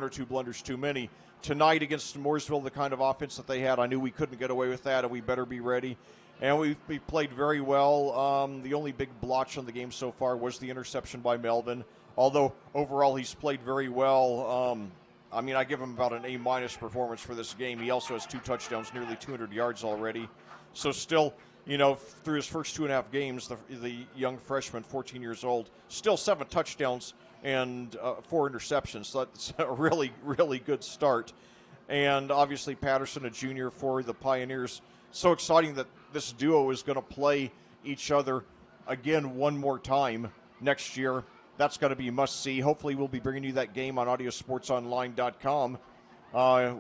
or 2 blunders too many. Tonight against Mooresville, the kind of offense that they had, I knew we couldn't get away with that, and we better be ready. And we played very well. The only big blotch on the game so far was the interception by Melvin. Although overall he's played very well. I give him about an A- performance for this game. He also has 2 touchdowns, nearly 200 yards already. So still, through his first 2.5 games, the young freshman, 14 years old, still 7 touchdowns and 4 interceptions. So that's a really, really good start. And obviously Patterson, a junior for the Pioneers. So exciting that this duo is going to play each other again one more time next year. That's going to be must-see. Hopefully we'll be bringing you that game on audiosportsonline.com.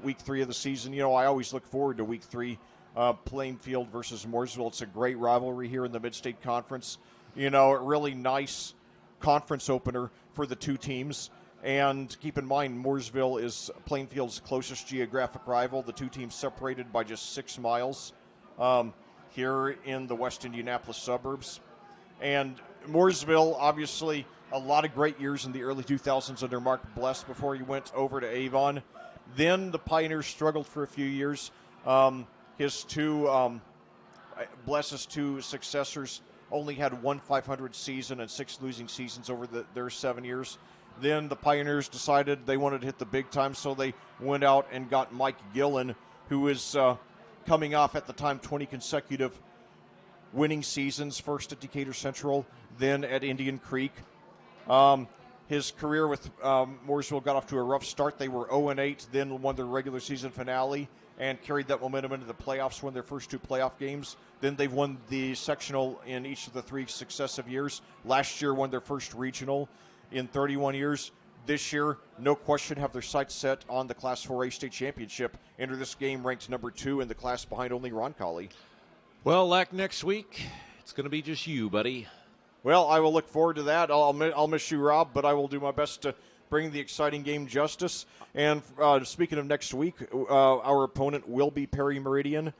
Week 3 of the season. I always look forward to Week 3, Plainfield versus Mooresville. It's a great rivalry here in the Mid-State Conference. A really nice conference opener for the 2 teams. And keep in mind, Mooresville is Plainfield's closest geographic rival. The 2 teams separated by just 6 miles here in the West Indianapolis suburbs. And Mooresville, obviously, a lot of great years in the early 2000s under Mark Bless before he went over to Avon. Then the Pioneers struggled for a few years. Bless's 2 successors only had 1 500 season and 6 losing seasons over their 7 years. Then the Pioneers decided they wanted to hit the big time, so they went out and got Mike Gillen, who was coming off at the time 20 consecutive winning seasons, first at Decatur Central, then at Indian Creek. His career with Mooresville got off to a rough start. They were 0-8, then won their regular season finale and carried that momentum into the playoffs, won their first 2 playoff games. Then they've won the sectional in each of the 3 successive years. Last year won their first regional in 31 years. This year, no question, have their sights set on the Class 4A state championship. Enter this game ranked number 2 in the class behind only Roncalli. Well, like next week, it's going to be just you, buddy. Well, I will look forward to that. I'll miss you, Rob, but I will do my best to bring the exciting game justice. And speaking of next week, our opponent will be Perry Meridian.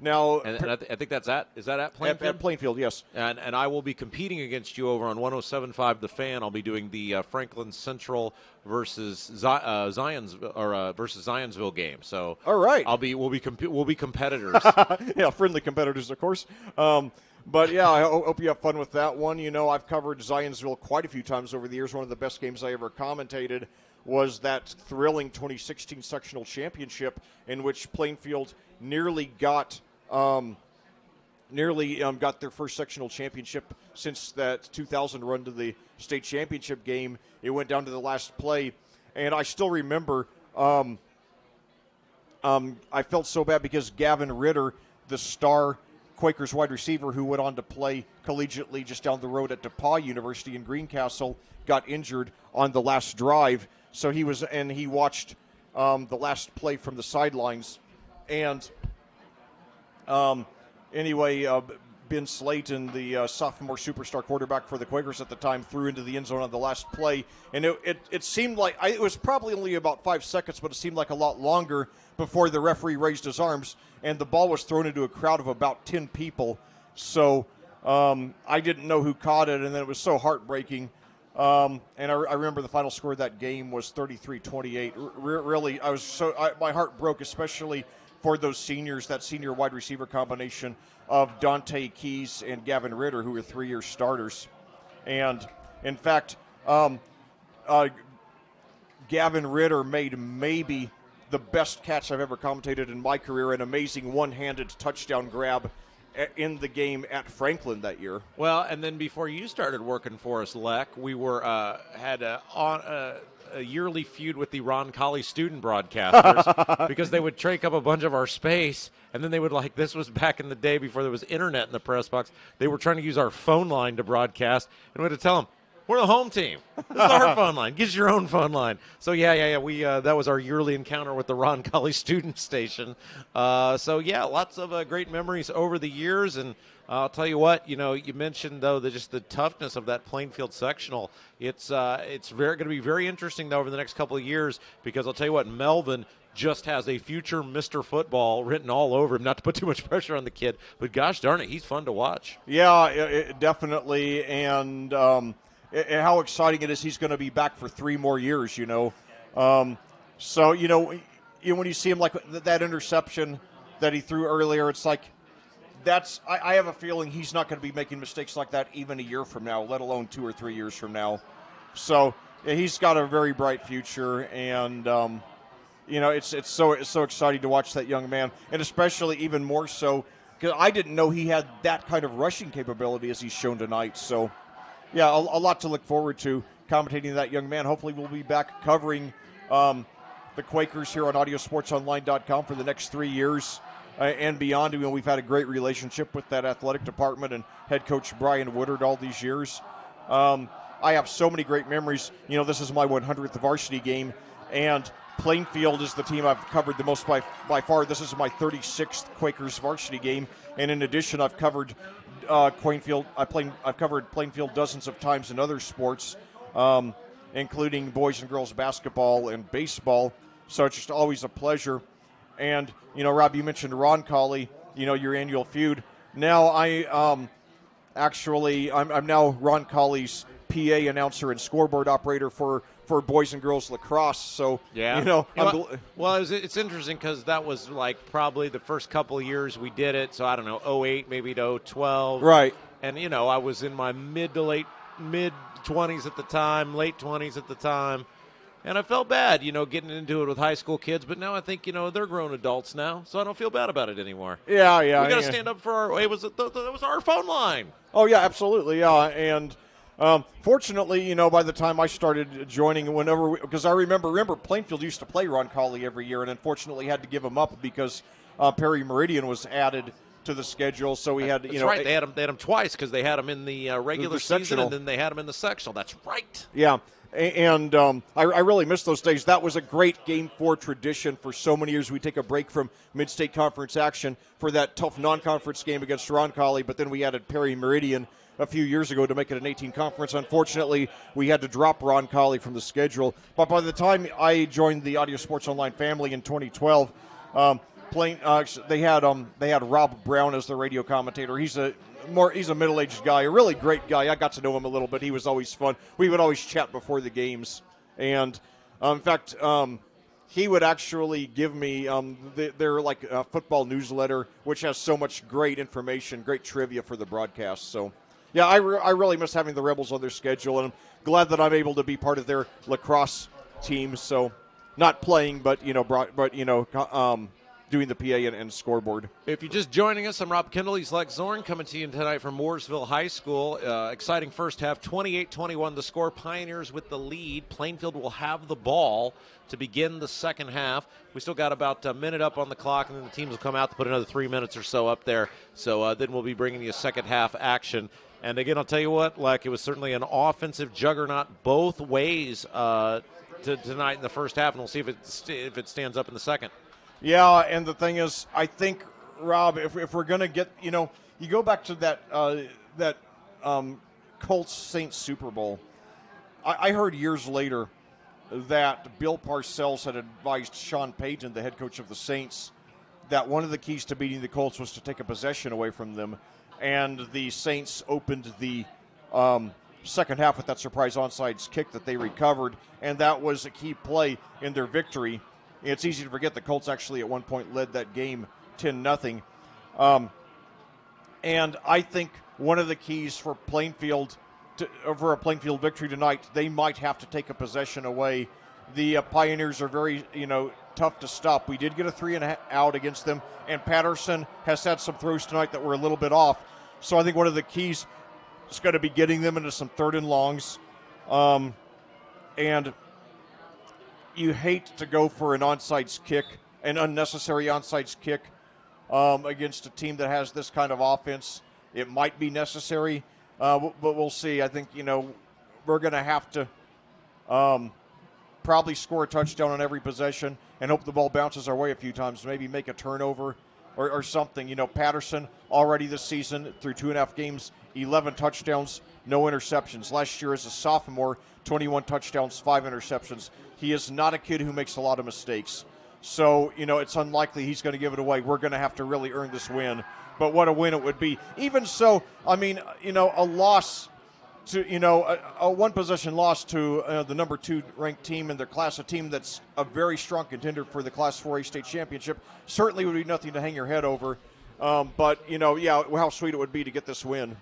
Now, And I think that's is that at Plainfield? At Plainfield, yes. And I will be competing against you over on 107.5 The Fan. I'll be doing the Franklin Central versus versus Zionsville game. So all right, we'll be competitors. Yeah, friendly competitors, of course. But yeah, I hope you have fun with that one. You know, I've covered Zionsville quite a few times over the years. One of the best games I ever commentated was that thrilling 2016 sectional championship in which Plainfield nearly got their first sectional championship since that 2000 run to the state championship game. It went down to the last play, and I still remember I felt so bad because Gavin Ritter, the star Quakers wide receiver who went on to play collegiately just down the road at DePauw University in Greencastle, got injured on the last drive. So he watched the last play from the sidelines. And anyway, Ben Slayton, the sophomore superstar quarterback for the Quakers at the time, threw into the end zone on the last play. And it seemed like it was probably only about 5 seconds, but it seemed like a lot longer before the referee raised his arms, and the ball was thrown into a crowd of about 10 people. So I didn't know who caught it, and then it was so heartbreaking. And I remember the final score of that game was 33-28. Really, my heart broke, especially for those seniors, that senior wide receiver combination of Dante Keys and Gavin Ritter, who were 3-year starters. And in fact, Gavin Ritter made maybe the best catch I've ever commentated in my career, an amazing one-handed touchdown grab in the game at Franklin that year. Well, and then before you started working for us, Leck, we had a yearly feud with the Ron Colley student broadcasters because they would take up a bunch of our space, and then they would, like, this was back in the day before there was internet in the press box. They were trying to use our phone line to broadcast, and we had to tell them, we're the home team. This is our phone line. Get your own phone line. So, yeah. We that was our yearly encounter with the Ron Colley student station. So, yeah, lots of great memories over the years. And I'll tell you what, you mentioned, though, just the toughness of that Plainfield sectional. It's going to be very interesting, though, over the next couple of years, because I'll tell you what, Melvin just has a future Mr. Football written all over him. Not to put too much pressure on the kid, but gosh darn it, he's fun to watch. Yeah, definitely. And how exciting it is he's going to be back for 3 more years, So, when you see him, like that interception that he threw earlier, it's like I have a feeling he's not going to be making mistakes like that even a year from now, let alone 2 or 3 years from now. So yeah, he's got a very bright future, and it's so exciting to watch that young man, and especially even more so because I didn't know he had that kind of rushing capability as he's shown tonight. So yeah, a lot to look forward to commentating that young man. Hopefully we'll be back covering the Quakers here on audiosportsonline.com for the next 3 years and beyond. We've had a great relationship with that athletic department and head coach Brian Woodard all these years. I have so many great memories. This is my 100th varsity game, and Plainfield is the team I've covered the most by far. This is my 36th Quakers varsity game, and in addition, I've covered Plainfield. I've covered Plainfield dozens of times in other sports, including boys and girls basketball and baseball. So it's just always a pleasure. And Rob, you mentioned Ron Colley. Your annual feud. Now I'm now Ron Colley's PA announcer and scoreboard operator for boys and girls lacrosse. So yeah, it's interesting because that was like probably the first couple of years we did it. So I don't know, 08 maybe to 12, right? And I was in my mid 20s at the time, late 20s at the time, and I felt bad, getting into it with high school kids. But now I think they're grown adults now, so I don't feel bad about it anymore. Yeah. We got to stand up for our. That was our phone line. Oh yeah, absolutely, yeah, and. Fortunately, by the time I started joining, because I remember Plainfield used to play Ron Colley every year, and unfortunately had to give him up because Perry Meridian was added to the schedule. So we had, That's right. They had him twice because they had him in the regular season, and then they had him in the sectional. That's right. Yeah, and I really miss those days. That was a great Game 4 tradition for so many years. We take a break from mid-state conference action for that tough non-conference game against Ron Colley, but then we added Perry Meridian a few years ago to make it an 18 conference. Unfortunately, we had to drop Ron Colley from the schedule. But by the time I joined the Audio Sports Online family in 2012, they had Rob Brown as the radio commentator. He's a middle-aged guy, a really great guy. I got to know him a little bit. He was always fun. We would always chat before the games, and in fact, he would actually give me their football newsletter, which has so much great information, great trivia for the broadcast. So, yeah, I really miss having the Rebels on their schedule, and I'm glad that I'm able to be part of their lacrosse team. So, not playing, but doing the PA and scoreboard. If you're just joining us, I'm Rob Kendall. He's Lex Zorn coming to you tonight from Mooresville High School. Exciting first half, 28-21 the score. Pioneers with the lead. Plainfield will have the ball to begin the second half. We still got about a minute up on the clock, and then the teams will come out to put another 3 minutes or so up there. So then we'll be bringing you second half action. And again, I'll tell you what, it was certainly an offensive juggernaut both ways tonight in the first half, and we'll see if it stands up in the second. Yeah, and the thing is, I think, Rob, if we're going to get, you go back to that Colts-Saints Super Bowl. I heard years later that Bill Parcells had advised Sean Payton, the head coach of the Saints, that one of the keys to beating the Colts was to take a possession away from them, and the Saints opened the second half with that surprise onside kick that they recovered, and that was a key play in their victory. It's easy to forget the Colts actually at one point led that game 10-0. And I think one of the keys for Plainfield, for a Plainfield victory tonight, they might have to take a possession away. The Pioneers are very, tough to stop. We did get a 3-and-out against them, and Patterson has had some throws tonight that were a little bit off. So I think one of the keys is going to be getting them into some third and longs. And you hate to go for an onside kick, an unnecessary onside kick against a team that has this kind of offense. It might be necessary, but we'll see. I think, we're going to have to probably score a touchdown on every possession and hope the ball bounces our way a few times, maybe make a turnover or something. Patterson already this season through 2.5 games, 11 touchdowns, no interceptions. Last year as a sophomore, 21 touchdowns, 5 interceptions. He is not a kid who makes a lot of mistakes. So, it's unlikely he's going to give it away. We're going to have to really earn this win. But what a win it would be. Even so, a loss to, a one-possession loss to the number 2 ranked team in their class, a team that's a very strong contender for the Class 4A state championship, certainly would be nothing to hang your head over. But, how sweet it would be to get this win.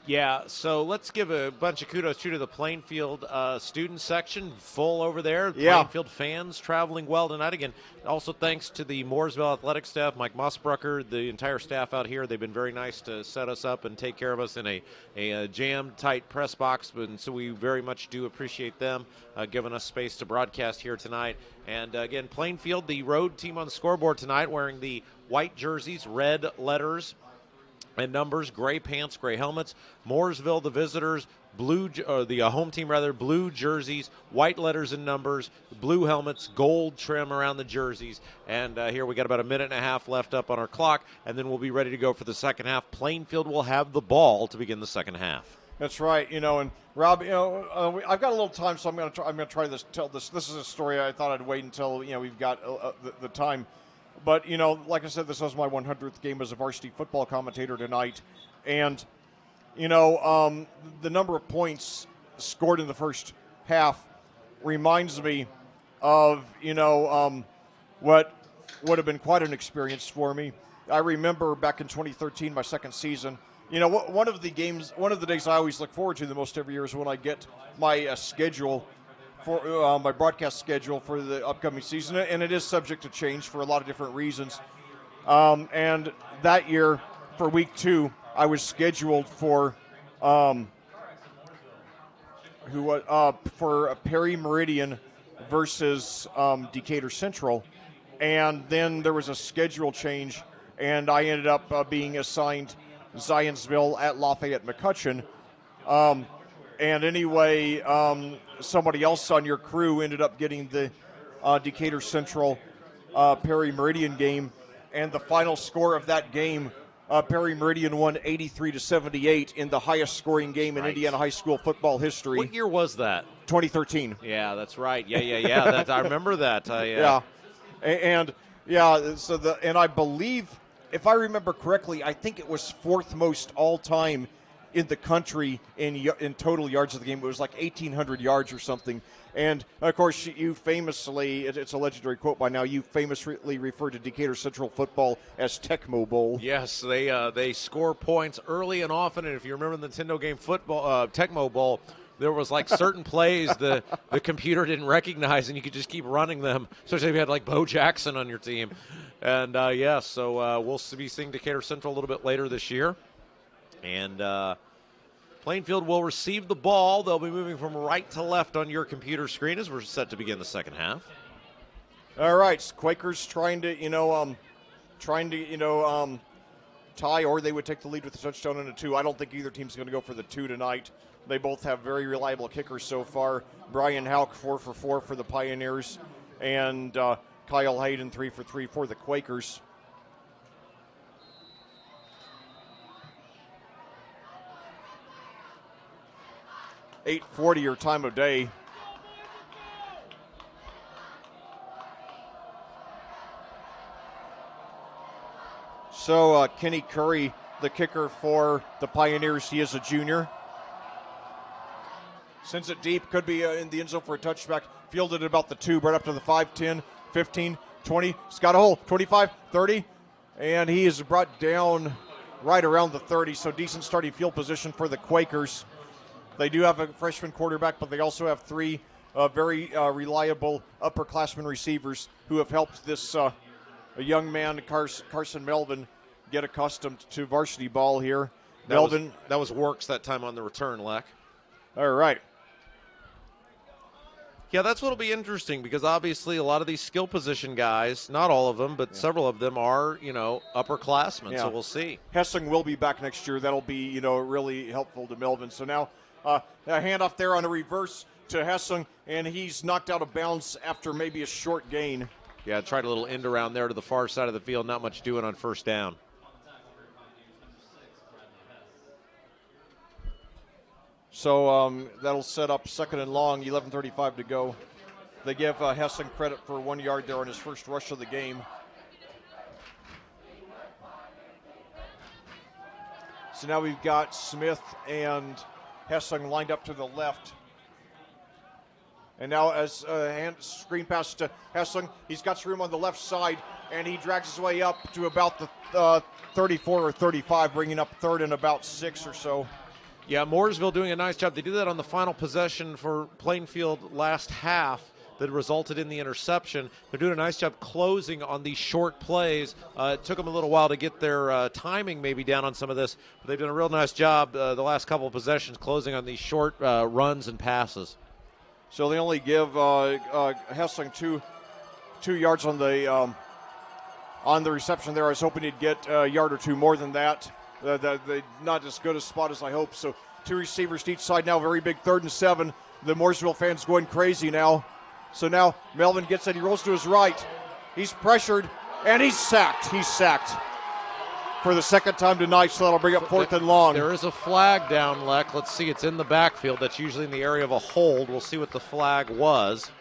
Yeah, so let's give a bunch of kudos to the Plainfield student section, full over there. Yeah. Plainfield fans traveling well tonight. Again, also thanks to the Mooresville athletic staff, Mike Mossbrucker, the entire staff out here. They've been very nice to set us up and take care of us in a jam-tight press box, and so we very much do appreciate them giving us space to broadcast here tonight. And again, Plainfield, the road team on the scoreboard tonight, wearing the white jerseys, red letters and numbers, gray pants, gray helmets. Mooresville, the visitors, the home team rather, blue jerseys, white letters and numbers, blue helmets, gold trim around the jerseys. And here we got about a minute and a half left up on our clock, and then we'll be ready to go for the second half. Plainfield will have the ball to begin the second half. That's right, and Rob, I've got a little time, so I'm going to try this. Tell this. This is a story I thought I'd wait until we've got the time. But, like I said, this was my 100th game as a varsity football commentator tonight. And, the number of points scored in the first half reminds me of, what would have been quite an experience for me. I remember back in 2013, my second season, one of the days I always look forward to the most every year is when I get my schedule for my broadcast schedule for the upcoming season, and it is subject to change for a lot of different reasons. And that year, for week 2, I was scheduled for Perry Meridian versus Decatur Central, and then there was a schedule change, and I ended up being assigned Zionsville at Lafayette McCutcheon. And anyway, somebody else on your crew ended up getting the Decatur Central Perry Meridian game, and the final score of that game, Perry Meridian won 83-78 in the highest scoring game in Indiana high school football history. What year was that? 2013. Yeah, that's right. Yeah. I remember that. Yeah, and Yeah, and I believe, if I remember correctly, I think it was fourth most all time in the country in total yards of the game. It was like 1,800 yards or something. And of course, you famously, it's a legendary quote by now, you famously refer to Decatur Central football as Tecmo Bowl. Yes, they score points early and often. And if you remember the Nintendo game football, Tecmo Bowl, there was like certain plays the computer didn't recognize, and you could just keep running them, especially if you had like Bo Jackson on your team. And so we'll be seeing Decatur Central a little bit later this year. And Plainfield will receive the ball. They'll be moving from right to left on your computer screen as we're set to begin the second half. All right, Quakers trying to tie, or they would take the lead with a touchdown and a 2. I don't think either team's going to go for the 2 tonight. They both have very reliable kickers so far. Brian Houck, 4 for 4 for the Pioneers, and Kyle Hayden, 3 for 3 for the Quakers. .840 your time of day. So Kenny Curry, the kicker for the Pioneers, he is a junior. Sends it deep, could be in the end zone for a touchback. Fielded at about the 2, right up to the 5, 10, 15, 20. He's got a hole, 25, 30. And he is brought down right around the 30, so decent starting field position for the Quakers. They do have a freshman quarterback, but they also have 3 very reliable upperclassmen receivers who have helped this a young man, Carson Melvin, get accustomed to varsity ball here. That was Works that time on the return, Leck. All right. Yeah, that's what'll be interesting because obviously a lot of these skill position guys, not all of them, but several of them are, upperclassmen, so we'll see. Hessing will be back next year. That'll be, really helpful to Melvin. So now a handoff there on a reverse to Hessing, and he's knocked out of bounds after maybe a short gain. Yeah, tried a little end around there to the far side of the field, not much doing on first down. So that'll set up second and long, 11:35 to go. They give Hessing credit for 1 yard there on his first rush of the game. So now we've got Smith and Hessing lined up to the left. And now as screen pass to Hessing, he's got room on the left side, and he drags his way up to about the 34 or 35, bringing up third and about 6 or so. Yeah, Mooresville doing a nice job. They did that on the final possession for Plainfield last half that resulted in the interception. They're doing a nice job closing on these short plays. It took them a little while to get their timing maybe down on some of this, but they've done a real nice job the last couple of possessions closing on these short runs and passes. So they only give Hessing two yards on the reception there. I was hoping he'd get a yard or 2 more than that. Not as good a spot as I hope. So 2 receivers to each side now. Very big 3rd and 7. The Mooresville fans going crazy now. So now Melvin gets it. He rolls to his right. He's pressured, and he's sacked. He's sacked for the second time tonight, so that'll bring up 4th and long. There is a flag down, Leck. Let's see. It's in the backfield. That's usually in the area of a hold. We'll see what the flag was.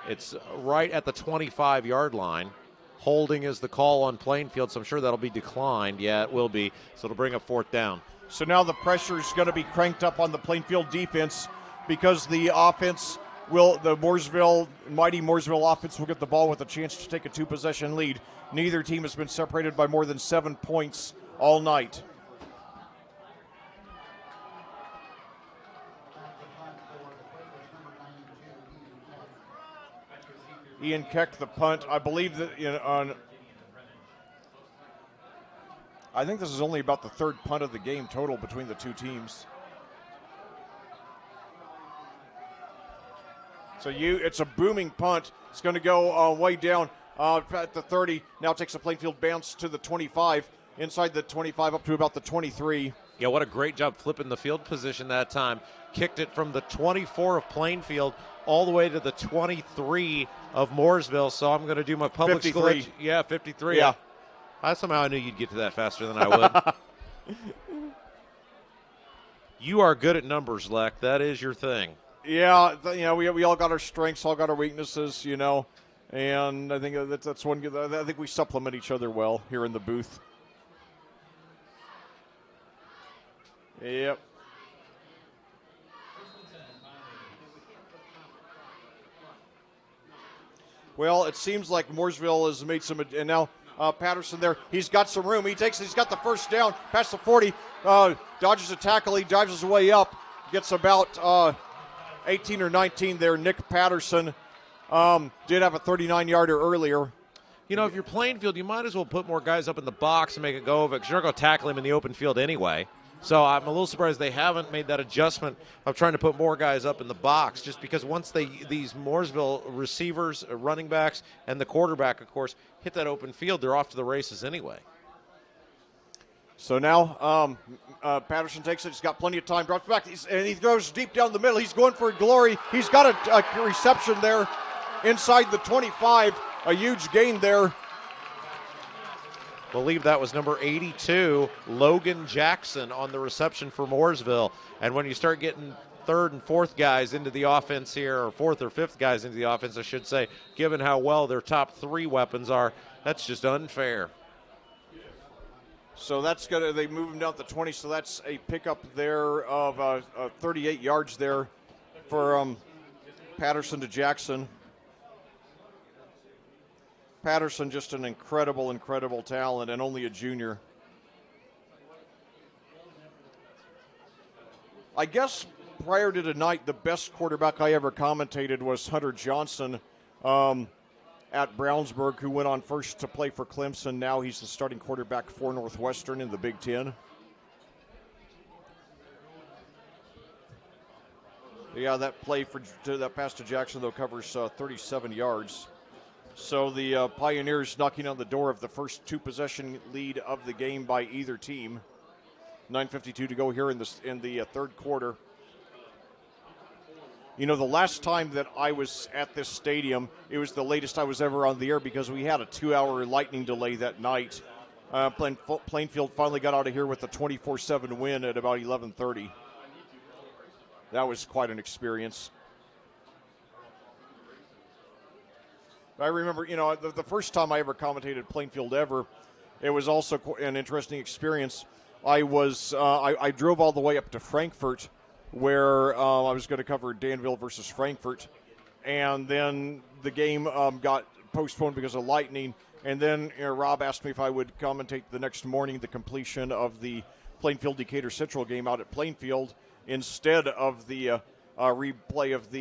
It's right at the 25-yard line. Holding is the call on Plainfield, so I'm sure that'll be declined. Yeah, it will be. So it'll bring up 4th down. So now the pressure is going to be cranked up on the Plainfield defense because the offense the mighty Mooresville offense will get the ball with a chance to take a 2-possession lead. Neither team has been separated by more than 7 points all night. Ian Keck, the punt. I believe that I think this is only about the 3rd punt of the game total between the 2 teams. So it's a booming punt. It's going to go way down at the 30. Now takes a Plainfield bounce to the 25. Inside the 25 up to about the 23. Yeah, what a great job flipping the field position that time. Kicked it from the 24 of Plainfield all the way to the 23 of Mooresville. So I'm going to do my public 53. school. Yeah, 53. Yeah. Somehow I knew you'd get to that faster than I would. You are good at numbers, Leck. That is your thing. Yeah, we all got our strengths, all got our weaknesses, And I think that's one good. I think we supplement each other well here in the booth. Yep. Well, it seems like Mooresville has made some, and now Patterson there. He's got some room. He's got the first down past the 40. Dodges a tackle. He drives his way up. Gets about 18 or 19 there. Nick Patterson did have a 39-yarder earlier. You know, if you're Plainfield, you might as well put more guys up in the box and make a go of it because you're not going to tackle him in the open field anyway. So I'm a little surprised they haven't made that adjustment of trying to put more guys up in the box, just because once these Mooresville receivers, running backs, and the quarterback, of course, hit that open field, they're off to the races anyway. So now Patterson takes it. He's got plenty of time. Drops back, and he throws deep down the middle. He's going for glory. He's got a reception there inside the 25. A huge gain there. I believe that was number 82, Logan Jackson, on the reception for Mooresville. And when you start getting third and fourth guys into the offense here, or fourth or fifth guys into the offense, I should say, given how well their top three weapons are, that's just unfair. So they move him down to the 20, so that's a pickup there of 38 yards there for Patterson to Jackson. Patterson, just an incredible talent, and only a junior. I guess prior to tonight, the best quarterback I ever commentated was Hunter Johnson at Brownsburg, who went on first to play for Clemson. Now he's the starting quarterback for Northwestern in the Big Ten. Yeah, that play that pass to Jackson, though, covers 37 yards. So the Pioneers knocking on the door of the first two-possession lead of the game by either team. 9:52 to go here in the third quarter. You know, the last time that I was at this stadium, it was the latest I was ever on the air because we had a 2-hour lightning delay that night. Plainfield finally got out of here with a 24-7 win at about 11:30. That was quite an experience. I remember, you know, the first time I ever commentated Plainfield ever, it was also an interesting experience. I drove all the way up to Frankfort, where I was going to cover Danville versus Frankfort, and then the game got postponed because of lightning. And then Rob asked me if I would commentate the next morning the completion of the Plainfield Decatur Central game out at Plainfield instead of the replay of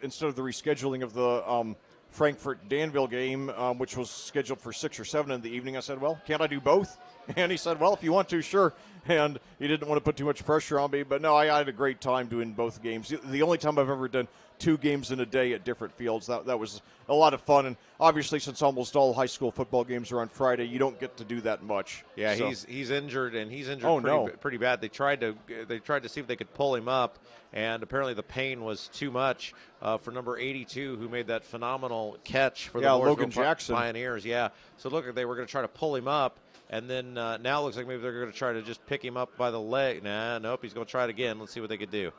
instead of the rescheduling of the Frankfort-Danville game, which was scheduled for 6 or 7 in the evening. I said, well, can't I do both? And he said, well, if you want to, sure. And he didn't want to put too much pressure on me. But, no, I had a great time doing both games. The only time I've ever done 2 games in a day at different fields. That was a lot of fun. And obviously, since almost all high school football games are on Friday, you don't get to do that much. Yeah, so. he's injured, and he's injured pretty bad. They tried to see if they could pull him up, and apparently the pain was too much for number 82, who made that phenomenal catch for the Logan Jackson Pioneers. Yeah, so look, they were going to try to pull him up. And then now it looks like maybe they're going to try to just pick him up by the leg. Nope, he's going to try it again. Let's see what they could do.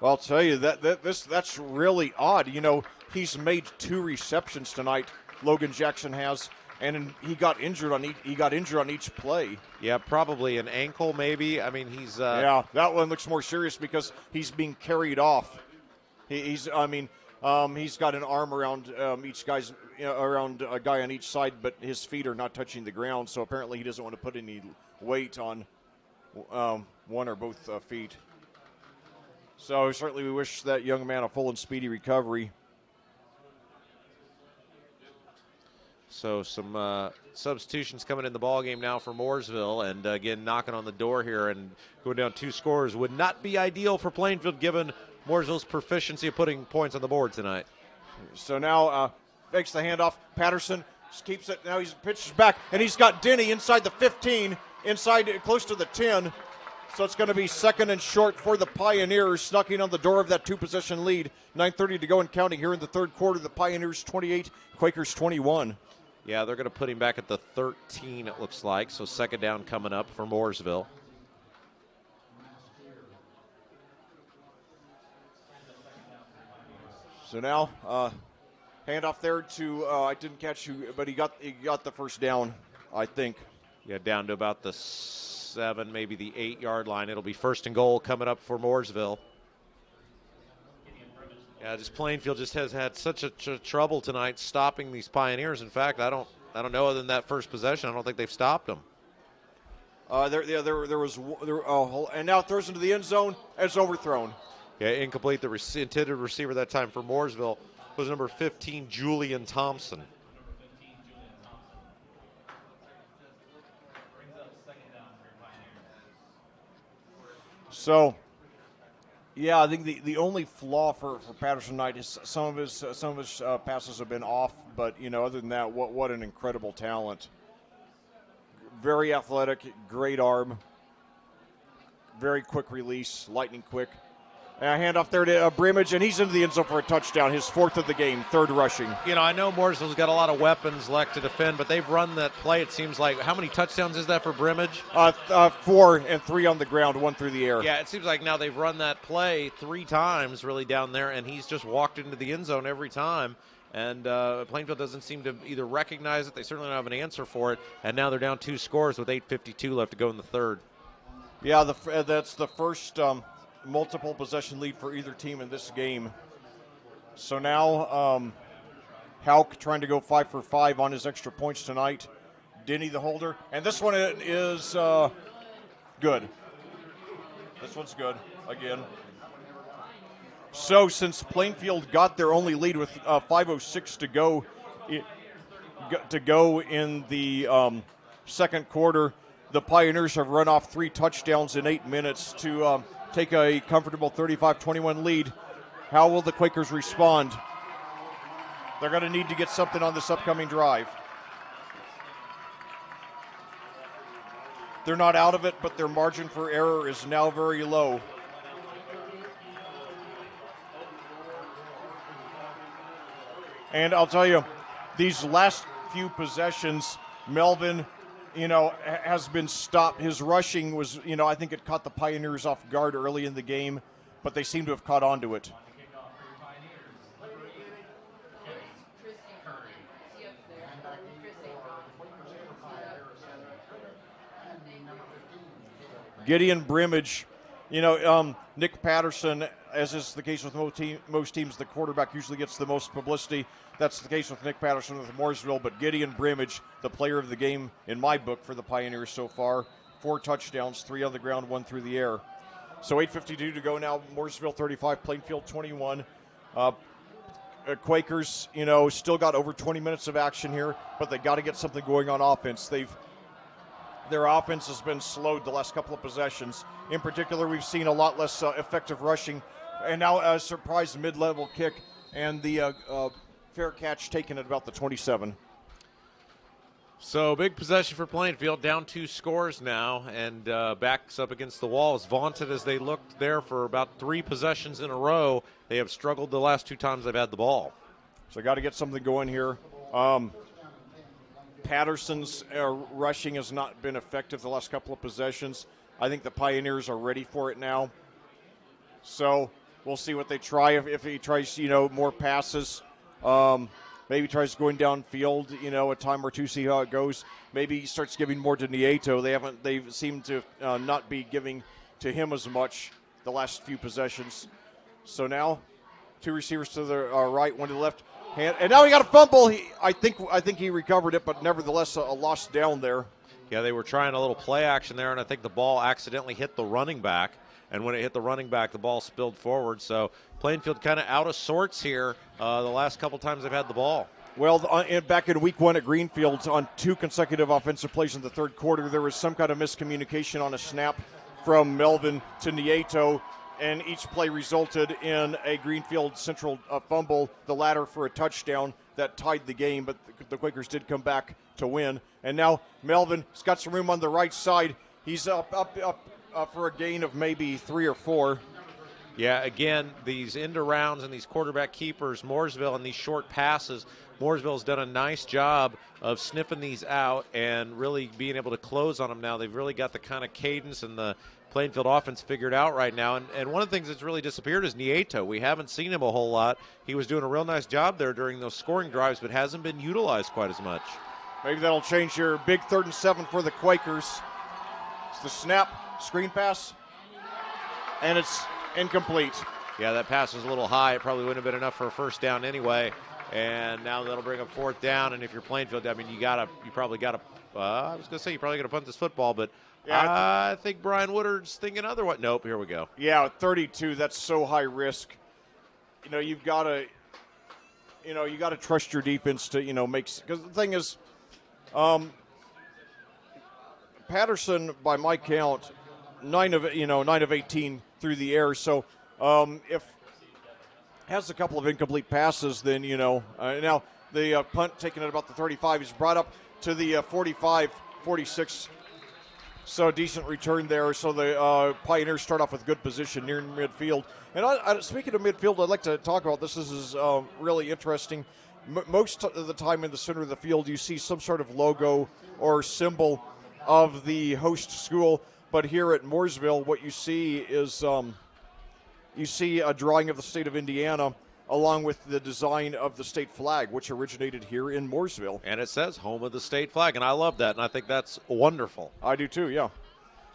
Well, I'll tell you, that's really odd. You know, he's made 2 receptions tonight, Logan Jackson has, and he got injured on each play. Yeah, probably an ankle maybe. I mean, he's yeah, that one looks more serious because he's being carried off. He's got an arm around each guy's around a guy on each side, but his feet are not touching the ground. So apparently he doesn't want to put any weight on one or both feet. So certainly we wish that young man a full and speedy recovery. So some substitutions coming in the ballgame now for Mooresville, and again knocking on the door here and going down 2 scores would not be ideal for Plainfield given Mooresville's proficiency of putting points on the board tonight. So now makes the handoff. Patterson keeps it. Now he's pitches back, and he's got Denny inside the 15, inside close to the 10. So it's going to be 2nd and short for the Pioneers, knocking on the door of that 2-possession lead. 9:30 to go and counting here in the third quarter. The Pioneers 28, Quakers 21. Yeah, they're going to put him back at the 13, it looks like. So 2nd down coming up for Mooresville. So now Handoff there to I didn't catch you, but he got the first down, I think. Yeah, down to about the 7, maybe the 8-yard line. It'll be 1st and goal coming up for Mooresville. Yeah, just Plainfield just has had such a trouble tonight stopping these Pioneers. In fact, I don't know, other than that first possession, I don't think they've stopped them. And now throws into the end zone. It's overthrown. Yeah, incomplete. The intended receiver that time for Mooresville was number 15, Julian Thompson. So, yeah, I think the only flaw for Patterson tonight is some of his passes have been off, but other than that, what an incredible talent. Very athletic, great arm, very quick release, lightning quick. Handoff there to Brimage, and he's into the end zone for a touchdown, his 4th of the game, 3rd rushing. I know Mooresville's got a lot of weapons left to defend, but they've run that play, it seems like. How many touchdowns is that for Brimage? 4 and 3 on the ground, 1 through the air. Yeah, it seems like now they've run that play 3 times really down there, and he's just walked into the end zone every time. And Plainfield doesn't seem to either recognize it, they certainly don't have an answer for it, and now they're down 2 scores with 8:52 left to go in the 3rd. Yeah, that's the first multiple possession lead for either team in this game. So now Hauk trying to go 5 for 5 on his extra points tonight. Denny the holder, and this one is good. This one's good again. So since Plainfield got their only lead with 5:06 to go in the second quarter, the Pioneers have run off 3 touchdowns in 8 minutes to take a comfortable 35-21 lead. How will the Quakers respond? They're going to need to get something on this upcoming drive. They're not out of it, but their margin for error is now very low. And I'll tell you, these last few possessions, Melvin, has been stopped. His rushing was, I think it caught the Pioneers off guard early in the game, but they seem to have caught on to it. Gideon Brimage, Nick Patterson, as is the case with most teams, the quarterback usually gets the most publicity. That's the case with Nick Patterson with Mooresville, but Gideon Brimage, the player of the game in my book for the Pioneers so far, 4 touchdowns, 3 on the ground, 1 through the air. So 8:52 to go now, Mooresville 35, Plainfield 21. Quakers, still got over 20 minutes of action here, but they got to get something going on offense. Their offense has been slowed the last couple of possessions. In particular, we've seen a lot less effective rushing, and now a surprise mid-level kick and the fair catch taken at about the 27. So big possession for Plainfield, down 2 scores now, and backs up against the wall. As vaunted as they looked there for about 3 possessions in a row, they have struggled the last 2 times they've had the ball. So got to get something going here. Patterson's rushing has not been effective the last couple of possessions. I think the Pioneers are ready for it now. So we'll see what they try. If he tries, more passes, maybe tries going downfield, a time or two, see how it goes. Maybe he starts giving more to Nieto. They seem to not be giving to him as much the last few possessions. So now 2 receivers to the right, 1 to the left. And now he got a fumble. I think he recovered it, but nevertheless a loss down there. Yeah, they were trying a little play action there, and I think the ball accidentally hit the running back. And when it hit the running back, the ball spilled forward. So Plainfield kind of out of sorts here the last couple times they've had the ball. Well, back in week 1 at Greenfield, on 2 consecutive offensive plays in the 3rd quarter, there was some kind of miscommunication on a snap from Melvin to Nieto, and each play resulted in a Greenfield Central fumble, the latter for a touchdown that tied the game, but the Quakers did come back to win. And now Melvin's got some room on the right side. He's up for a gain of maybe 3 or 4. Yeah, again, these end arounds and these quarterback keepers, Mooresville, and these short passes, Mooresville's done a nice job of sniffing these out and really being able to close on them now. They've really got the kind of cadence and the Plainfield offense figured out right now. And one of the things that's really disappeared is Nieto. We haven't seen him a whole lot. He was doing a real nice job there during those scoring drives, but hasn't been utilized quite as much. Maybe that'll change your big 3rd and 7 for the Quakers. It's the snap, screen pass, and it's incomplete. Yeah, that pass was a little high. It probably wouldn't have been enough for a first down anyway. And now that'll bring up 4th down. And if you're Plainfield, I mean, you probably got to. I was going to say you probably got to punt this football, but yeah, I think Brian Woodard's thinking otherwise. Nope, here we go. Yeah, 32. That's so high risk. You've got to. You got to trust your defense to make. Because the thing is, Patterson, by my count, 9 of 18 through the air. So if has a couple of incomplete passes, then now the punt taken at about the 35. He's brought up to the 45, 46. So decent return there. So the Pioneers start off with good position near midfield. And speaking of midfield, I'd like to talk about this. This is really interesting. Most of the time in the center of the field, you see some sort of logo or symbol of the host school. But here at Mooresville, what you see is you see a drawing of the state of Indiana along with the design of the state flag, which originated here in Mooresville. And it says home of the state flag, and I love that, and I think that's wonderful. I do too, yeah.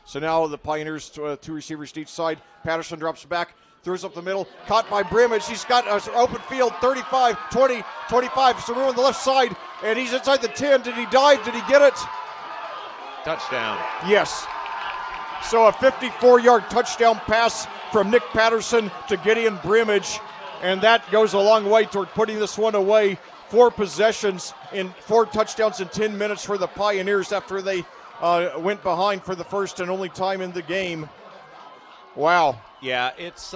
So now the Pioneers, 2 receivers to each side. Patterson drops back, throws up the middle, caught by Brimage. He's got an open field, 35, 20, 25. Saru on the left side, and he's inside the 10. Did he dive? Did he get it? Touchdown. Yes. So a 54-yard touchdown pass from Nick Patterson to Gideon Brimage, and that goes a long way toward putting this one away. 4 possessions and 4 touchdowns in 10 minutes for the Pioneers after they went behind for the first and only time in the game. Wow. Yeah, it's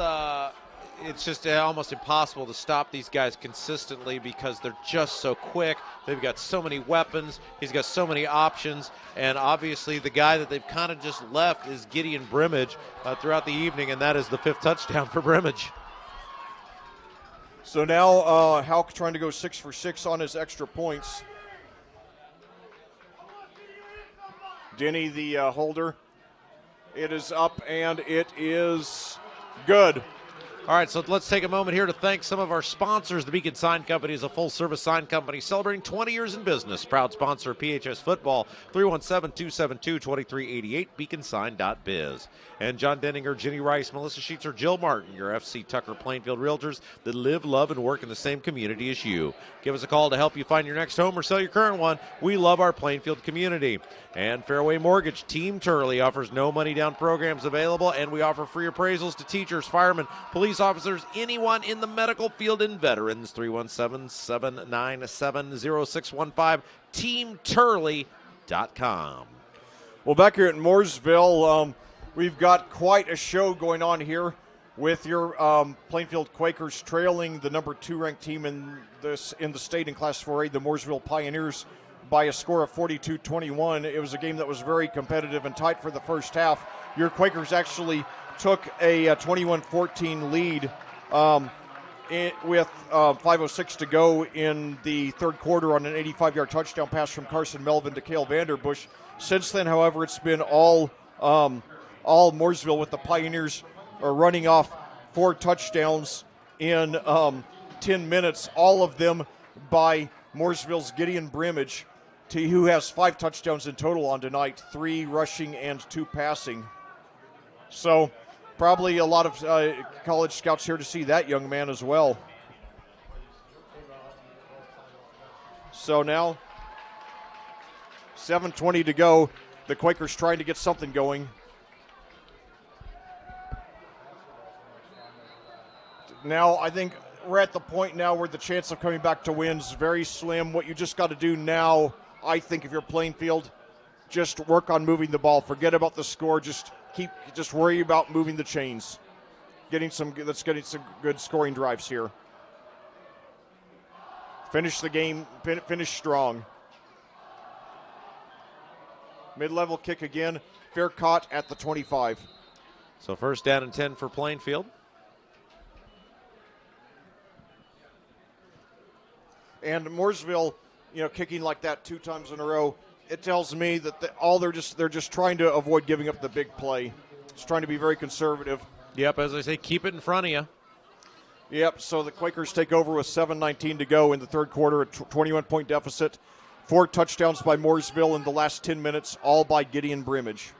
just almost impossible to stop these guys consistently because they're just so quick. They've got so many weapons. He's got so many options. And obviously the guy that they've kind of just left is Gideon Brimage throughout the evening, and that is the 5th touchdown for Brimage. So now Houck trying to go 6 for 6 on his extra points. Denny, the holder. It is up, and it is good. All right, so let's take a moment here to thank some of our sponsors. The Beacon Sign Company is a full-service sign company celebrating 20 years in business. Proud sponsor of PHS Football, 317-272-2388, beaconsign.biz. And John Denninger, Jenny Rice, Melissa Sheetzer, Jill Martin, your FC Tucker Plainfield Realtors that live, love, and work in the same community as you. Give us a call to help you find your next home or sell your current one. We love our Plainfield community. And Fairway Mortgage, Team Turley offers no money down programs available, and we offer free appraisals to teachers, firemen, police officers, anyone in the medical field, and veterans. 317-797-0615, teamturley.com. Well, back here at Mooresville, we've got quite a show going on here with your Plainfield Quakers trailing the number 2 ranked team in the state in Class 4A, the Mooresville Pioneers, by a score of 42-21. It was a game that was very competitive and tight for the first half. Your Quakers actually took a 21-14 lead with 5:06 to go in the third quarter on an 85-yard touchdown pass from Carson Melvin to Cale Vanderbush. Since then, however, it's been all Mooresville, with the Pioneers running off 4 touchdowns in 10 minutes, all of them by Mooresville's Gideon Brimage, who has 5 touchdowns in total on tonight, 3 rushing and 2 passing. So probably a lot of college scouts here to see that young man as well. So now 7:20 to go. The Quakers trying to get something going. Now I think we're at the point now where the chance of coming back to win is very slim. What you just got to do now, I think, if you're Plainfield, just work on moving the ball. Forget about the score. Just worry about moving the chains. Getting some good scoring drives here. Finish the game, finish strong. Mid-level kick again. Fair caught at the 25. So first down and 10 for Plainfield. And Mooresville, kicking like that 2 times in a row, it tells me that they're just trying to avoid giving up the big play. He's trying to be very conservative. Yep, as I say, keep it in front of you. Yep, so the Quakers take over with 7:19 to go in the third quarter, a 21-point deficit. 4 touchdowns by Mooresville in the last 10 minutes, all by Gideon Brimage.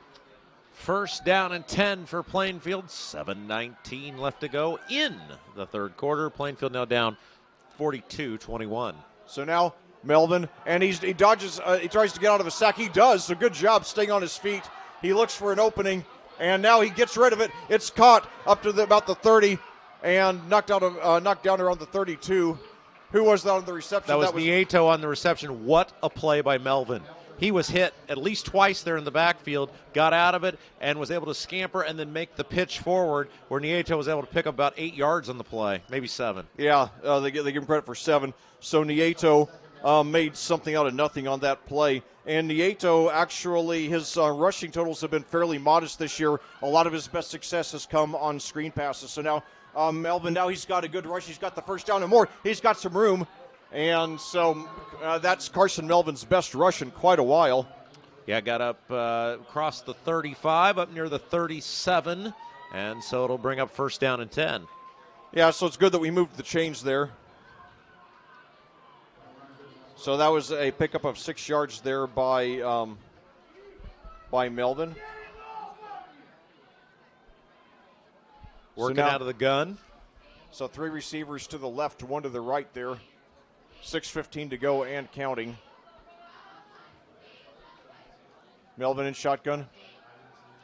First down and 10 for Plainfield. 7:19 left to go in the third quarter. Plainfield now down 42-21. So now Melvin, and he dodges, he tries to get out of a sack. He does, so good job staying on his feet. He looks for an opening, and now he gets rid of it. It's caught up to about the 30 and knocked down around the 32. Who was that on the reception? That was Nieto on the reception. What a play by Melvin. He was hit at least twice there in the backfield, got out of it, and was able to scamper and then make the pitch forward where Nieto was able to pick up about 8 yards on the play, maybe 7. Yeah, they give him credit for 7. So Nieto made something out of nothing on that play. And Nieto, actually, his rushing totals have been fairly modest this year. A lot of his best success has come on screen passes. So now Melvin, now he's got a good rush. He's got the first down and more. He's got some room. And so that's Carson Melvin's best rush in quite a while. Yeah, got up across the 35, up near the 37. And so it'll bring up first down and 10. Yeah, so it's good that we moved the chains there. So that was a pickup of 6 yards there by Melvin. Working so now, out of the gun. So 3 receivers to the left, 1 to the right there. 6:15 to go and counting. Melvin in shotgun.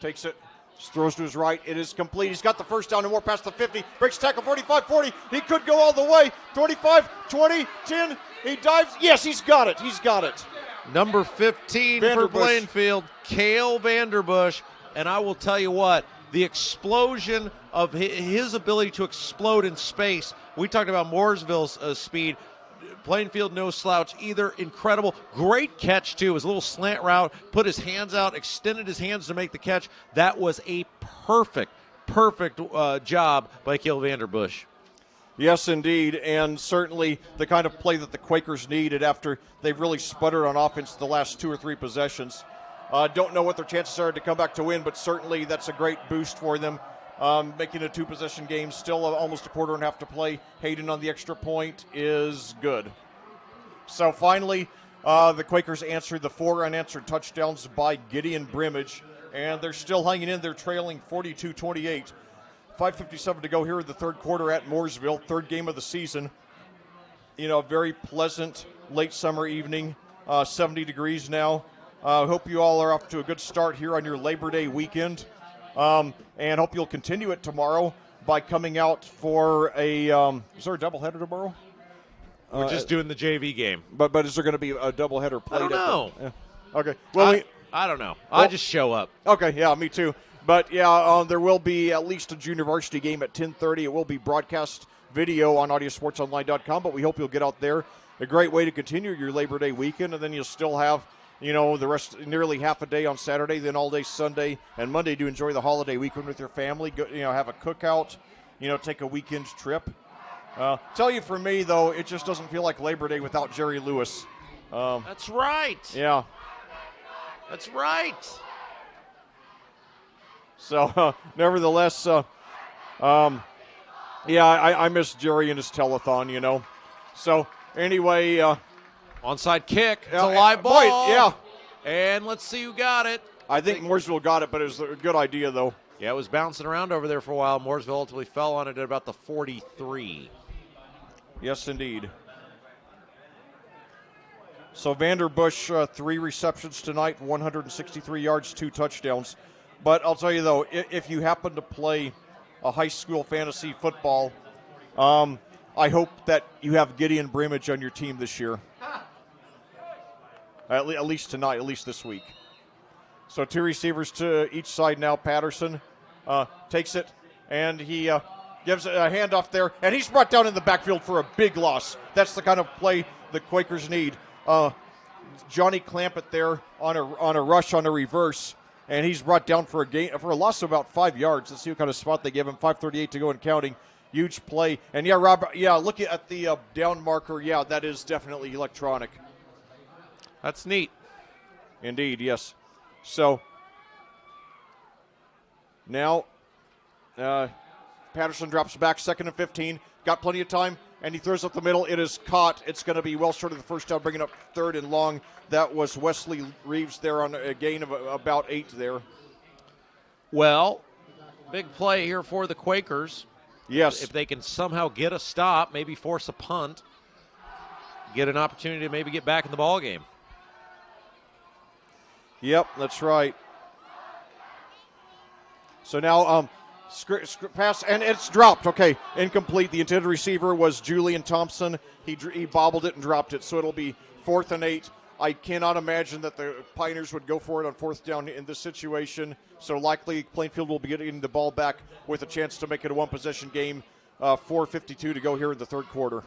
Takes it. Throws to his right. It is complete. He's got the first down and more past the 50. Breaks tackle 45, 40. He could go all the way. 25, 20, 10. He dives. Yes, he's got it. He's got it. Number 15 for Plainfield, Cale Vanderbush. And I will tell you what, the explosion of his ability to explode in space. We talked about Mooresville's speed. Plainfield, no slouch either. Incredible. Great catch, too. It was a little slant route. Put his hands out, extended his hands to make the catch. That was a perfect job by Cale Vanderbush. Yes, indeed, and certainly the kind of play that the Quakers needed after they've really sputtered on offense the last 2 or 3 possessions. Don't know what their chances are to come back to win, but certainly that's a great boost for them. Making a 2-possession game, still almost a quarter and a half to play. Hayden on the extra point is good. So finally, the Quakers answered the 4 unanswered touchdowns by Gideon Brimage, and they're still hanging in there, trailing 42-28. 5:57 to go here in the third quarter at Mooresville, third game of the season. You know, very pleasant late summer evening, 70 degrees now. Hope you all are off to a good start here on your Labor Day weekend. And hope you'll continue it tomorrow by coming out for a is there a doubleheader tomorrow? We're just doing the JV game. But is there going to be a doubleheader played? I don't know. Okay. Well, I don't know. I just show up. Okay, yeah, me too. But, yeah, there will be at least a junior varsity game at 10:30. It will be broadcast video on audiosportsonline.com, but we hope you'll get out there. A great way to continue your Labor Day weekend, and then you'll still have, you know, the rest, nearly half a day on Saturday, then all day Sunday and Monday to enjoy the holiday weekend with your family. Go, you know, have a cookout, you know, take a weekend trip. Tell you, for me, though, it just doesn't feel like Labor Day without Jerry Lewis. That's right. Yeah. That's right. So, nevertheless, I miss Jerry and his telethon, you know. So, anyway. Onside kick. It's a live ball. Boy, yeah. And let's see who got it. I think Mooresville got it, but it was a good idea, though. Yeah, it was bouncing around over there for a while. Mooresville ultimately fell on it at about the 43. Yes, indeed. So Vanderbush, 3 receptions tonight, 163 yards, 2 touchdowns. But I'll tell you, though, if you happen to play a high school fantasy football, I hope that you have Gideon Brimage on your team this year. At least tonight, at least this week. So 2 receivers to each side now. Patterson takes it, and he gives a handoff there, and he's brought down in the backfield for a big loss. That's the kind of play the Quakers need. Johnny Clampett there on a rush on a reverse, and he's brought down for a loss of about 5 yards. Let's see what kind of spot they give him. 5:38 to go and counting. Huge play. And yeah, Rob, look at the down marker. Yeah, that is definitely electronic. That's neat. Indeed, yes. So Now, Patterson drops back, 2nd and 15. Got plenty of time, and he throws up the middle. It is caught. It's going to be well short of the first down, bringing up 3rd and long. That was Wesley Reeves there on a gain of about 8 there. Well, big play here for the Quakers. Yes. If they can somehow get a stop, maybe force a punt, get an opportunity to maybe get back in the ball game. Yep, that's right. So now pass, and it's dropped. Okay, incomplete. The intended receiver was Julian Thompson. He bobbled it and dropped it, so it'll be 4th and 8. I cannot imagine that the Pioneers would go for it on 4th down in this situation, so likely Plainfield will be getting the ball back with a chance to make it a one-possession game. 4:52 to go here in the 3rd quarter.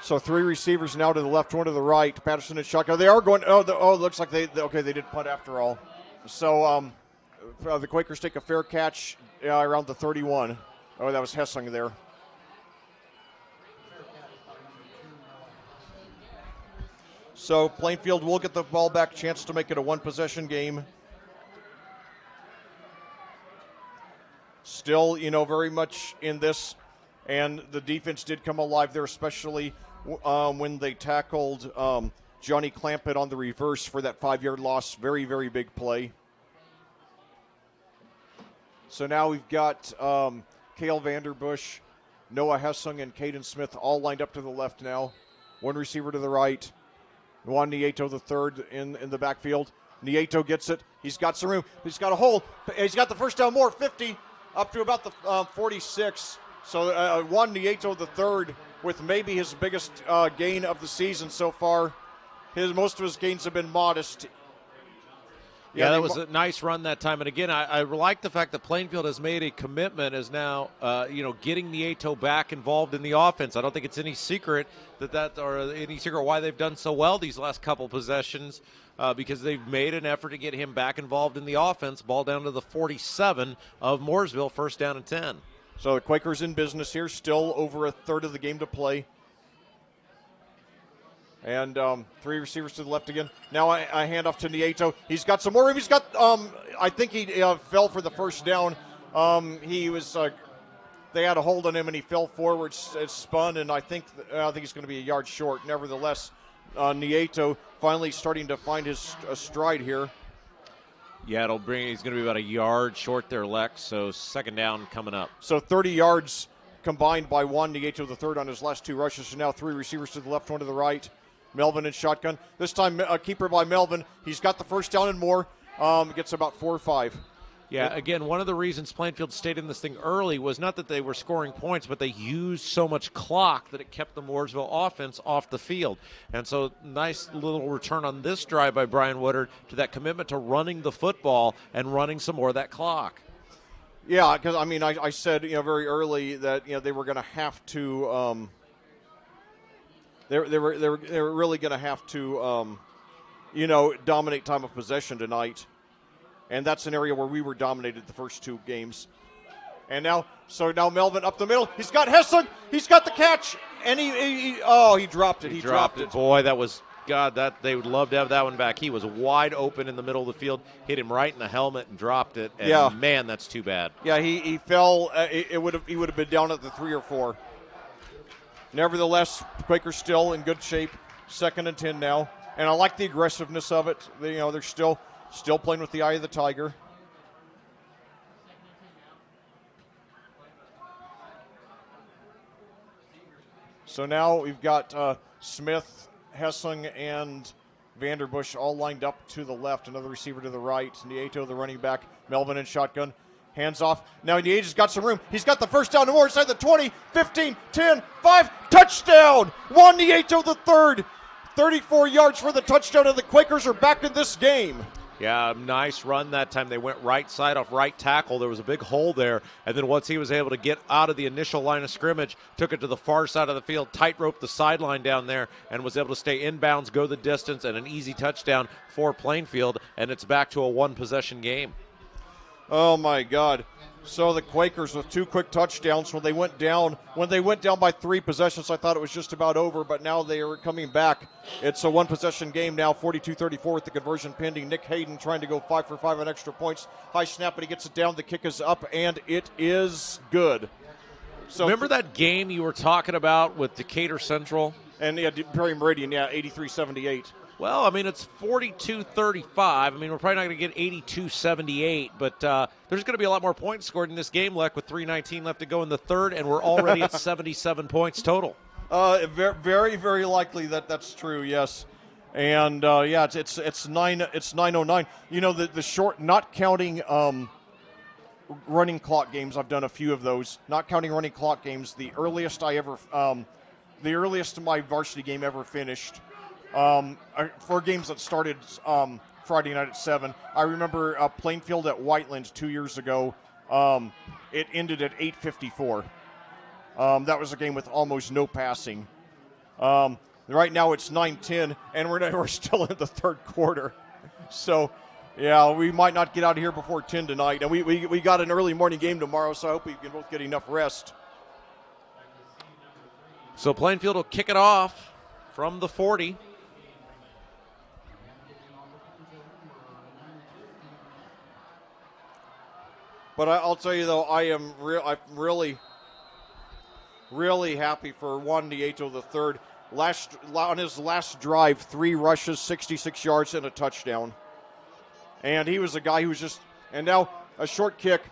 So 3 receivers now to the left, 1 to the right. Patterson and shotgun. They are going. Looks like they did punt after all. So the Quakers take a fair catch around the 31. Oh, that was Hessing there. So Plainfield will get the ball back, chance to make it a one-possession game. Still, very much in this, and the defense did come alive there, especially when they tackled Johnny Clampett on the reverse for that 5-yard loss. Very, very big play. So now we've got Cale Vanderbush, Noah Hessung, and Caden Smith all lined up to the left now. 1 receiver to the right. Juan Nieto the third in the backfield. Nieto gets it. He's got some room. He's got a hole. He's got the first down more, 50 up to about the 46. So Juan Nieto the third with maybe his biggest gain of the season so far. Most of his gains have been modest. Yeah, that was a nice run that time. And again, I like the fact that Plainfield has made a commitment, is now, getting Nieto back involved in the offense. I don't think it's any secret or any secret why they've done so well these last couple possessions, because they've made an effort to get him back involved in the offense. Ball down to the 47 of Mooresville, 1st down and 10. So the Quakers in business here, still over a third of the game to play. And 3 receivers to the left again. Now I hand off to Nieto. He's got some more room. He's got, I think he fell for the first down. He was, they had a hold on him and he fell forward, spun, and I think he's going to be a yard short. Nevertheless, Nieto finally starting to find his stride here. Yeah, he's going to be about a yard short there, Lex, so 2nd down coming up. So 30 yards combined by Juan Nieto the third on his last 2 rushes. So now 3 receivers to the left, 1 to the right. Melvin in shotgun. This time a keeper by Melvin. He's got the first down and more. Gets about 4 or 5. Yeah, again, one of the reasons Plainfield stayed in this thing early was not that they were scoring points, but they used so much clock that it kept the Mooresville offense off the field. And so nice little return on this drive by Brian Woodard to that commitment to running the football and running some more of that clock. Yeah, because, I said, very early that, they were going to have to they were really going to have to, dominate time of possession tonight. And that's an area where we were dominated the first 2 games. And now Melvin up the middle. He's got Hessung. He's got the catch. And he dropped it. He dropped it. Boy, that was, that they would love to have that one back. He was wide open in the middle of the field, hit him right in the helmet and dropped it. And man, that's too bad. Yeah, he fell. He would have been down at the 3 or 4. Nevertheless, Quakers still in good shape. 2nd and 10 now. And I like the aggressiveness of it. They're still playing with the eye of the tiger. So now we've got Smith, Hessung, and Vanderbush all lined up to the left. Another receiver to the right. Nieto, the running back. Melvin in shotgun. Hands off. Now Nieta's got some room. He's got the first down to more inside the 20, 15, 10, 5. Touchdown! Juan Nieto the third. 34 yards for the touchdown, and the Quakers are back in this game. Yeah, nice run that time. They went right side off right tackle. There was a big hole there. And then once he was able to get out of the initial line of scrimmage, took it to the far side of the field, tightrope the sideline down there, and was able to stay inbounds, go the distance, and an easy touchdown for Plainfield. And it's back to a one-possession game. Oh, my God. So the Quakers with 2 quick touchdowns when they went down by 3 possessions. I thought it was just about over, but now they are coming back. It's a 1-possession game now, 42-34 with the conversion pending. Nick Hayden trying to go 5 for 5 on extra points. High snap, and he gets it down. The kick is up, and it is good. So remember that game you were talking about with Decatur Central? And Perry Meridian, 83-78. Well, I mean, it's 42-35. I mean, we're probably not going to get 82-78, but there's going to be a lot more points scored in this game, Leck, with 3:19 left to go in the third, and we're already at 77 points total. Very, very likely that's true, yes. And, it's 9:09. You know, the short, not counting running clock games, I've done a few of those. Not counting running clock games, the earliest my varsity game ever finished, for games that started Friday night at 7. I remember Plainfield at Whiteland 2 years ago. It ended at 8:54. That was a game with almost no passing. Right now it's 9:10, and we're still in the third quarter. So, yeah, we might not get out of here before 10 tonight. And we got an early morning game tomorrow, so I hope we can both get enough rest. So Plainfield will kick it off from the 40. But I'll tell you, though, I'm really, really happy for Juan Nieto III. On his last drive, 3 rushes, 66 yards, and a touchdown. And he was a guy who was just – and now a short kick.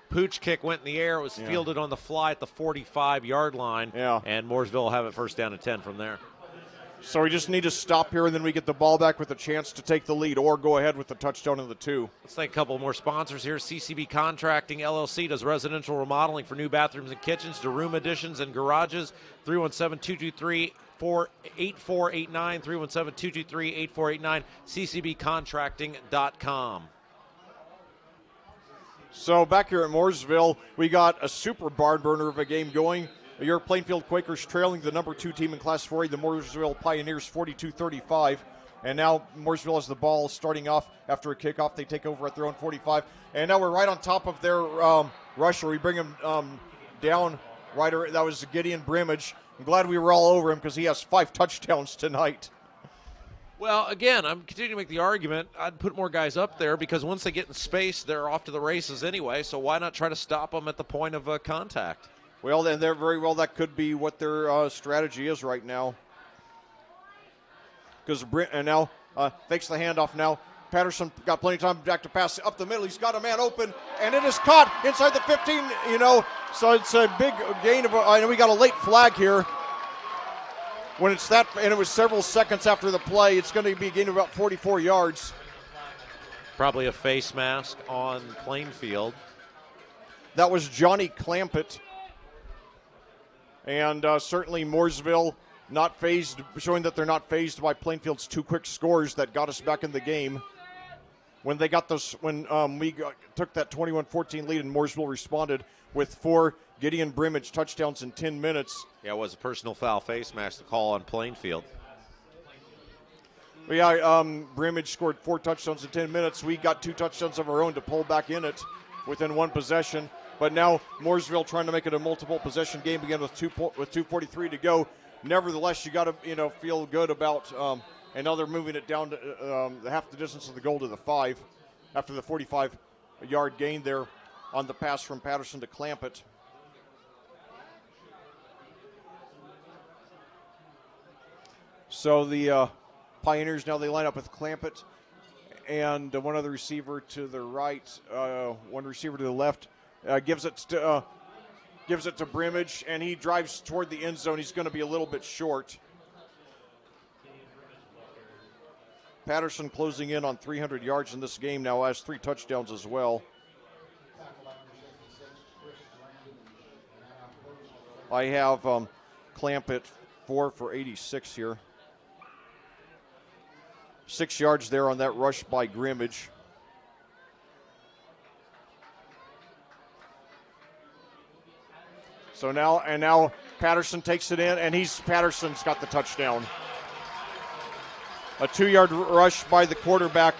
Pooch kick went in the air. It was fielded on the fly at the 45-yard line. Yeah. And Mooresville will have it first down and 10 from there. So we just need to stop here, and then we get the ball back with a chance to take the lead or go ahead with the touchdown in the 2. Let's thank a couple more sponsors here. CCB Contracting LLC does residential remodeling for new bathrooms and kitchens to room additions and garages. 317-223-8489, 317-223-8489, ccbcontracting.com. So back here at Mooresville, we got a super barn burner of a game going. Your Plainfield Quakers trailing the number 2 team in Class 4A, the Mooresville Pioneers, 42-35. And now Mooresville has the ball starting off after a kickoff. They take over at their own 45. And now we're right on top of their rusher. We bring him down right. That was Gideon Brimage. I'm glad we were all over him because he has 5 touchdowns tonight. Well, again, I'm continuing to make the argument. I'd put more guys up there because once they get in space, they're off to the races anyway. So why not try to stop them at the point of contact? Well, then that could be what their strategy is right now. Because now fakes the handoff now. Patterson got plenty of time back to pass up the middle. He's got a man open, and it is caught inside the 15. So it's a big gain of. I know we got a late flag here. When it's that, and it was several seconds after the play, it's going to be a gain of about 44 yards. Probably a face mask on Plainfield. That was Johnny Clampett. And certainly Mooresville not fazed, showing that they're not fazed by Plainfield's 2 quick scores that got us back in the game. When they got this, when we took that 21-14 lead, and Mooresville responded with 4 Gideon Brimage touchdowns in 10 minutes. Yeah, it was a personal foul face mask to call on Plainfield. Yeah, Brimage scored 4 touchdowns in 10 minutes. We got 2 touchdowns of our own to pull back in it within 1 possession. But now Mooresville trying to make it a multiple possession game again with 2:43 to go. Nevertheless, you got to feel good about. And now they're moving it down to half the distance of the goal to the 5 after the 45-yard gain there on the pass from Patterson to Clampett. So the Pioneers now they line up with Clampett and one other receiver to the right, one receiver to the left. Gives it to Brimage, and he drives toward the end zone. He's going to be a little bit short. Patterson closing in on 300 yards in this game now, has 3 touchdowns as well. I have Clampett 4 for 86 here. 6 yards there on that rush by Grimmage. So now Patterson takes it in, and Patterson's got the touchdown. A 2-yard rush by the quarterback,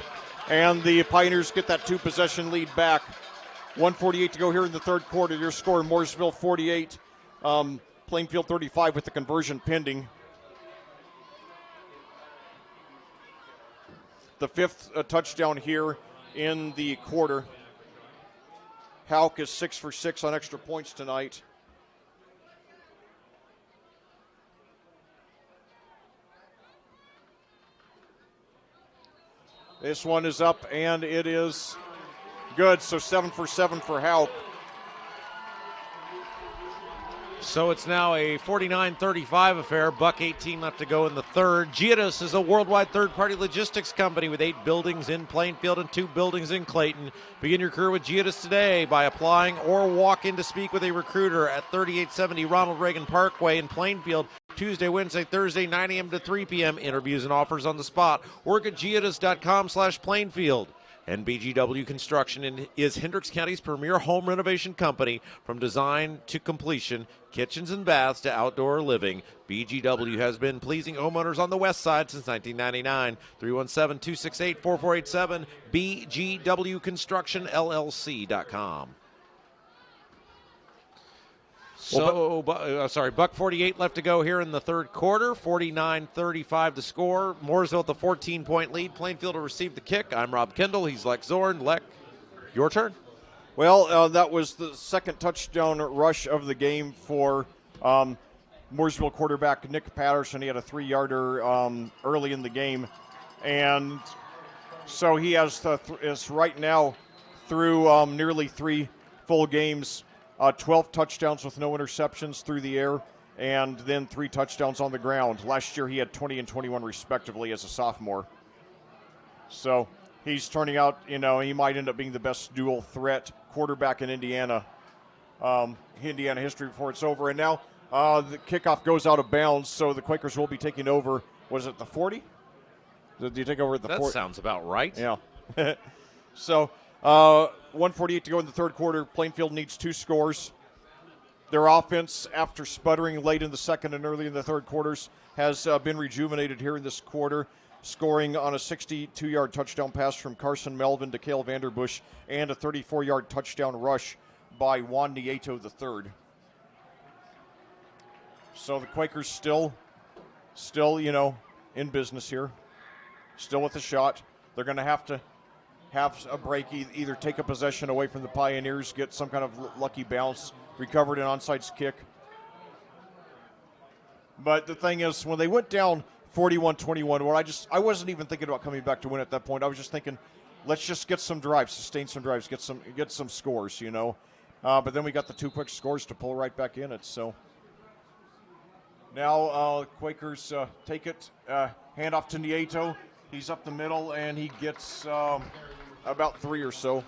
and the Pioneers get that 2-possession lead back. 1:48 to go here in the third quarter. Your score, Mooresville 48, Plainfield 35 with the conversion pending. The fifth touchdown here in the quarter. Hauk is 6 for 6 on extra points tonight. This one is up, and it is good. So 7 for 7 for Hauk. So it's now a 49-35 affair. $1:18 left to go in the third. Giados is a worldwide third-party logistics company with 8 buildings in Plainfield and 2 buildings in Clayton. Begin your career with Giados today by applying or walk in to speak with a recruiter at 3870 Ronald Reagan Parkway in Plainfield. Tuesday, Wednesday, Thursday, 9 a.m. to 3 p.m. Interviews and offers on the spot. Work at giados.com/Plainfield. And BGW Construction is Hendricks County's premier home renovation company. From design to completion, kitchens and baths to outdoor living, BGW has been pleasing homeowners on the west side since 1999. 317-268-4487, BGWConstructionLLC.com. So, $1:48 left to go here in the third quarter. 49-35 the score. Mooresville with the 14-point lead. Plainfield will receive the kick. I'm Rob Kendall. He's Lex Zorn. Lex, your turn. Well, that was the second touchdown rush of the game for Mooresville quarterback Nick Patterson. He had a 3-yarder early in the game. And so he has is right now through nearly 3 full games, 12 touchdowns with no interceptions through the air, and then 3 touchdowns on the ground. Last year he had 20 and 21 respectively as a sophomore. So he's turning out, he might end up being the best dual threat quarterback in Indiana history before it's over. And now the kickoff goes out of bounds, so the Quakers will be taking over. Was it the 40? Did you take over at the 40? That sounds about right. Yeah. So 1:48 to go in the third quarter. Plainfield needs 2 scores. Their offense, after sputtering late in the second and early in the third quarters, has been rejuvenated here in this quarter, scoring on a 62-yard touchdown pass from Carson Melvin to Cale Vanderbush and a 34-yard touchdown rush by Juan Nieto III. So the Quakers still, in business here, still with a shot. They're going to have a break, either take a possession away from the Pioneers, get some kind of lucky bounce, recovered an onside kick. But the thing is, when they went down 41-21, where I wasn't even thinking about coming back to win at that point. I was just thinking, let's just get some drives, sustain some drives, get some scores, But then we got the 2 quick scores to pull right back in it. So now Quakers take it, hand off to Nieto. He's up the middle, and he gets about 3 or so.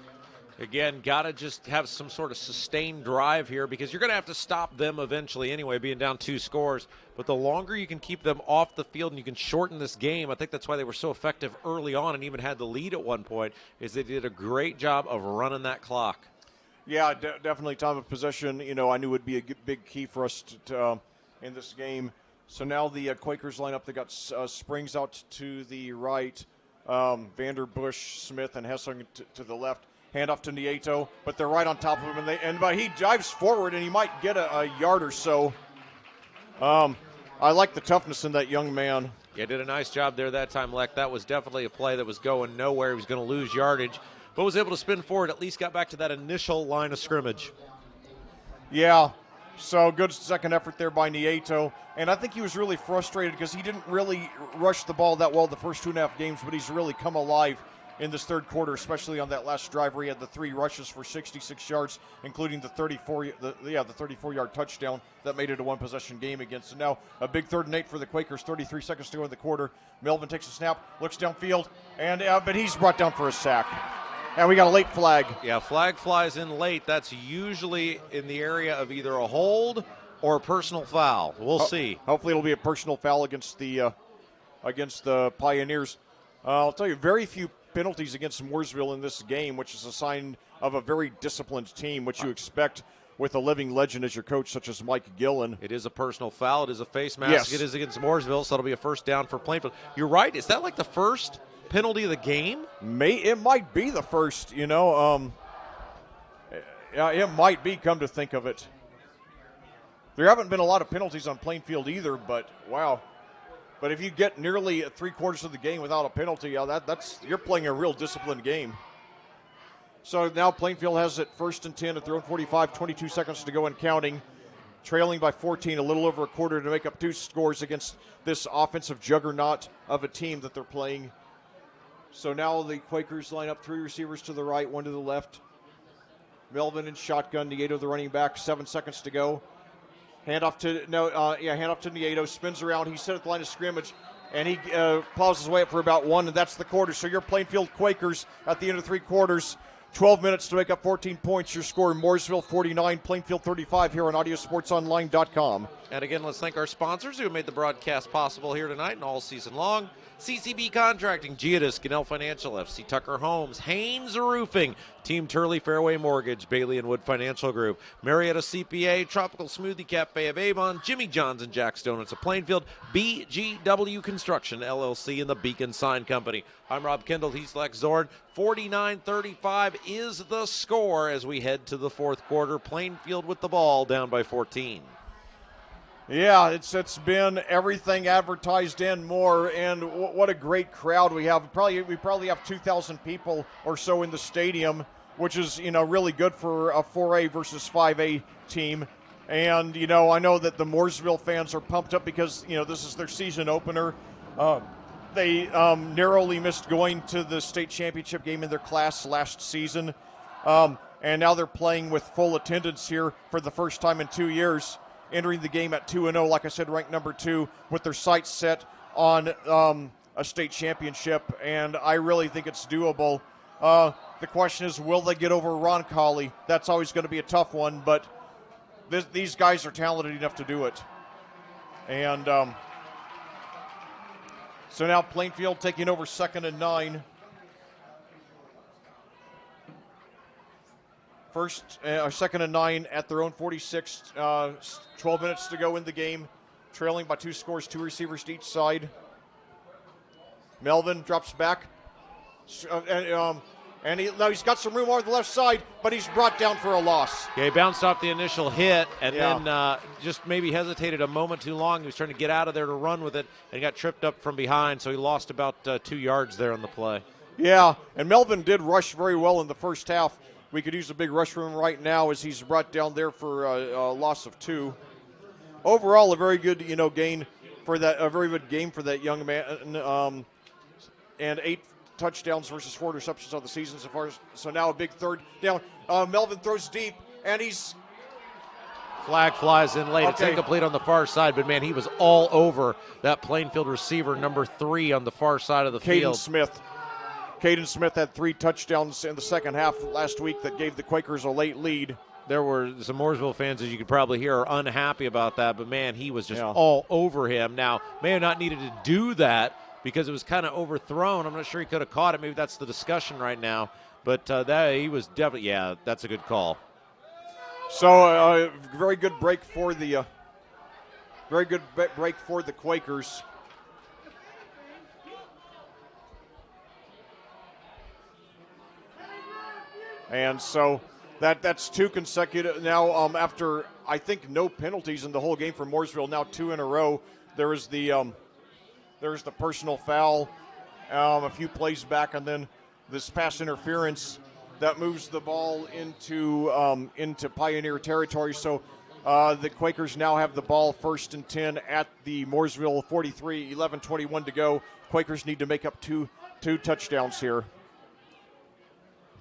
Again, got to just have some sort of sustained drive here because you're going to have to stop them eventually anyway, being down 2 scores. But the longer you can keep them off the field and you can shorten this game, I think that's why they were so effective early on and even had the lead at one point, is they did a great job of running that clock. Yeah, definitely time of possession, I knew would be a big key for us to in this game. So now the Quakers line up. They got Springs out to the right, Vanderbush, Smith, and Hessling to the left. Hand off to Nieto, but they're right on top of him, but he dives forward, and he might get a yard or so. I like the toughness in that young man. Yeah, did a nice job there that time, Leck. That was definitely a play that was going nowhere. He was going to lose yardage, but was able to spin forward, at least got back to that initial line of scrimmage. Yeah, so good second effort there by Nieto. And I think he was really frustrated because he didn't really rush the ball that well the first 2.5 games, but he's really come alive in this third quarter, especially on that last drive where he had the 3 rushes for 66 yards, including the 34-yard touchdown that made it a 1-possession game against. And now a big 3rd and 8 for the Quakers, 33 seconds to go in the quarter. Melvin takes a snap, looks downfield, and but he's brought down for a sack. And we got a late flag. Yeah, flag flies in late. That's usually in the area of either a hold or a personal foul. We'll see. Hopefully it'll be a personal foul against the Pioneers. I'll tell you, very few penalties against Mooresville in this game, which is a sign of a very disciplined team, which you expect with a living legend as your coach, such as Mike Gillen. It is a personal foul. It is a face mask. Yes. It is against Mooresville, so it'll be a first down for Plainfield. You're right. Is that like the first penalty of the game? It might be the first, It might be, come to think of it. There haven't been a lot of penalties on Plainfield either, but wow. But if you get nearly 3/4 of the game without a penalty, that's you're playing a real disciplined game. So now Plainfield has it 1st and 10 at their own 45, 22 seconds to go and counting. Trailing by 14, a little over a quarter to make up 2 scores against this offensive juggernaut of a team that they're playing. So now the Quakers line up 3 receivers to the right, 1 to the left. Melvin in shotgun, Nieto the running back, 7 seconds to go. Handoff to Nieto, spins around. He's set at the line of scrimmage, and he plows his way up for about 1, and that's the quarter. So your Plainfield Quakers at the end of 3 quarters. 12 minutes to make up 14 points. Your score, Mooresville 49, Plainfield 35 here on AudioSportsOnline.com. And again, let's thank our sponsors who have made the broadcast possible here tonight and all season long. CCB Contracting, Giadis, Gannell Financial, FC Tucker Homes, Haynes Roofing, Team Turley Fairway Mortgage, Bailey and Wood Financial Group, Marietta CPA, Tropical Smoothie Cafe of Avon, Jimmy John's and Jack's Donuts of Plainfield, BGW Construction, LLC, and the Beacon Sign Company. I'm Rob Kendall, he's Lex Zorn. 49-35 is the score as we head to the 4th quarter. Plainfield with the ball, down by 14. Yeah, it's been everything advertised and more, and what a great crowd we have. We probably have 2,000 people or so in the stadium, which is really good for a 4A versus 5A team. And I know that the Mooresville fans are pumped up because this is their season opener. They narrowly missed going to the state championship game in their class last season, and now they're playing with full attendance here for the first time in 2 years. Entering the game at 2-0, like I said, ranked number 2, with their sights set on a state championship, and I really think it's doable. The question is, will they get over Roncalli? That's always going to be a tough one, but these guys are talented enough to do it. And so now Plainfield taking over 2nd and 9. Second and 9 at their own 46. 12 minutes to go in the game. Trailing by 2 scores, 2 receivers to each side. Melvin drops back. And he's got some room on the left side, but he's brought down for a loss. Yeah, he bounced off the initial hit and then just maybe hesitated a moment too long. He was trying to get out of there to run with it and got tripped up from behind, so he lost about 2 yards there on the play. Yeah, and Melvin did rush very well in the first half. We could use a big rush from him right now as he's brought down there for a loss of 2. Overall, a very good gain for that. A very good game for that young man. And 8 touchdowns versus 4 interceptions on the season so far. So now a big 3rd down. Melvin throws deep, and he's flag flies in late. Okay. It's incomplete on the far side, but man, he was all over that Plainfield receiver, number 3 on the far side of the field. Caden Smith had 3 touchdowns in the second half last week that gave the Quakers a late lead. There were some Mooresville fans, as you could probably hear, are unhappy about that, but man, he was just all over him. Now, may have not needed to do that because it was kind of overthrown. I'm not sure he could have caught it. Maybe that's the discussion right now. But he was definitely, that's a good call. So very good break for the Quakers. And so that's 2 consecutive now after I think no penalties in the whole game for Mooresville. Now 2 in a row. There's the personal foul a few plays back, and then this pass interference that moves the ball into Pioneer territory. So the Quakers now have the ball 1st and 10 at the Mooresville 43, 11:21 to go. Quakers need to make up two touchdowns here.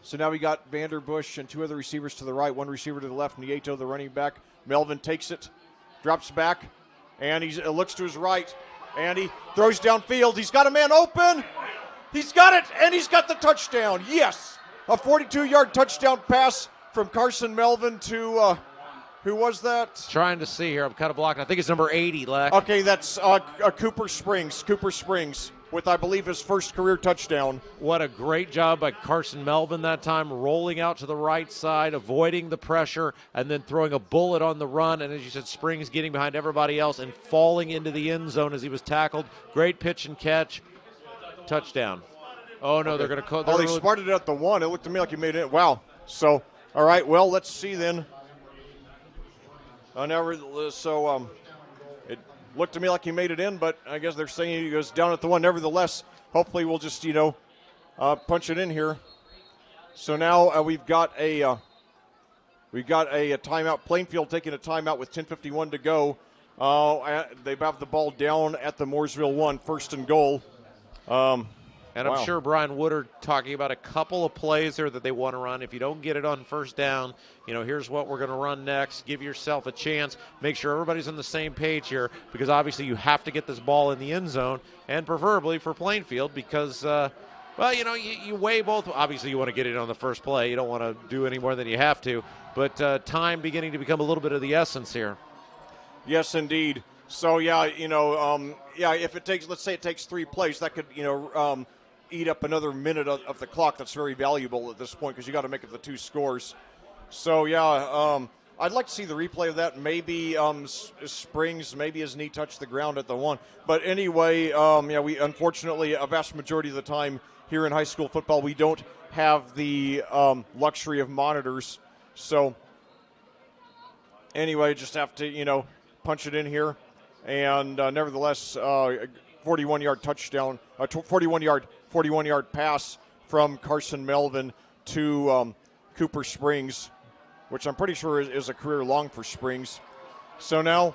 So now we got Vanderbush and 2 other receivers to the right, 1 receiver to the left, Nieto, the running back. Melvin takes it, drops back, and he looks to his right, and he throws downfield. He's got a man open. He's got it, and he's got the touchdown. Yes, a 42-yard touchdown pass from Carson Melvin to, who was that? Trying to see here. I'm kind of blocking. I think it's number 80, Lex. Okay, that's Cooper Springs. With, I believe, his first career touchdown. What a great job by Carson Melvin that time, rolling out to the right side, avoiding the pressure, and then throwing a bullet on the run. And as you said, Springs getting behind everybody else and falling into the end zone as he was tackled. Great pitch and catch. Touchdown. Oh, no, they're going to call. They spotted it at the 1. It looked to me like he made it. Wow. So All right, well, let's see then. It looked to me like he made it in, but I guess they're saying he goes down at the 1. Nevertheless, hopefully we'll just, punch it in here. So now we've got a timeout. Plainfield taking a timeout with 10:51 to go. They have the ball down at the Mooresville 1, 1st and goal. And I'm sure Brian Woodard talking about a couple of plays there that they want to run. If you don't get it on first down, here's what we're going to run next. Give yourself a chance. Make sure everybody's on the same page here, because obviously you have to get this ball in the end zone, and preferably for Plainfield because, you weigh both. Obviously you want to get it on the first play. You don't want to do any more than you have to. But time beginning to become a little bit of the essence here. Yes, indeed. So, if it takes, let's say it takes 3 plays, that could, eat up another minute of the clock. That's very valuable at this point because you got to make it the 2 scores. So, I'd like to see the replay of that. Maybe Springs, maybe his knee touched the ground at the 1. But anyway, we unfortunately, a vast majority of the time here in high school football, we don't have the luxury of monitors. So, anyway, just have to, punch it in here. And nevertheless, 41-yard touchdown, 41-yard pass from Carson Melvin to Cooper Springs, which I'm pretty sure is a career long for Springs. So now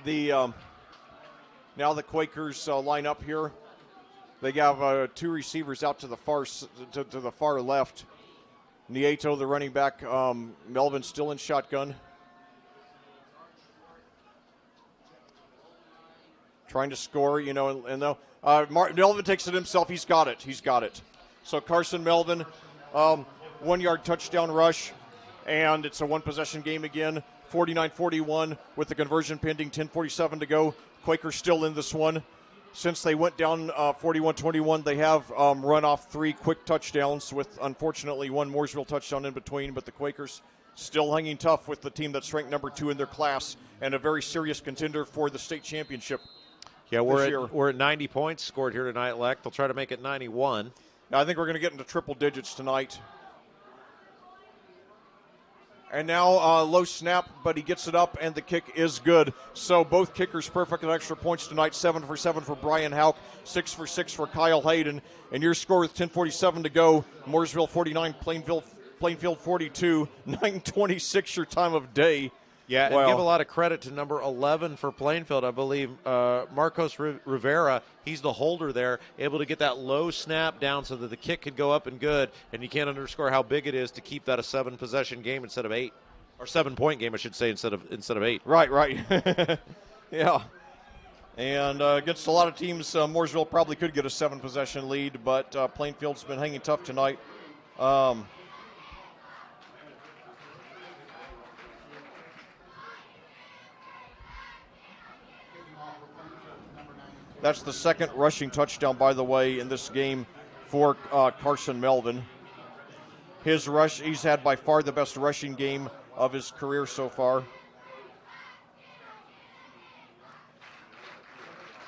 the Quakers line up here. They have 2 receivers out to the far left. Nieto, the running back, Melvin still in shotgun. Trying to score, Melvin takes it himself. He's got it. So Carson Melvin, 1-yard touchdown rush, and it's a 1-possession game again. 49-41 with the conversion pending, 10:47 to go. Quakers still in this one. Since they went down 41-21, they have run off 3 quick touchdowns with, unfortunately, 1 Mooresville touchdown in between, but the Quakers still hanging tough with the team that's ranked number 2 in their class and a very serious contender for the state championship. Yeah, we're at 90 points scored here tonight, Leck. They'll try to make it 91. I think we're going to get into triple digits tonight. And now low snap, but he gets it up, and the kick is good. So both kickers perfect at extra points tonight. 7 for 7 for Brian Hauk, 6 for 6 for Kyle Hayden. And your score with 10:47 to go, Mooresville 49, Plainfield 42, 9:26 your time of day. Yeah, and give a lot of credit to number 11 for Plainfield. I believe Marcos Rivera, he's the holder there, able to get that low snap down so that the kick could go up and good. And you can't underscore how big it is to keep that a 7-possession game instead of 8. Or 7-point game, I should say, instead of 8. Right. Yeah. And against a lot of teams, Mooresville probably could get a 7-possession lead, but Plainfield's been hanging tough tonight. That's the second rushing touchdown, by the way, in this game for Carson Melvin. He's had by far the best rushing game of his career so far.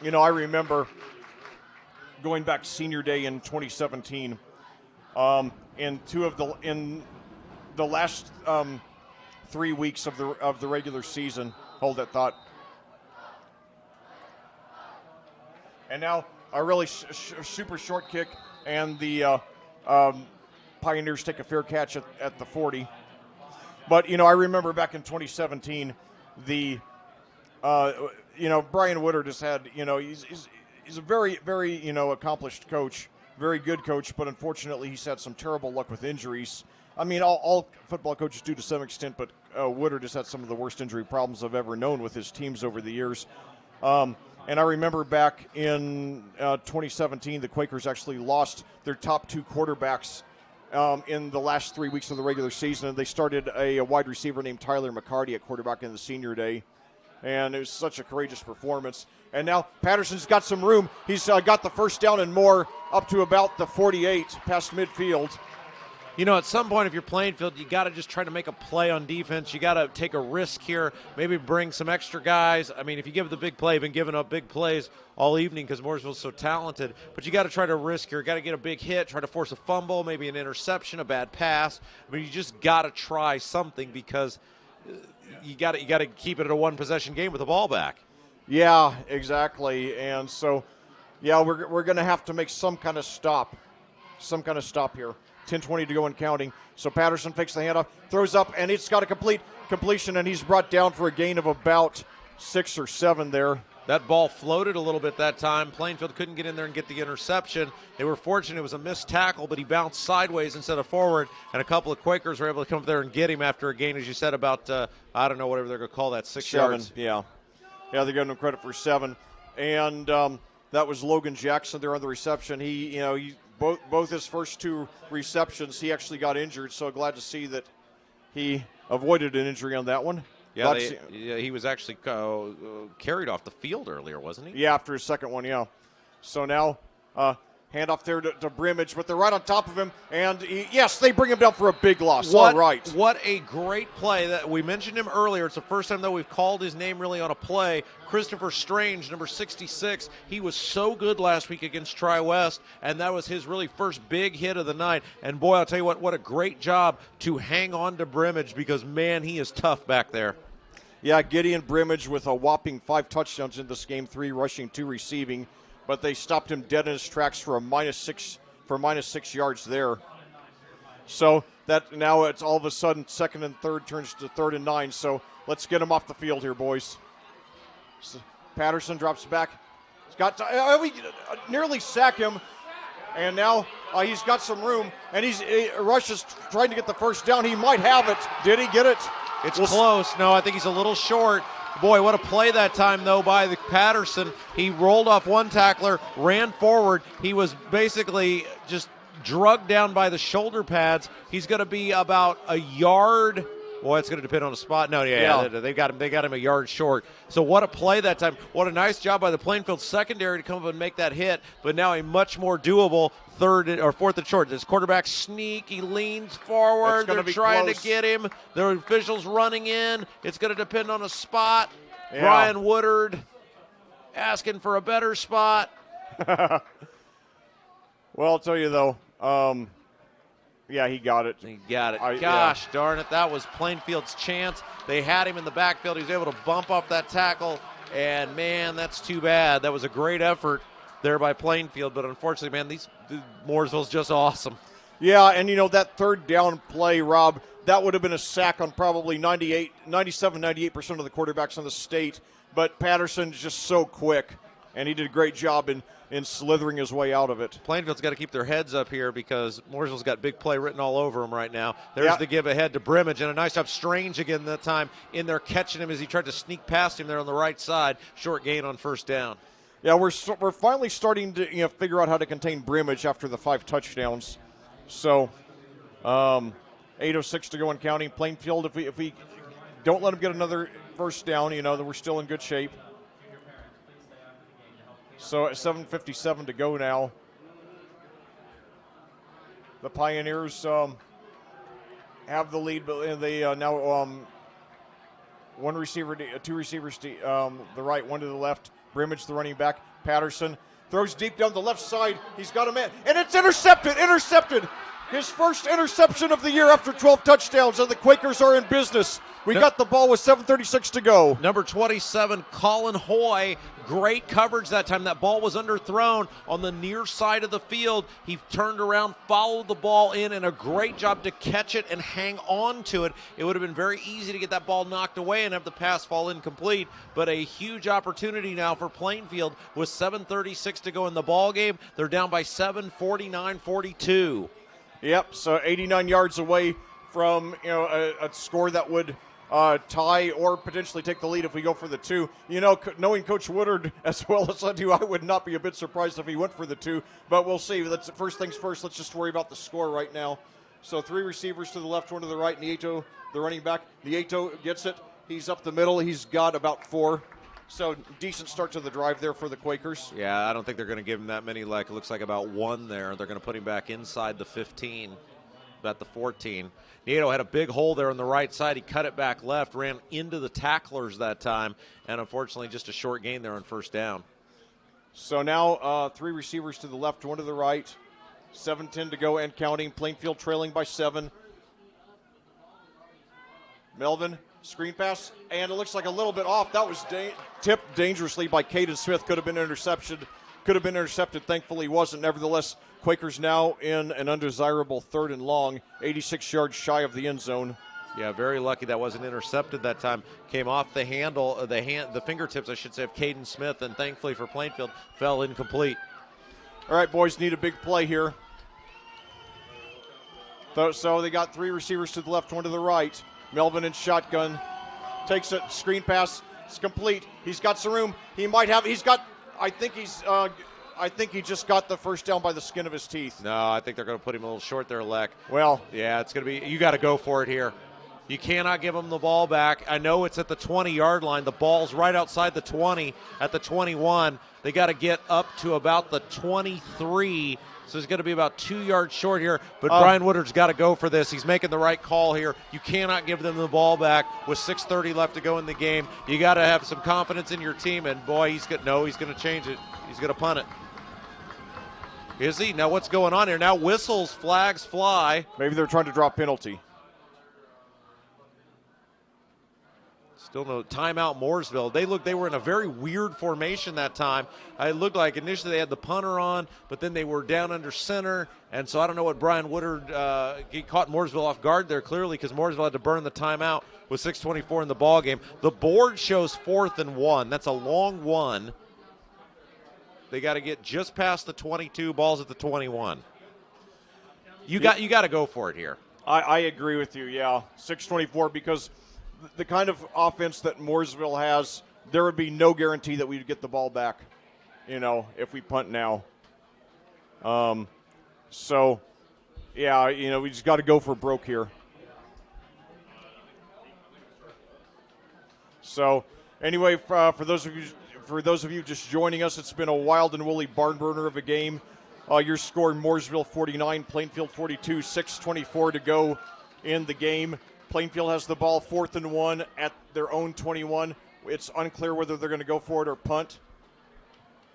I remember going back to senior day in 2017. In the last 3 weeks of the regular season. Hold that thought. And now a really super short kick, and the Pioneers take a fair catch at the 40. But, I remember back in 2017, Brian Woodard has had, he's a very, very, accomplished coach, very good coach, but unfortunately he's had some terrible luck with injuries. I mean, all football coaches do to some extent, but Woodard has had some of the worst injury problems I've ever known with his teams over the years. And I remember back in 2017, the Quakers actually lost their top 2 quarterbacks in the last 3 weeks of the regular season. And they started a wide receiver named Tyler McCarty at quarterback in the senior day. And it was such a courageous performance. And now Patterson's got some room. He's got the first down and more up to about the 48 past midfield. At some point, if you're Plainfield, you got to just try to make a play on defense. You got to take a risk here, maybe bring some extra guys. I mean, if you give the big play, you've been giving up big plays all evening because Mooresville's so talented. But you got to try to risk here. Got to get a big hit, try to force a fumble, maybe an interception, a bad pass. I mean, you just got to try something because you got to keep it at a one-possession game with the ball back. Yeah, exactly. And so, yeah, we're going to have to make some kind of stop here. 10:20 to go and counting. So Patterson fakes the handoff, throws up, and it's got a completion, and he's brought down for a gain of about 6 or 7 there. That ball floated a little bit that time. Plainfield couldn't get in there and get the interception. They were fortunate. It was a missed tackle, but he bounced sideways instead of forward, and a couple of Quakers were able to come up there and get him after a gain, as you said, about, I don't know, whatever they're going to call that, 6 yards. Yeah, they're giving him credit for 7. And that was Logan Jackson there on the reception. He both his first 2 receptions, he actually got injured, so glad to see that he avoided an injury on that one. Yeah, he was actually carried off the field earlier, wasn't he? Yeah, after his second one, yeah. So now handoff there to Brimage, but they're right on top of him, and yes, they bring him down for a big loss. All right. What a great play. That we mentioned him earlier. It's the first time, though, we've called his name really on a play. Christopher Strange, number 66. He was so good last week against Tri-West, and that was his really first big hit of the night. And, boy, I'll tell you what a great job to hang on to Brimage because, man, he is tough back there. Yeah, Gideon Brimage with a whopping 5 touchdowns in this game, 3 rushing, 2 receiving. But they stopped him dead in his tracks for -6 yards there. So that now it's all of a sudden 2nd and 3rd turns to 3rd and 9. So let's get him off the field here, boys. So Patterson drops back. He's got we nearly sack him, and now he's got some room, and he rushes trying to get the first down. He might have it. Did he get it? It's close. No, I think he's a little short. Boy, what a play that time, though, by the Patterson. He rolled off one tackler, ran forward. He was basically just drugged down by the shoulder pads. He's going to be about a yard. Boy, it's going to depend on the spot. No, yeah. They got him a yard short. So what a play that time. What a nice job by the Plainfield secondary to come up and make that hit. But now a much more doable 4th and short. This quarterback sneak. He leans forward. They're trying to get him. Their officials running in. It's going to depend on a spot. Yeah. Brian Woodard asking for a better spot. Well, I'll tell you, though. Yeah, he got it. He got it. Gosh darn it. That was Plainfield's chance. They had him in the backfield. He was able to bump off that tackle. And, man, that's too bad. That was a great effort there by Plainfield. But, unfortunately, man, Mooresville's just awesome. Yeah, and, that 3rd down play, Rob, that would have been a sack on probably 98% of the quarterbacks in the state. But Patterson's just so quick, and he did a great job in slithering his way out of it. Plainfield's got to keep their heads up here because Mooresville's got big play written all over him right now. There's the give ahead to Brimage, and a nice job Strange again that time in there catching him as he tried to sneak past him there on the right side. Short gain on 1st down. Yeah, we're finally starting to figure out how to contain Brimage after the 5 touchdowns. So 8:06 to go and counting. Plainfield, if we don't let him get another first down, that we're still in good shape. So at 7:57 to go now. The Pioneers have the lead, but they now 2 receivers to the right, 1 to the left. Brimage, the running back. Patterson throws deep down the left side. He's got a man, and it's intercepted. His first interception of the year after 12 touchdowns, and the Quakers are in business. We got the ball with 7:36 to go. Number 27, Colin Hoy. Great coverage that time. That ball was underthrown on the near side of the field. He turned around, followed the ball in, and a great job to catch it and hang on to it. It would have been very easy to get that ball knocked away and have the pass fall incomplete, but a huge opportunity now for Plainfield with 7:36 to go in the ball game. They're down by 7, 49-42. Yep, so 89 yards away from a score that would tie or potentially take the lead if we go for the 2. Knowing Coach Woodard as well as I do, I would not be a bit surprised if he went for the 2, but we'll see. First things first, let's just worry about the score right now. So 3 receivers to the left, 1 to the right. Nieto, the running back. Nieto gets it. He's up the middle. He's got about 4. So decent start to the drive there for the Quakers. Yeah, I don't think they're going to give him that many. It looks like about 1 there. They're going to put him back inside the 15. at the 14. Nieto had a big hole there on the right side. He cut it back left, ran into the tacklers that time, and unfortunately just a short gain there on first down. So now 3 receivers to the left, 1 to the right. 7:10 to go and counting. Plainfield trailing by 7. Melvin, screen pass, and it looks like a little bit off. That was tipped dangerously by Caden Smith. Could have been intercepted. Thankfully, wasn't. Nevertheless, Quakers now in an undesirable 3rd and long, 86 yards shy of the end zone. Yeah, very lucky that wasn't intercepted that time. Came off the handle, the fingertips, I should say, of Caden Smith, and thankfully for Plainfield, fell incomplete. All right, boys, need a big play here. So they got 3 receivers to the left, 1 to the right. Melvin in shotgun, takes it, screen pass, it's complete. He's got some room. I think he just got the first down by the skin of his teeth. No, I think they're going to put him a little short there, Leck. Well, yeah, it's going to be, you got to go for it here. You cannot give him the ball back. I know it's at the 20-yard line. The ball's right outside the 20 at the 21. They got to get up to about the 23. So it's going to be about 2 yards short here. But Brian Woodard's got to go for this. He's making the right call here. You cannot give them the ball back with 6:30 left to go in the game. You got to have some confidence in your team. And, boy, he's going to change it. He's going to punt it. Is he? Now what's going on here? Now whistles, flags fly. Maybe they're trying to draw a penalty. Still no timeout Mooresville. They were in a very weird formation that time. It looked like initially they had the punter on, but then they were down under center. And so I don't know what Brian Woodard, he caught Mooresville off guard there clearly because Mooresville had to burn the timeout with 6:24 in the ball game. The board shows 4th and 1. That's a long one. They got to get just past the 22, balls at the 21. You got to go for it here. I agree with you, yeah. 6:24 because the kind of offense that Mooresville has, there would be no guarantee that we'd get the ball back, if we punt now. So, yeah, we just got to go for broke here. So, anyway, for those of you just joining us, it's been a wild and woolly barn burner of a game. Your score: Mooresville 49, Plainfield 42, 6:24 to go in the game. Plainfield has the ball 4th and 1 at their own 21. It's unclear whether they're going to go for it or punt.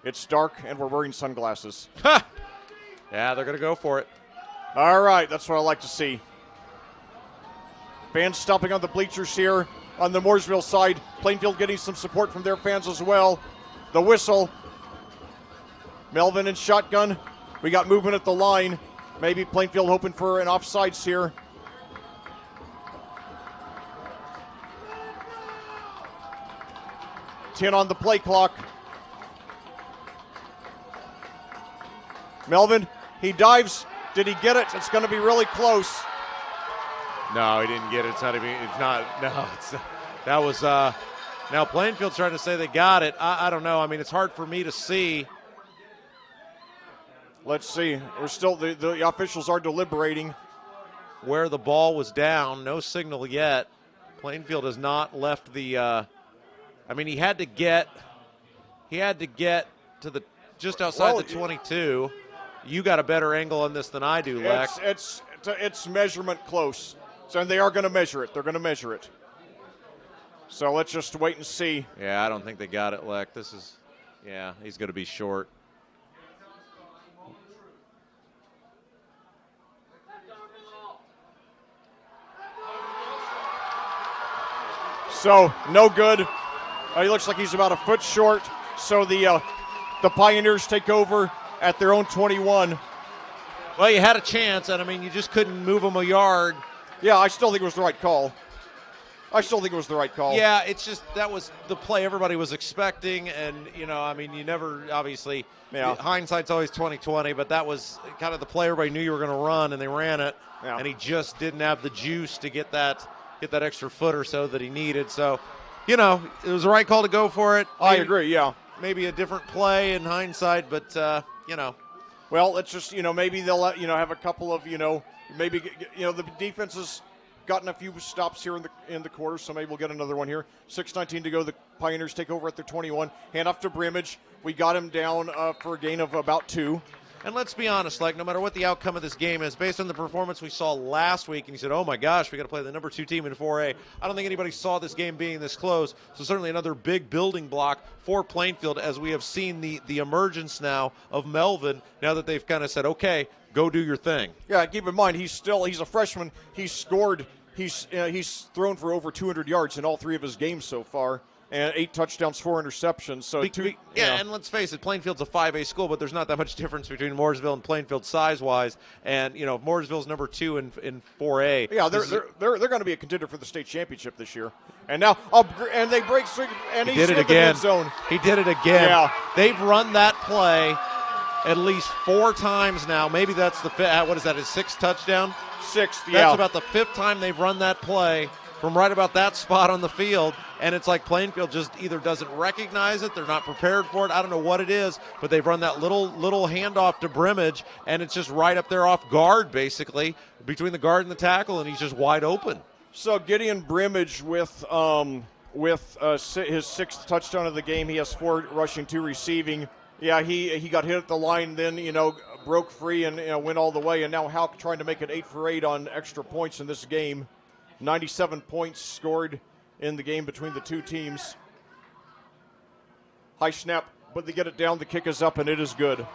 It's dark, and we're wearing sunglasses. Ha! Yeah, they're going to go for it. All right, that's what I like to see. Fans stomping on the bleachers here on the Mooresville side. Plainfield getting some support from their fans as well. The whistle. Melvin in shotgun. We got movement at the line. Maybe Plainfield hoping for an offsides here. On the play clock. Melvin, he dives. Did he get it? It's going to be really close. No, he didn't get it. It's not. That was, now Plainfield's trying to say they got it. I don't know. I mean, it's hard for me to see. Let's see. We're still, the officials are deliberating. Where the ball was down. No signal yet. Plainfield has not left the, he had to get to the just outside the 22. You got a better angle on this than I do, Lex. It's measurement close. So they are going to measure it. They're going to measure it. So let's just wait and see. Yeah, I don't think they got it, Lex. He's going to be short. So no good. He looks like he's about a foot short. So the Pioneers take over at their own 21. Well, you had a chance, and you just couldn't move them a yard. Yeah, I still think it was the right call. Yeah, it's just that was the play everybody was expecting, and you never obviously. Yeah. Hindsight's always 20/20, but that was kind of the play everybody knew you were going to run, and they ran it, yeah. And he just didn't have the juice to get that extra foot or so that he needed. So, it was the right call to go for it. I agree. Yeah, maybe a different play in hindsight, but Well, it's just maybe they'll have a couple of maybe the defense has gotten a few stops here in the quarter, so maybe we'll get another one here. 6:19 to go. The Pioneers take over at their 21. Hand off to Brimage. We got him down for a gain of about 2. And let's be honest, like, no matter what the outcome of this game is, based on the performance we saw last week, and you said, oh my gosh, we got to play the number 2 team in 4A, I don't think anybody saw this game being this close. So certainly another big building block for Plainfield, as we have seen the emergence now of Melvin, now that they've kind of said, okay, go do your thing. Yeah, keep in mind, he's a freshman. He's thrown for over 200 yards in all 3 of his games so far. And 8 touchdowns, 4 interceptions. So and let's face it, Plainfield's a 5A school, but there's not that much difference between Mooresville and Plainfield size-wise. And Mooresville's number 2 in 4A. Yeah, they're going to be a contender for the state championship this year. And now they break and he did it again. He did it again. Yeah, they've run that play at least 4 times now. Maybe that's the fifth. What is that? His 6th touchdown? 6th. Yeah. That's about the 5th time they've run that play from right about that spot on the field. And it's like Plainfield just either doesn't recognize it, they're not prepared for it, I don't know what it is, but they've run that little handoff to Brimage, and it's just right up there off guard, basically, between the guard and the tackle, and he's just wide open. So Gideon Brimage with his 6th touchdown of the game. He has 4 rushing, 2 receiving. Yeah, he got hit at the line, then broke free and went all the way, and now Houck trying to make it 8 for 8 on extra points in this game. 97 points scored in the game between the 2 teams. High snap, but they get it down. The kick is up, and it is good.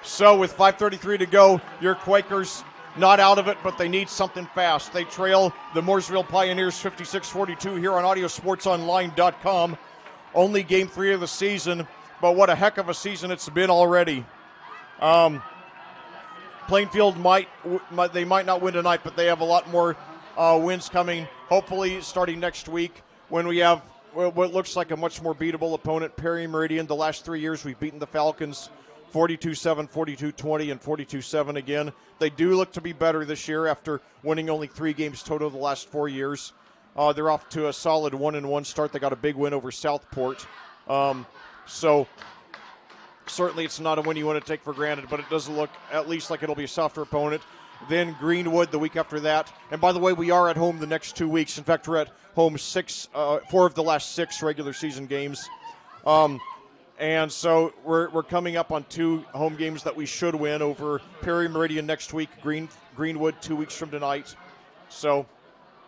So with 5:33 to go, your Quakers not out of it, but they need something fast. They trail the Mooresville Pioneers 56-42 here on AudioSportsOnline.com. Only game 3 of the season, but what a heck of a season it's been already. Plainfield might not win tonight, but they have a lot more wins coming, hopefully starting next week when we have what looks like a much more beatable opponent, Perry Meridian. The last 3 years we've beaten the Falcons 42-7, 42-20, and 42-7 again. They do look to be better this year after winning only 3 games total the last 4 years. They're off to a solid 1-1 start. They got a big win over Southport. So certainly it's not a win you want to take for granted, but it doesn't look at least like it'll be a softer opponent. Then Greenwood the week after that. And by the way, we are at home the next 2 weeks. In fact, we're at home 4 of the last 6 regular season games. And so we're coming up on 2 home games that we should win over Perry Meridian next week, Greenwood 2 weeks from tonight. So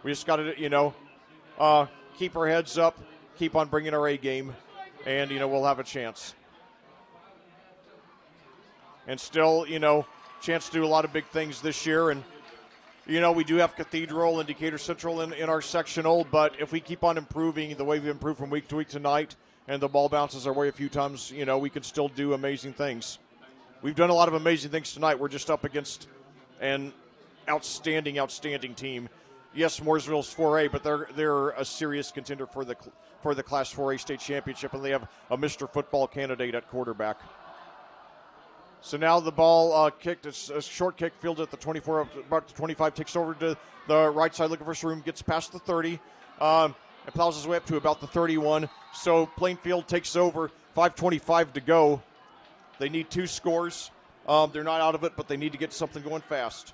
we just got to, keep our heads up, keep on bringing our A game, and, we'll have a chance. And still, chance to do a lot of big things this year. And, we do have Cathedral and Decatur Central in our sectional, but if we keep on improving the way we've improved from week to week tonight and the ball bounces our way a few times, we can still do amazing things. We've done a lot of amazing things tonight. We're just up against an outstanding team. Yes, Mooresville's 4A, but they're a serious contender for the Class 4A state championship, and they have a Mr. Football candidate at quarterback. So now the ball kicked. It's a short kick, fielded at the 24, about the 25, takes over to the right side, looking for some room, gets past the 30, and plows his way up to about the 31. So Plainfield takes over, 5:25 to go. They need 2 scores. They're not out of it, but they need to get something going fast.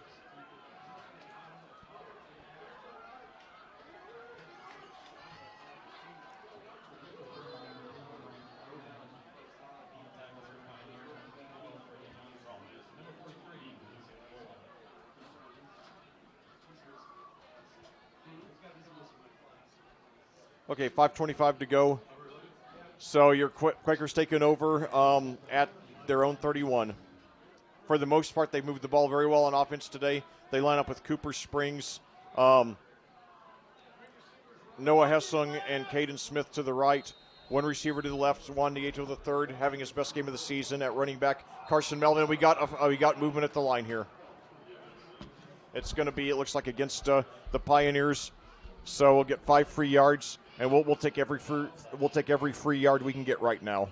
Okay, 5:25 to go. So your Quakers taking over at their own 31. For the most part, they moved the ball very well on offense today. They line up with Cooper Springs, Noah Hessung, and Caden Smith to the right. One receiver to the left, Juan Nieto the third, having his best game of the season at running back. Carson Melvin. We got movement at the line here. It's going to be, it looks like, against the Pioneers. So we'll get 5 free yards. And we'll take every free yard we can get right now.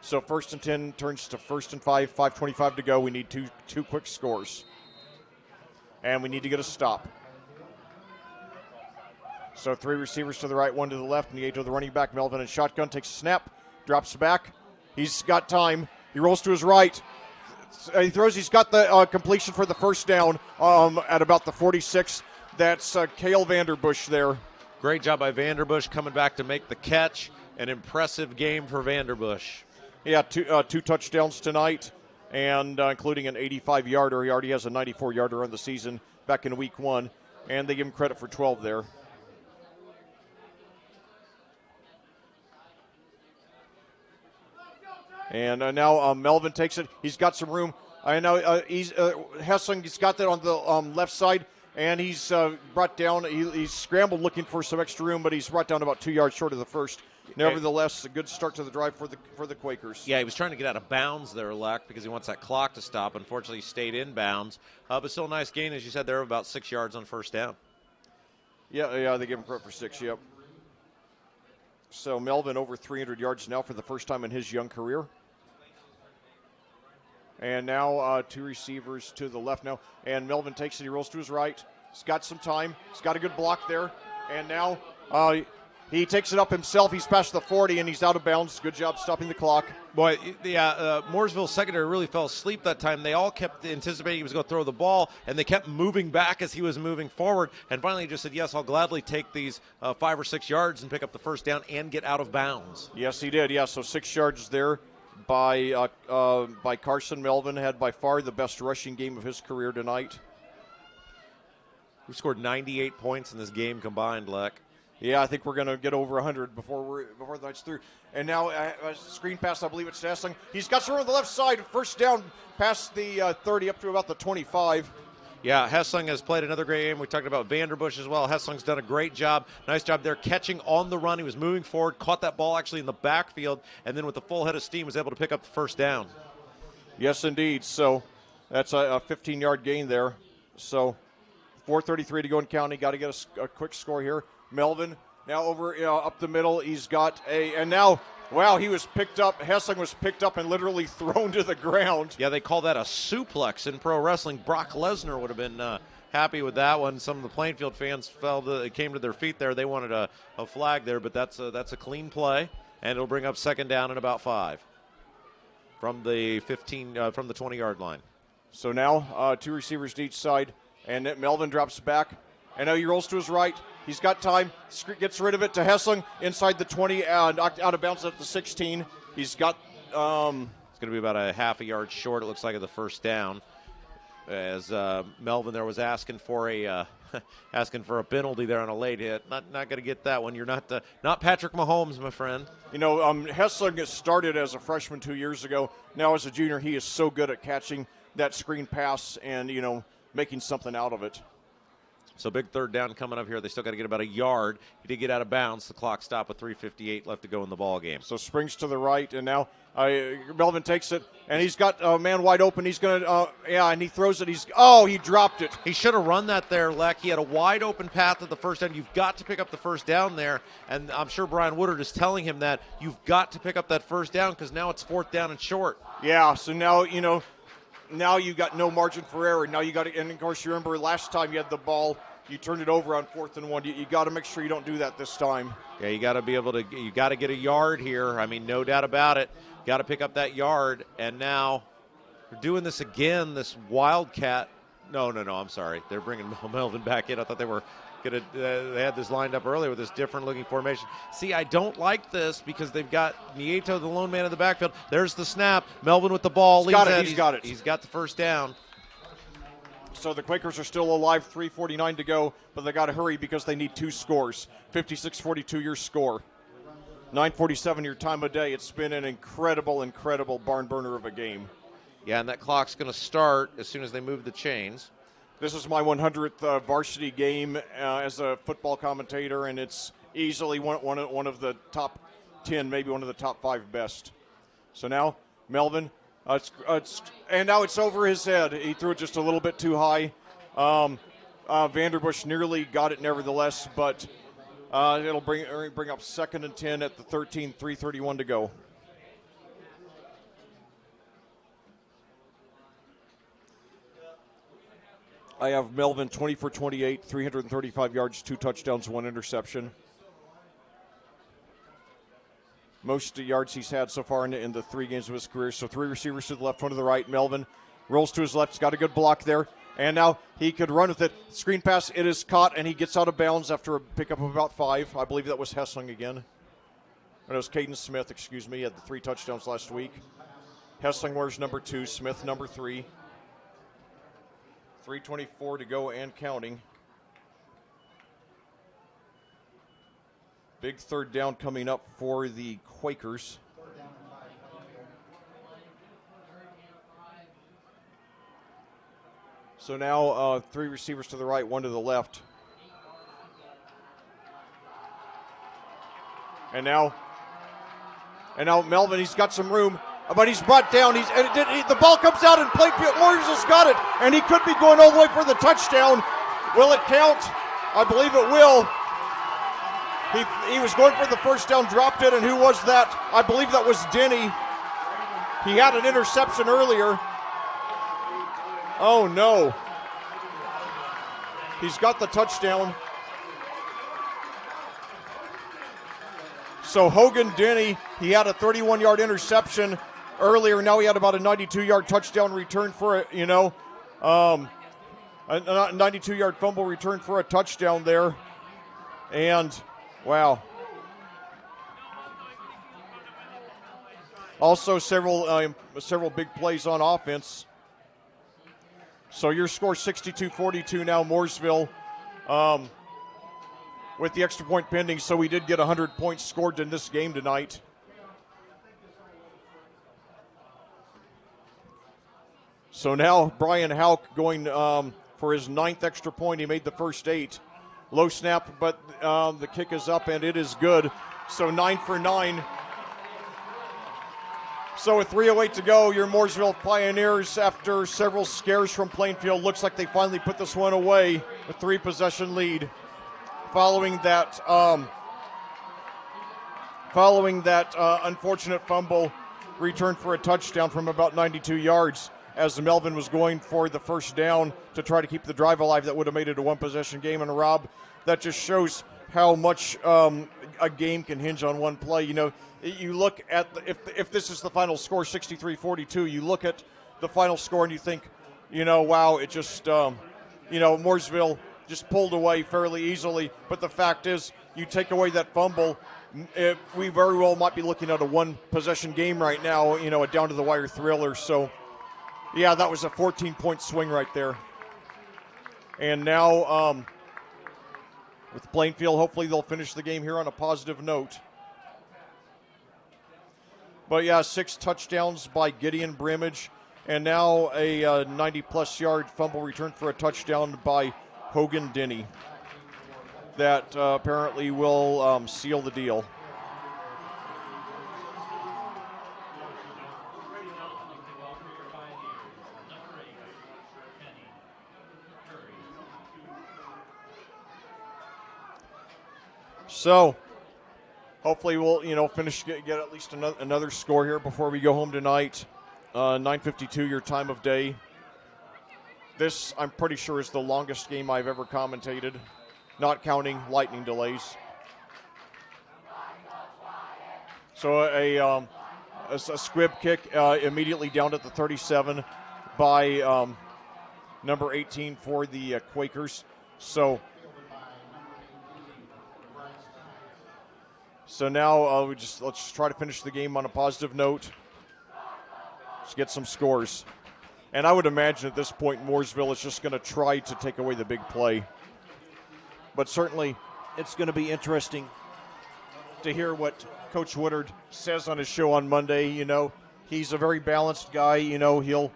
So 1st and 10 turns to 1st and 5. 5:25 to go. We need two quick scores, and we need to get a stop. So 3 receivers to the right, 1 to the left. Nieto, the running back. Melvin in shotgun, takes a snap, drops back. He's got time. He rolls to his right. He throws. He's got the completion for the first down at about the 46. That's Cale Vanderbush there. Great job by Vanderbush coming back to make the catch. an impressive game for Vanderbush. Yeah, two touchdowns tonight, and including an 85-yarder. He already has a 94-yarder on the season back in week 1, and they give him credit for 12 there. And now Melvin takes it. He's got some room. I know Hessling, he's got that on the left side, and he's brought down. He's scrambled looking for some extra room, but he's brought down about 2 yards short of the first. Nevertheless, a good start to the drive for the Quakers. Yeah, he was trying to get out of bounds there, Leck, because he wants that clock to stop. Unfortunately, he stayed in bounds. But still a nice gain, as you said, there about 6 yards on first down. Yeah, they give him credit for 6, yep. So Melvin over 300 yards now for the first time in his young career. And now 2 receivers to the left now. And Melvin takes it. He rolls to his right. He's got some time. He's got a good block there. And now he takes it up himself. He's past the 40, and he's out of bounds. Good job stopping the clock. Boy, yeah, Mooresville secondary really fell asleep that time. They all kept anticipating he was going to throw the ball, and they kept moving back as he was moving forward. And finally he just said, yes, I'll gladly take these 5 or 6 yards and pick up the first down and get out of bounds. Yes, he did. Yeah, so 6 yards there by Carson. Melvin had by far the best rushing game of his career tonight. We scored 98 points in this game combined, Leck. Yeah, I think we're going to get over 100 before the night's through. And now a screen pass, I believe it's Hessling. He's got some on the left side, first down past the 30 up to about the 25. Yeah, Hessling has played another great game. We talked about Vanderbush as well. Hessling's done a great job. Nice job there catching on the run. He was moving forward, caught that ball actually in the backfield, and then with the full head of steam was able to pick up the first down. Yes, indeed. So that's a 15-yard gain there. So 4:33 to go in county. Got to get a quick score here. Melvin now over up the middle. He's got and now, wow, he was picked up. Hessling was picked up and literally thrown to the ground. Yeah, they call that a suplex in pro wrestling. Brock Lesnar would have been happy with that one. Some of the Plainfield fans came to their feet there. They wanted a flag there, but that's a clean play, and it'll bring up second down and about 5 from the 20-yard line. So now 2 receivers to each side, and Melvin drops back, and now he rolls to his right. He's got time, gets rid of it to Hessling inside the 20, knocked out of bounds at the 16. He's got. It's going to be about a half a yard short, it looks like, of the first down, as Melvin there was asking for a penalty there on a late hit. Not going to get that one. You're not Patrick Mahomes, my friend. You know, Hessling started as a freshman 2 years ago. Now as a junior, he is so good at catching that screen pass and making something out of it. So big third down coming up here. They still got to get about a yard. He did get out of bounds. The clock stopped with 3:58 left to go in the ball game. So springs to the right, and now Melvin takes it, and he's got a man wide open. He's going to, and he throws it. He dropped it. He should have run that there, Leck. He had a wide open path at the first down. You've got to pick up the first down there, and I'm sure Brian Woodard is telling him that you've got to pick up that first down because now it's 4th down and short. Yeah, so now, now you got no margin for error. Now you got to, and of course you remember last time you had the ball, you turned it over on 4th and 1. You got to make sure you don't do that this time. Yeah, you got to be able to. You got to get a yard here. I mean, no doubt about it. Got to pick up that yard. And now they're doing this again. This Wildcat. No. I'm sorry. They're bringing Melvin back in. I thought they were gonna. They had this lined up earlier with this different looking formation. See, I don't like this because they've got Nieto, the lone man in the backfield. There's the snap. Melvin with the ball. He's got it. He's got the first down. So the Quakers are still alive, 3:49 to go, but they got to hurry because they need 2 scores. 56-42 your score. 9:47 your time of day. It's been an incredible barn burner of a game. Yeah, and that clock's going to start as soon as they move the chains. This is my 100th varsity game as a football commentator, and it's easily one of the top 10, maybe one of the top 5 best. So now Melvin. And now it's over his head. He threw it just a little bit too high. Vanderbush nearly got it nevertheless, but it'll bring up 2nd and 10 at the 13, 3:31 to go. I have Melvin 20 for 28, 335 yards, 2 touchdowns, 1 interception. Most yards he's had so far in the 3 games of his career. So 3 receivers to the left, 1 to the right. Melvin rolls to his left. He's got a good block there. And now he could run with it. Screen pass, it is caught, and he gets out of bounds after a pickup of about 5. I believe that was Hessling again. It was Caden Smith, excuse me. He had the 3 touchdowns last week. Hessling wears number 2, Smith number 3. 3:24 to go and counting. Big third down coming up for the Quakers. So now 3 receivers to the right, 1 to the left. And now Melvin, he's got some room, but he's brought down. The ball comes out and Plainfield Mooresville's got it, and he could be going all the way for the touchdown. Will it count? I believe it will. He was going for the first down, dropped it, and who was that? I believe that was Denny. He had an interception earlier. Oh no. He's got the touchdown. So Hogan Denny, he had a 31-yard interception earlier. Now he had about a 92-yard touchdown return for it, a 92-yard fumble return for a touchdown there. And, wow. Also several big plays on offense. So your score 62-42 now, Mooresville, with the extra point pending. So we did get 100 points scored in this game tonight. So now Brian Hauk going for his 9th extra point. He made the first 8. Low snap, but the kick is up and it is good. So 9 for 9. So with 3:08 to go, your Mooresville Pioneers, after several scares from Plainfield, looks like they finally put this one away with 3-possession lead. Following that unfortunate fumble return for a touchdown from about 92 yards as Melvin was going for the first down to try to keep the drive alive that would have made it a 1-possession game. And Rob, that just shows how much a game can hinge on one play. You look at if this is the final score, 63-42, you look at the final score and you think, wow, it just, Mooresville just pulled away fairly easily. But the fact is, you take away that fumble, we very well might be looking at a 1-possession game right now, a down-to-the-wire thriller. So, yeah, that was a 14-point swing right there. And now with Plainfield, hopefully they'll finish the game here on a positive note. But, yeah, 6 touchdowns by Gideon Brimage, and now a 90-plus yard fumble return for a touchdown by Hogan Denny. That apparently will seal the deal. So, hopefully we'll, get at least another score here before we go home tonight. 9:52 your time of day. This, I'm pretty sure, is the longest game I've ever commentated, not counting lightning delays. So a squib kick immediately down at the 37 by number 18 for the Quakers. So now let's try to finish the game on a positive note. Let's get some scores. And I would imagine at this point Mooresville is just going to try to take away the big play. But certainly it's going to be interesting to hear what Coach Woodard says on his show on Monday. He's a very balanced guy. He'll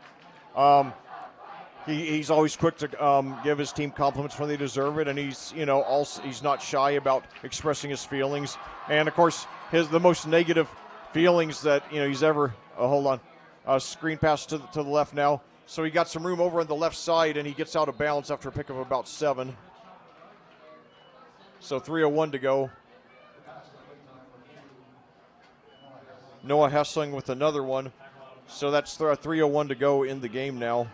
he's always quick to give his team compliments when they deserve it, and he's he's not shy about expressing his feelings. And of course, the most negative feelings that he's ever. Hold on, screen pass to the left now. So he got some room over on the left side, and he gets out of bounds after a pick of about 7. So 3:01 to go. Noah Hessling with another one. So that's 3:01 to go in the game now.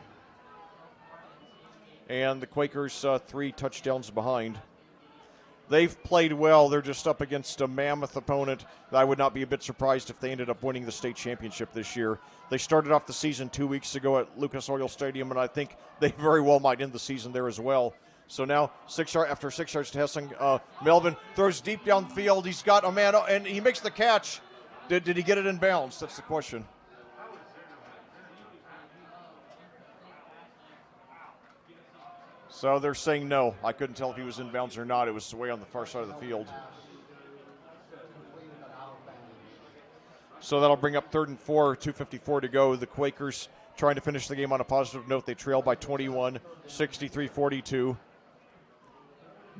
And the Quakers 3 touchdowns behind. They've played well. They're just up against a mammoth opponent. I would not be a bit surprised if they ended up winning the state championship this year. They started off the season 2 weeks ago at Lucas Oil Stadium, and I think they very well might end the season there as well. So now after 6 yards to Hessing, Melvin throws deep down the field. He's got a man, and he makes the catch. Did he get it in bounds? That's the question. So they're saying no. I couldn't tell if he was in bounds or not. It was way on the far side of the field. So that'll bring up 3rd and 4, 2:54 to go. The Quakers trying to finish the game on a positive note. They trail by 21, 63-42.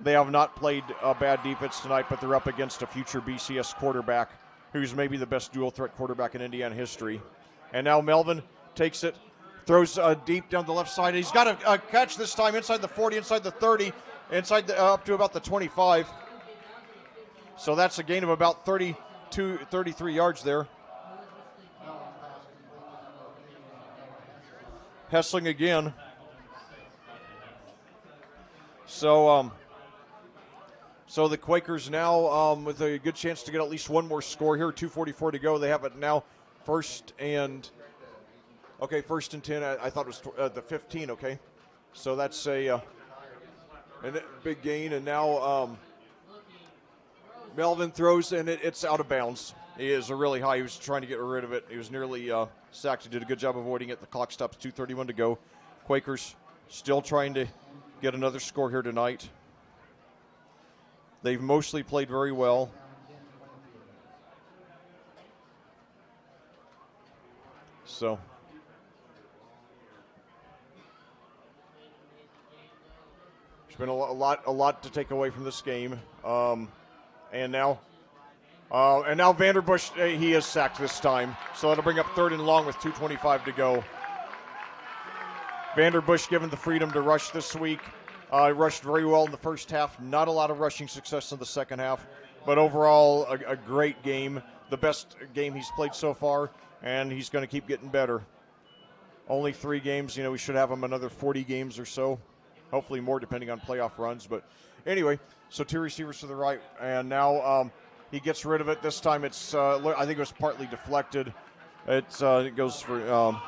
They have not played a bad defense tonight, but they're up against a future BCS quarterback who's maybe the best dual threat quarterback in Indiana history. And now Melvin takes it, throws deep down the left side. He's got a catch this time inside the 40, inside the 30, up to about the 25. So that's a gain of about 33 yards there. Hessling again. So the Quakers now with a good chance to get at least one more score here. 2:44 to go. They have it now first and 10. I thought it was the 15. Okay, so that's a big gain. And now Melvin throws and it's out of bounds. He is really high. He was trying to get rid of it. He was nearly sacked. He did a good job avoiding it. The clock stops. 2:31 to go. Quakers still trying to get another score here tonight. They've mostly played very well. So there's been a lot to take away from this game. And now Vanderbush, he is sacked this time. So that'll bring up 3rd and long with 2:25 to go. Vanderbush given the freedom to rush this week. Rushed very well in the first half. Not a lot of rushing success in the second half. But overall, a great game. The best game he's played so far. And he's going to keep getting better. Only 3 games. We should have him another 40 games or so. Hopefully more depending on playoff runs. But anyway, so 2 receivers to the right. And now he gets rid of it. This time it's, I think it was partly deflected. It goes for,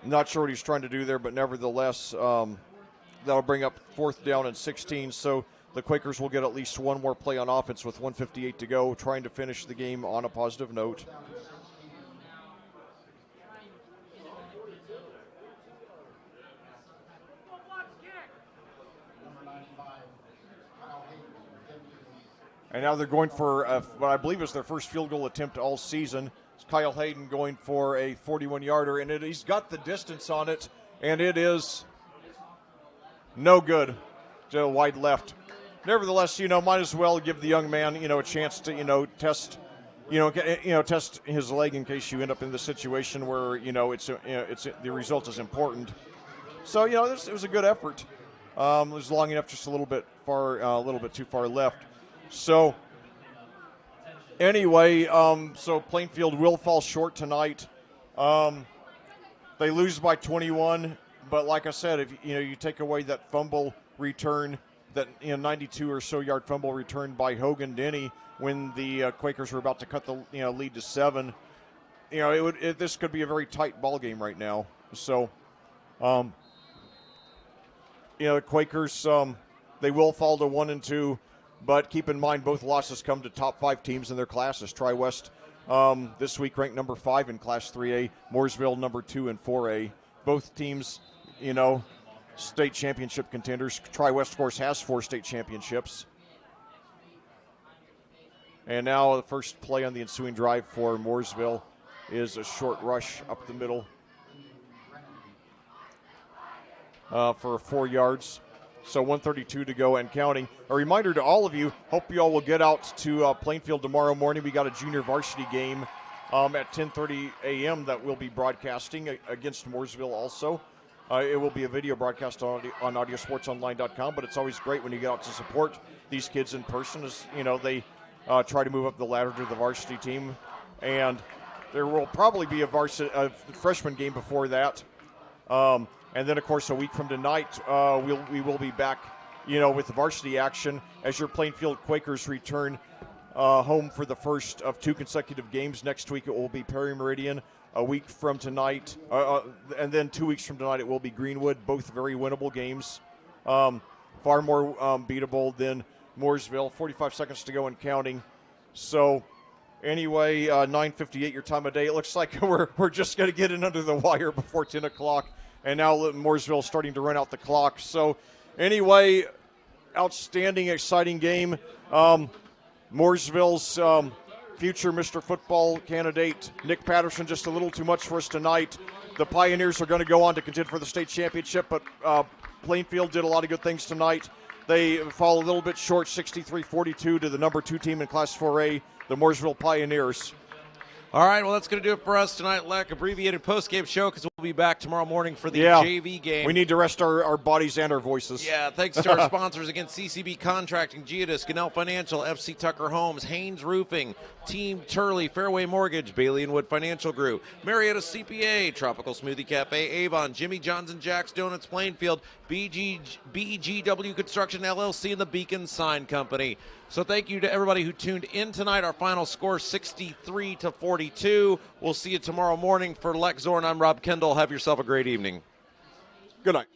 not sure what he's trying to do there, but nevertheless, that'll bring up 4th down and 16. So the Quakers will get at least one more play on offense with 1:58 to go, trying to finish the game on a positive note. And now they're going for what I believe is their first field goal attempt all season. It's Kyle Hayden going for a 41-yarder, and he's got the distance on it, and it is no good to wide left. Nevertheless, might as well give the young man, a chance to, test, test his leg in case you end up in the situation where, the result is important. So, it was a good effort. It was long enough, just a little bit too far left. So, anyway, so Plainfield will fall short tonight. They lose by 21, but like I said, if you take away that fumble return, that 92 or so yard fumble return by Hogan Denny when the Quakers were about to cut the lead to 7, this could be a very tight ball game right now. So, the Quakers they will fall to 1 and 2. But keep in mind, both losses come to top 5 teams in their classes. Tri-West this week ranked number 5 in Class 3A. Mooresville number 2 in 4A. Both teams, state championship contenders. Tri-West, of course, has 4 state championships. And now the first play on the ensuing drive for Mooresville is a short rush up the middle for 4 yards. So 1:32 to go and counting. A reminder to all of you, hope you all will get out to Plainfield tomorrow morning. We got a junior varsity game at 10:30 a.m. that we'll be broadcasting against Mooresville also. It will be a video broadcast on audiosportsonline.com, but it's always great when you get out to support these kids in person as, they try to move up the ladder to the varsity team. And there will probably be a freshman game before that. And then, of course, a week from tonight, we will be back, with the varsity action as your Plainfield Quakers return home for the first of 2 consecutive games. Next week it will be Perry Meridian a week from tonight, and then 2 weeks from tonight it will be Greenwood, both very winnable games. Far more beatable than Mooresville. 45 seconds to go and counting. So anyway, 9:58 your time of day. It looks like we're just going to get in under the wire before 10 o'clock, and now Mooresville is starting to run out the clock. So anyway, outstanding, exciting game. Mooresville's future Mr. Football candidate, Nick Patterson, just a little too much for us tonight. The Pioneers are going to go on to contend for the state championship, but Plainfield did a lot of good things tonight. They fall a little bit short, 63-42 to the number 2 team in Class 4A, the Mooresville Pioneers. All right, well, that's going to do it for us tonight, Leck. Abbreviated post-game show because we'll be back tomorrow morning for the JV game. We need to rest our bodies and our voices. Yeah, thanks to our sponsors again, CCB Contracting, Geodis, Gannell Financial, FC Tucker Homes, Haynes Roofing, Team Turley, Fairway Mortgage, Bailey and Wood Financial Group, Marietta CPA, Tropical Smoothie Cafe, Avon, Jimmy John's and Jack's Donuts, Plainfield, BGW Construction LLC, and the Beacon Sign Company. So thank you to everybody who tuned in tonight. Our final score, 63-42. We'll see you tomorrow morning. For Lex Zorn, I'm Rob Kendall. Have yourself a great evening. Good night.